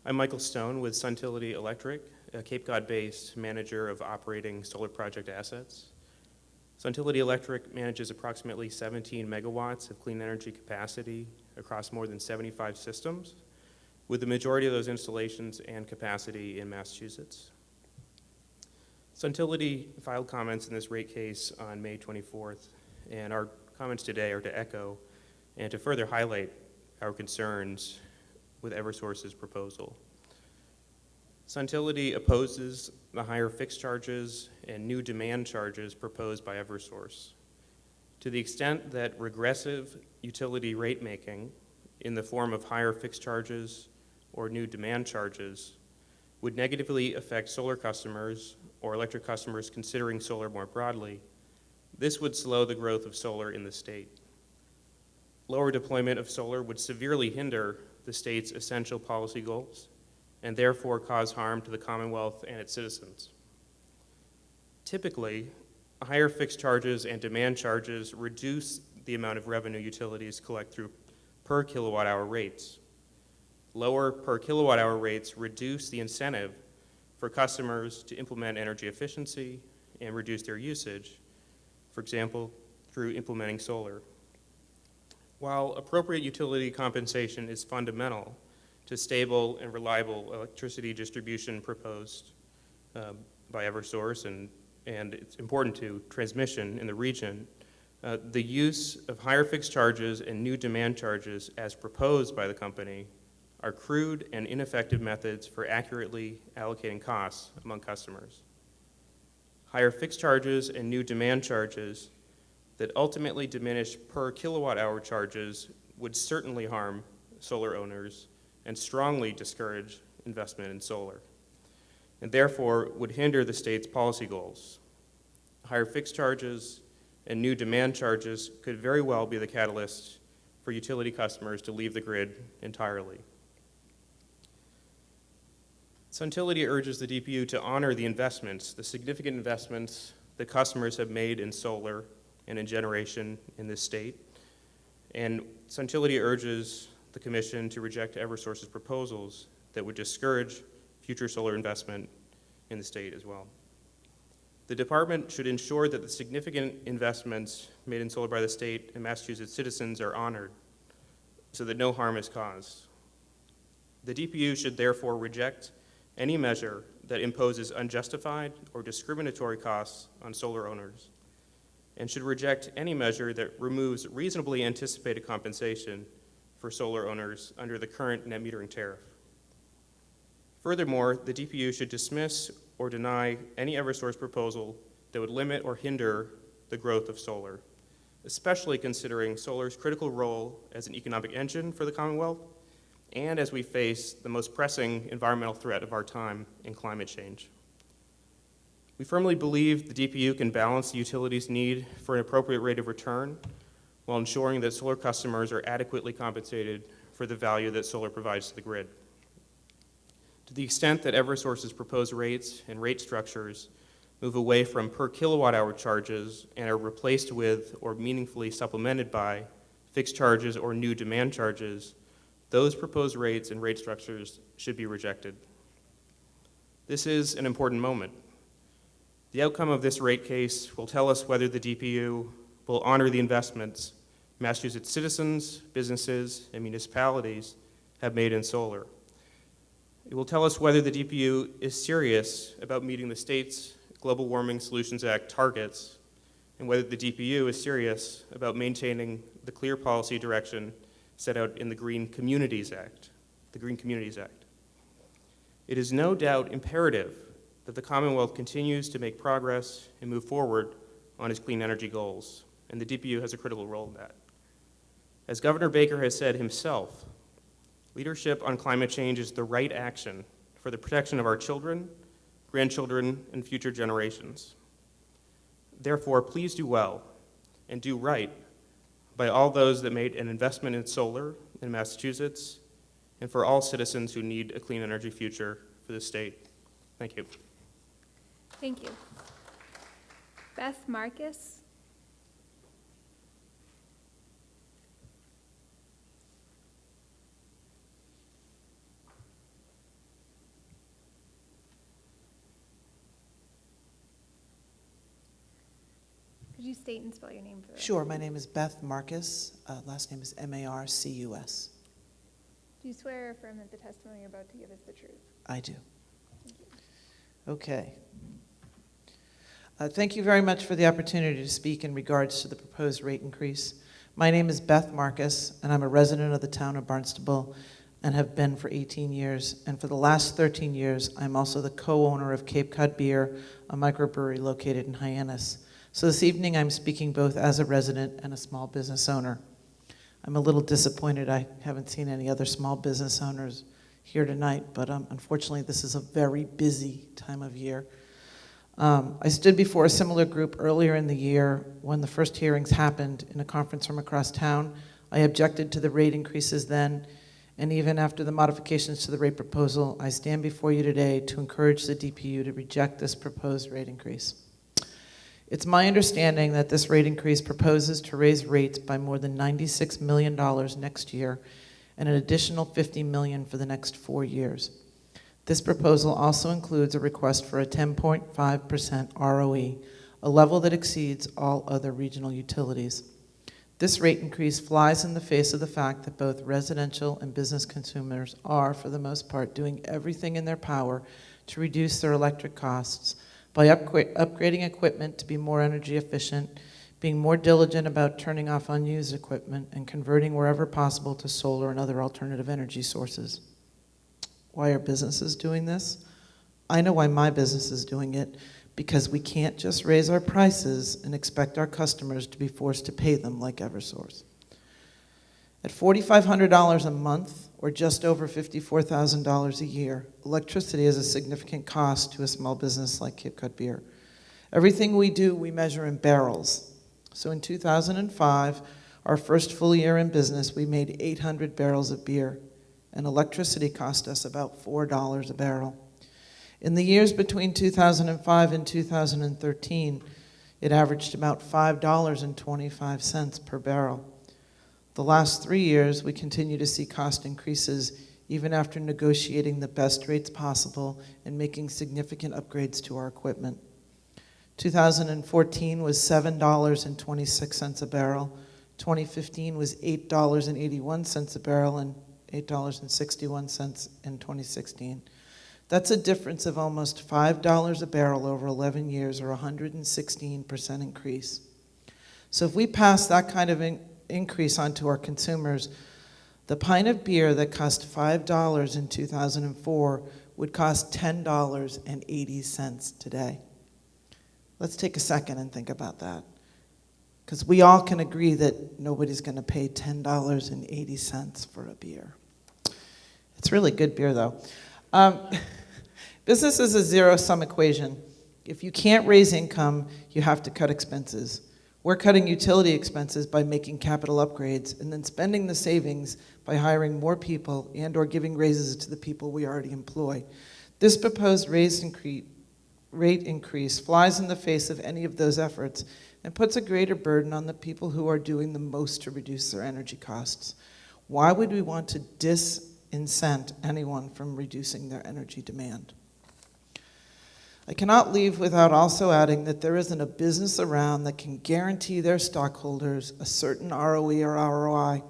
I'm Michael Stone with Suntility Electric, a Cape Cod-based manager of operating solar project assets. Suntility Electric manages approximately 17 megawatts of clean energy capacity across more than 75 systems, with the majority of those installations and capacity in Massachusetts. Suntility filed comments in this rate case on May 24th, and our comments today are to echo and to further highlight our concerns with Eversource's proposal. Suntility opposes the higher fixed charges and new demand charges proposed by Eversource. To the extent that regressive utility rate making in the form of higher fixed charges or new demand charges would negatively affect solar customers or electric customers considering solar more broadly, this would slow the growth of solar in the state. Lower deployment of solar would severely hinder the state's essential policy goals and therefore cause harm to the Commonwealth and its citizens. Typically, higher fixed charges and demand charges reduce the amount of revenue utilities collect through per kilowatt hour rates. Lower per kilowatt hour rates reduce the incentive for customers to implement energy efficiency and reduce their usage, for example, through implementing solar. While appropriate utility compensation is fundamental to stable and reliable electricity distribution proposed by Eversource, and it's important to transmission in the region, the use of higher fixed charges and new demand charges as proposed by the company are crude and ineffective methods for accurately allocating costs among customers. Higher fixed charges and new demand charges that ultimately diminish per kilowatt hour charges would certainly harm solar owners and strongly discourage investment in solar, and therefore would hinder the state's policy goals. Higher fixed charges and new demand charges could very well be the catalyst for utility customers to leave the grid entirely. Suntility urges the DPU to honor the investments, the significant investments that customers have made in solar and in generation in this state. And Suntility urges the Commission to reject Eversource's proposals that would discourage future solar investment in the state as well. The Department should ensure that the significant investments made in solar by the state and Massachusetts citizens are honored so that no harm is caused. The DPU should therefore reject any measure that imposes unjustified or discriminatory costs on solar owners, and should reject any measure that removes reasonably anticipated compensation for solar owners under the current net metering tariff. Furthermore, the DPU should dismiss or deny any Eversource proposal that would limit or hinder the growth of solar, especially considering solar's critical role as an economic engine for the Commonwealth and as we face the most pressing environmental threat of our time in climate change. We firmly believe the DPU can balance the utility's need for an appropriate rate of return while ensuring that solar customers are adequately compensated for the value that solar provides to the grid. To the extent that Eversource's proposed rates and rate structures move away from per kilowatt hour charges and are replaced with or meaningfully supplemented by fixed charges or new demand charges, those proposed rates and rate structures should be rejected. This is an important moment. The outcome of this rate case will tell us whether the DPU will honor the investments Massachusetts citizens, businesses, and municipalities have made in solar. It will tell us whether the DPU is serious about meeting the state's Global Warming Solutions Act targets, and whether the DPU is serious about maintaining the clear policy direction set out in the Green Communities Act, the Green Communities Act. It is no doubt imperative that the Commonwealth continues to make progress and move forward on his clean energy goals, and the DPU has a critical role in that. As Governor Baker has said himself, leadership on climate change is the right action for the protection of our children, grandchildren, and future generations. Therefore, please do well and do right by all those that made an investment in solar in Massachusetts, and for all citizens who need a clean energy future for the state. Thank you. Thank you. Beth Marcus. Could you state and spell your name for the Sure, record? my name is Beth Marcus. Last name is Marcus. Do you swear or affirm that the testimony you're about to give is the truth? I do. Okay. Thank you very much for the opportunity to speak in regards to the proposed rate increase. My name is Beth Marcus, and I'm a resident of the town of Barnstable and have been for 18 years. And for the last 13 years, I'm also the co-owner of Cape Cod Beer, a microbrewery located in Hyannis. So this evening, I'm speaking both as a resident and a small business owner. I'm a little disappointed I haven't seen any other small business owners here tonight, but unfortunately, this is a very busy time of year. I stood before a similar group earlier in the year when the first hearings happened in a conference room across town. I objected to the rate increases then, and even after the modifications to the rate proposal, I stand before you today to encourage the DPU to reject this proposed rate increase. It's my understanding that this rate increase proposes to raise rates by more than $96 million next year and an additional $50 million for the next 4 years. This proposal also includes a request for a 10.5% ROE, a level that exceeds all other regional utilities. This rate increase flies in the face of the fact that both residential and business consumers are, for the most part, doing everything in their power to reduce their electric costs by upgrading equipment to be more energy efficient, being more diligent about turning off unused equipment, and converting wherever possible to solar and other alternative energy sources. Why are businesses doing this? I know why my business is doing it, because we can't just raise our prices and expect our customers to be forced to pay them like Eversource. At $4,500 a month, or just over $54,000 a year, electricity is a significant cost to a small business like Cape Cod Beer. Everything we do, we measure in barrels. So in 2005, our first full year in business, we made 800 barrels of beer, and electricity cost us about $4 a barrel. In the years between 2005 and 2013, it averaged about $5.25 per barrel. The last 3 years, we continue to see cost increases even after negotiating the best rates possible and making significant upgrades to our equipment. 2014 was $7.26 a barrel. 2015 was $8.81 a barrel, and $8.61 in 2016. That's a difference of almost $5 a barrel over 11 years, or 116% increase. So if we pass that kind of increase onto our consumers, the pint of beer that cost $5 in 2004 would cost $10.80 today. Let's take a second and think about that, because we all can agree that nobody's going to pay $10.80 for a beer. It's really good beer, though. Business is a zero-sum equation. If you can't raise income, you have to cut expenses. We're cutting utility expenses by making capital upgrades and then spending the savings by hiring more people and or giving raises to the people we already employ. This proposed rate increase flies in the face of any of those efforts and puts a greater burden on the people who are doing the most to reduce their energy costs. Why would we want to disincent anyone from reducing their energy demand? I cannot leave without also adding that there isn't a business around that can guarantee their stockholders a certain ROE or ROI.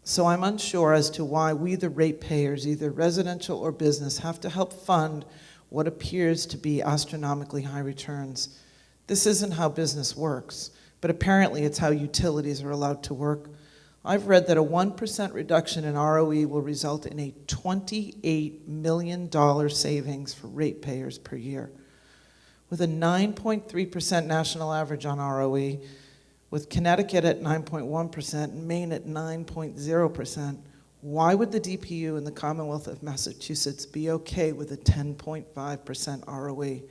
So I'm unsure as to why we, the ratepayers, either residential or business, have to help fund what appears to be astronomically high returns. This isn't how business works, but apparently it's how utilities are allowed to work. I've read that a 1% reduction in ROE will result in a $28 million savings for ratepayers per year. with a 9.3% national average on ROE, with Connecticut at 9.1% and Maine at 9.0%, why would the DPU in the Commonwealth of Massachusetts be okay with a 10.5% ROE?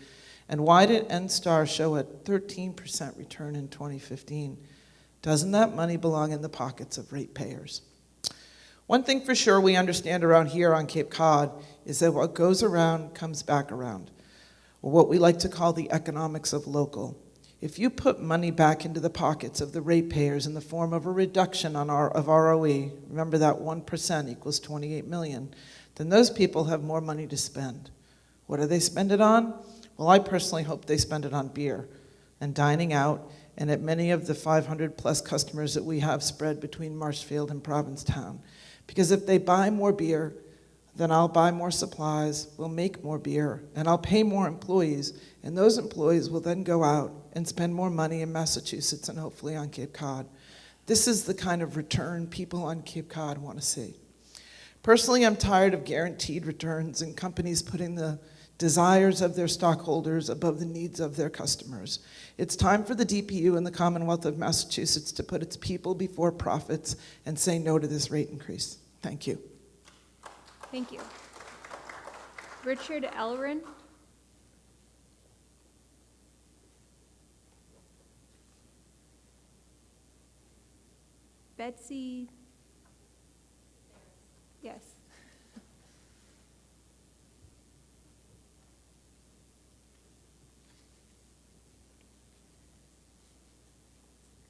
And why did NSTAR show a 13% return in 2015? Doesn't that money belong in the pockets of ratepayers? One thing for sure we understand around here on Cape Cod is that what goes around comes back around, or what we like to call the economics of local. If you put money back into the pockets of the ratepayers in the form of a reduction of ROE, remember that 1% equals 28 million, then those people have more money to spend. What do they spend it on? Well, I personally hope they spend it on beer and dining out, and at many of the 500 plus customers that we have spread between Marshfield and Provincetown. Because if they buy more beer, then I'll buy more supplies, we'll make more beer, and I'll pay more employees, and those employees will then go out and spend more money in Massachusetts and hopefully on Cape Cod. This is the kind of return people on Cape Cod want to see. Personally, I'm tired of guaranteed returns and companies putting the desires of their stockholders above the needs of their customers. It's time for the DPU and the Commonwealth of Massachusetts to put its people before profits and say no to this rate increase. Thank you. Thank you. Richard Elrin. Betsy. Yes.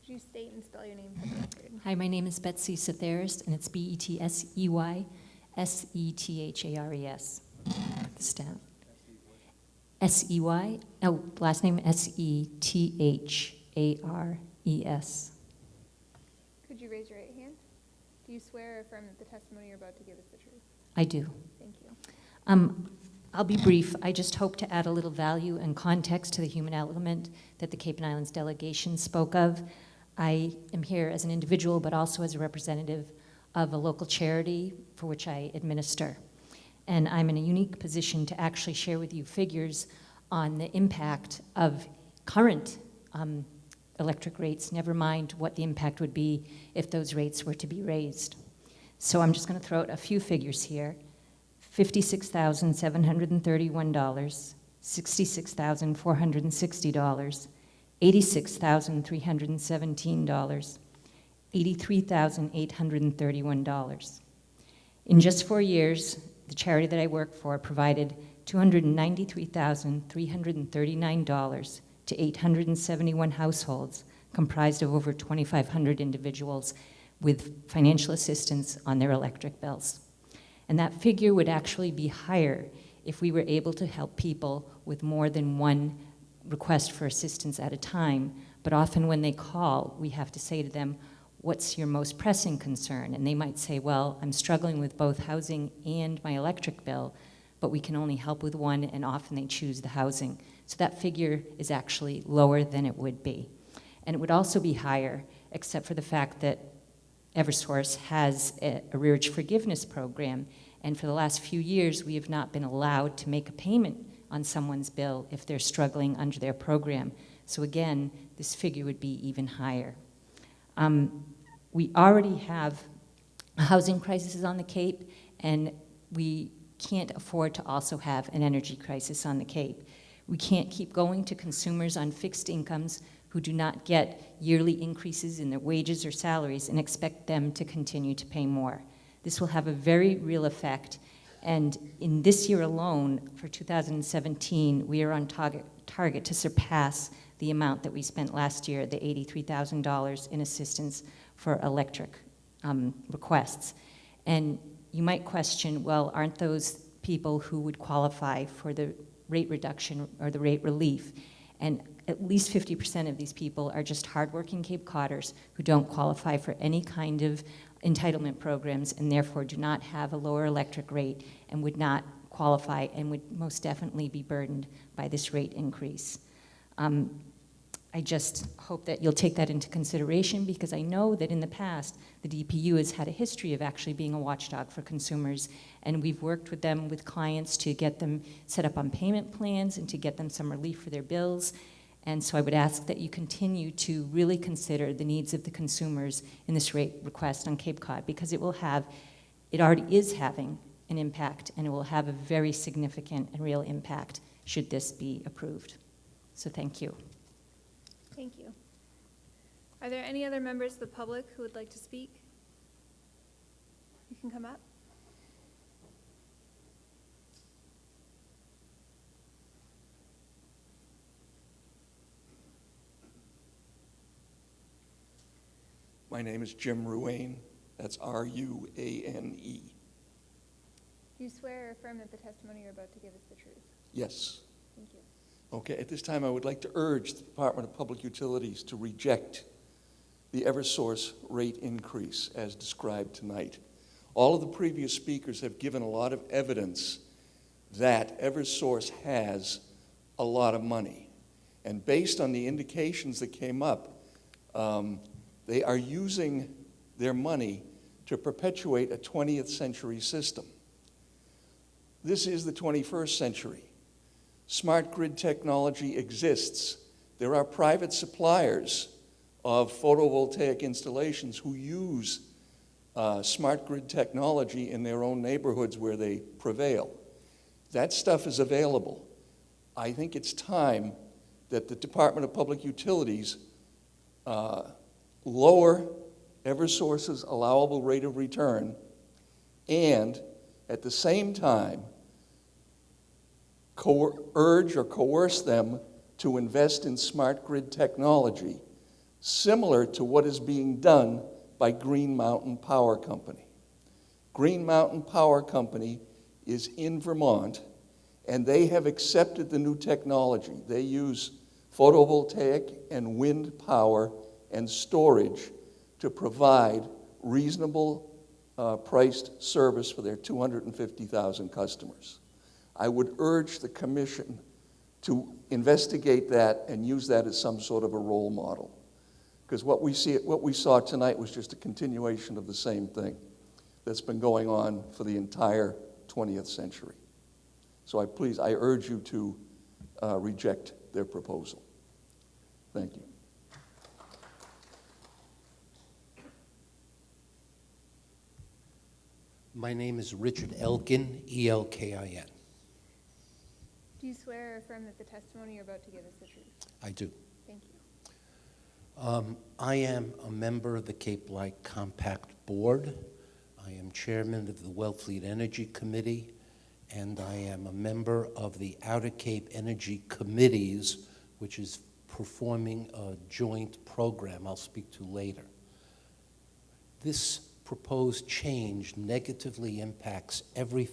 Could you state and spell your name for the record? Hi, my name is Betsy Setheris, and it's Betseysethares. The staff. S-E-Y, oh, last name S-E-T-H-A-R-E-S. Could you raise your right hand? Do you swear or affirm that the testimony you're about to give is the truth? I do. Thank you. I'll be brief. I just hope to add a little value and context to the human element that the Cape and Islands delegation spoke of. I am here as an individual, but also as a representative of a local charity for which I administer. And I'm in a unique position to actually share with you figures on the impact of current electric rates, never mind what the impact would be if those rates were to be raised. So I'm just going to throw out a few figures here. $56,731, $66,460, $86,317, $83,831. In just 4 years, the charity that I work for provided $293,339 to 871 households, comprised of over 2,500 individuals with financial assistance on their electric bills. And that figure would actually be higher if we were able to help people with more than one request for assistance at a time. But often when they call, we have to say to them, what's your most pressing concern? And they might say, well, I'm struggling with both housing and my electric bill, but we can only help with one, and often they choose the housing. So that figure is actually lower than it would be. And it would also be higher, except for the fact that Eversource has a arrearage forgiveness program, and for the last few years, we have not been allowed to make a payment on someone's bill if they're struggling under their program. So again, this figure would be even higher. We already have a housing crisis on the Cape, and we can't afford to also have an energy crisis on the Cape. We can't keep going to consumers on fixed incomes who do not get yearly increases in their wages or salaries and expect them to continue to pay more. This will have a very real effect, and in this year alone, for 2017, we are on target to surpass the amount that we spent last year, the $83,000 in assistance for electric requests. And you might question, well, aren't those people who would qualify for the rate reduction or the rate relief? And at least 50% of these people are just hardworking Cape Codders who don't qualify for any kind of entitlement programs and therefore do not have a lower electric rate and would not qualify and would most definitely be burdened by this rate increase. I just hope that you'll take that into consideration, because I know that in the past, the DPU has had a history of actually being a watchdog for consumers, and we've worked with them, with clients, to get them set up on payment plans and to get them some relief for their bills. And so I would ask that you continue to really consider the needs of the consumers in this rate request on Cape Cod, because it already is having an impact, and it will have a very significant and real impact should this be approved. So thank you. Thank you. Are there any other members of the public who would like to speak? You can come up. My name is Jim Ruane. That's R-U-A-N-E. Do you swear or affirm that the testimony you're about to give is the truth? Yes. Thank you. Okay, at this time I would like to urge the Department of Public Utilities to reject the Eversource rate increase as described tonight. All of the previous speakers have given a lot of evidence that Eversource has a lot of money. And based on the indications that came up, they are using their money to perpetuate a 20th century system. This is the 21st century. Smart grid technology exists. There are private suppliers of photovoltaic installations who use smart grid technology in their own neighborhoods where they prevail. That stuff is available. I think it's time that the Department of Public Utilities lower Eversource's allowable rate of return, and at the same time urge or coerce them to invest in smart grid technology, similar to what is being done by Green Mountain Power Company. Green Mountain Power Company is in Vermont, and they have accepted the new technology. They use photovoltaic and wind power and storage to provide reasonable priced service for their 250,000 customers. I would urge the Commission to investigate that and use that as some sort of a role model. Because what we saw tonight was just a continuation of the same thing that's been going on for the entire 20th century. So I urge you to reject their proposal. Thank you. My name is Richard Elkin, E-L-K-I-N. Do you swear or affirm that the testimony you're about to give is the truth? I do. Thank you. I am a member of the Cape Light Compact Board. I am chairman of the Wellfleet Energy Committee, and I am a member of the Outer Cape Energy Committees, which is performing a joint program I'll speak to later. This proposed change negatively impacts every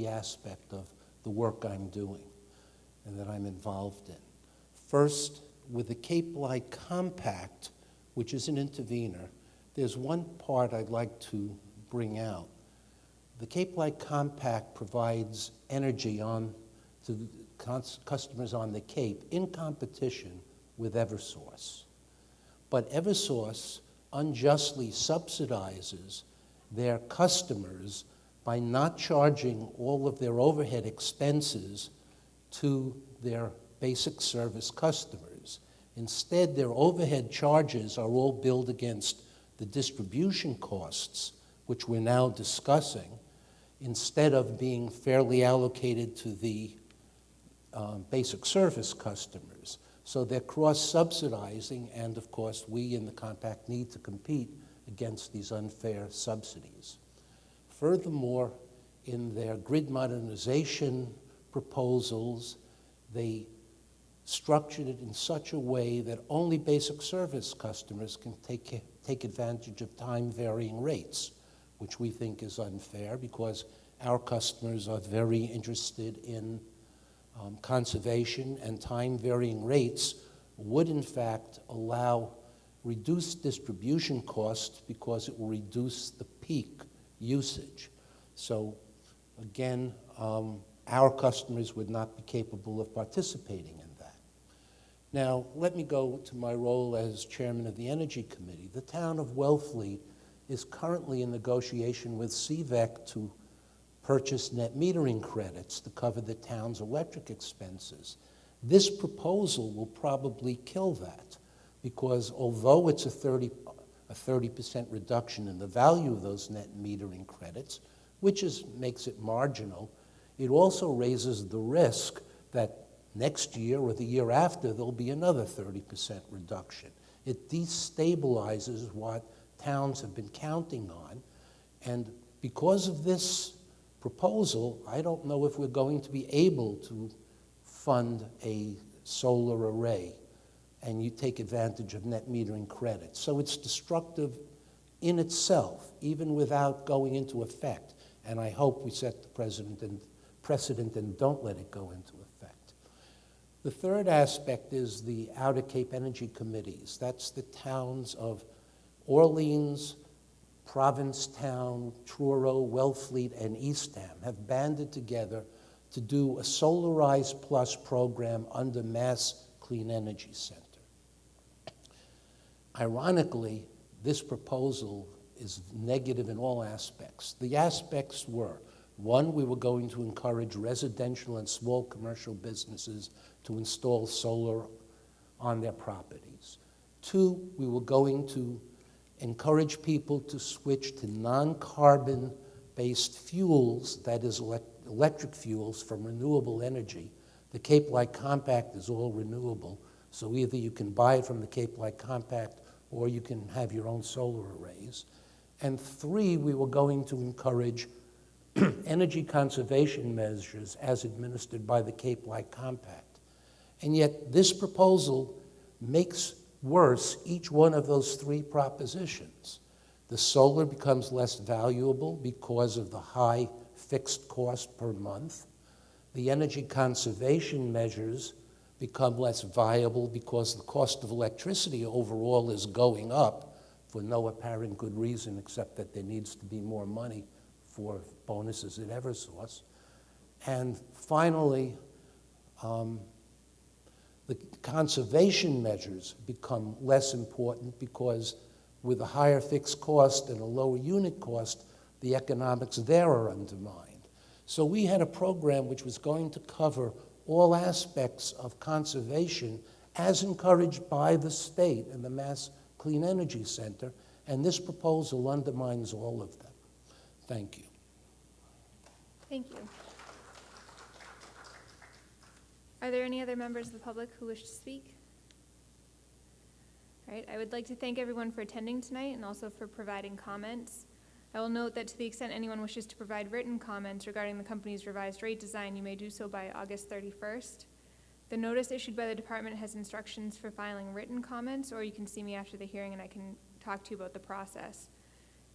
aspect of the work I'm doing and that I'm involved in. First, with the Cape Light Compact, which is an intervener, there's one part I'd like to bring out. The Cape Light Compact provides energy to customers on the Cape in competition with Eversource. But Eversource unjustly subsidizes their customers by not charging all of their overhead expenses to their basic service customers. Instead, their overhead charges are all billed against the distribution costs, which we're now discussing, instead of being fairly allocated to the basic service customers. So they're cross-subsidizing, and of course, we in the compact need to compete against these unfair subsidies. Furthermore, in their grid modernization proposals, they structured it in such a way that only basic service customers can take advantage of time-varying rates, which we think is unfair because our customers are very interested in conservation, and time-varying rates would in fact allow reduced distribution costs because it will reduce the peak usage. So again, our customers would not be capable of participating in that. Now, let me go to my role as chairman of the Energy Committee. The town of Wellfleet is currently in negotiation with CVEC to purchase net metering credits to cover the town's electric expenses. This proposal will probably kill that, because although it's a 30% reduction in the value of those net metering credits, which makes it marginal, it also raises the risk that next year or the year after there'll be another 30% reduction. It destabilizes what towns have been counting on, and because of this proposal, I don't know if we're going to be able to fund a solar array and you take advantage of net metering credits. So it's destructive in itself, even without going into effect. And I hope we set the precedent and don't let it go into effect. The third aspect is the Outer Cape Energy Committees. That's the towns of Orleans, Provincetown, Truro, Wellfleet, and Eastham have banded together to do a Solarize Plus program under Mass Clean Energy Center. Ironically, this proposal is negative in all aspects. The aspects were, one, we were going to encourage residential and small commercial businesses to install solar on their properties. Two, we were going to encourage people to switch to non-carbon-based fuels, that is electric fuels from renewable energy. The Cape Light Compact is all renewable, so either you can buy it from the Cape Light Compact or you can have your own solar arrays. And three, we were going to encourage energy conservation measures as administered by the Cape Light Compact. And yet this proposal makes worse each one of those three propositions. The solar becomes less valuable because of the high fixed cost per month. The energy conservation measures become less viable because the cost of electricity overall is going up for no apparent good reason except that there needs to be more money for bonuses at Eversource. And finally, the conservation measures become less important because with a higher fixed cost and a lower unit cost, the economics there are undermined. So we had a program which was going to cover all aspects of conservation as encouraged by the state and the Mass Clean Energy Center, and this proposal undermines all of them. Thank you. Thank you. Are there any other members of the public who wish to speak? All right, I would like to thank everyone for attending tonight and also for providing comments. I will note that to the extent anyone wishes to provide written comments regarding the company's revised rate design, you may do so by August 31st. The notice issued by the department has instructions for filing written comments, or you can see me after the hearing and I can talk to you about the process.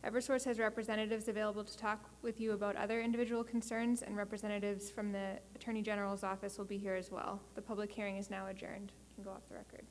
Eversource has representatives available to talk with you about other individual concerns, and representatives from the Attorney General's office will be here as well. The public hearing is now adjourned. You can go off the record.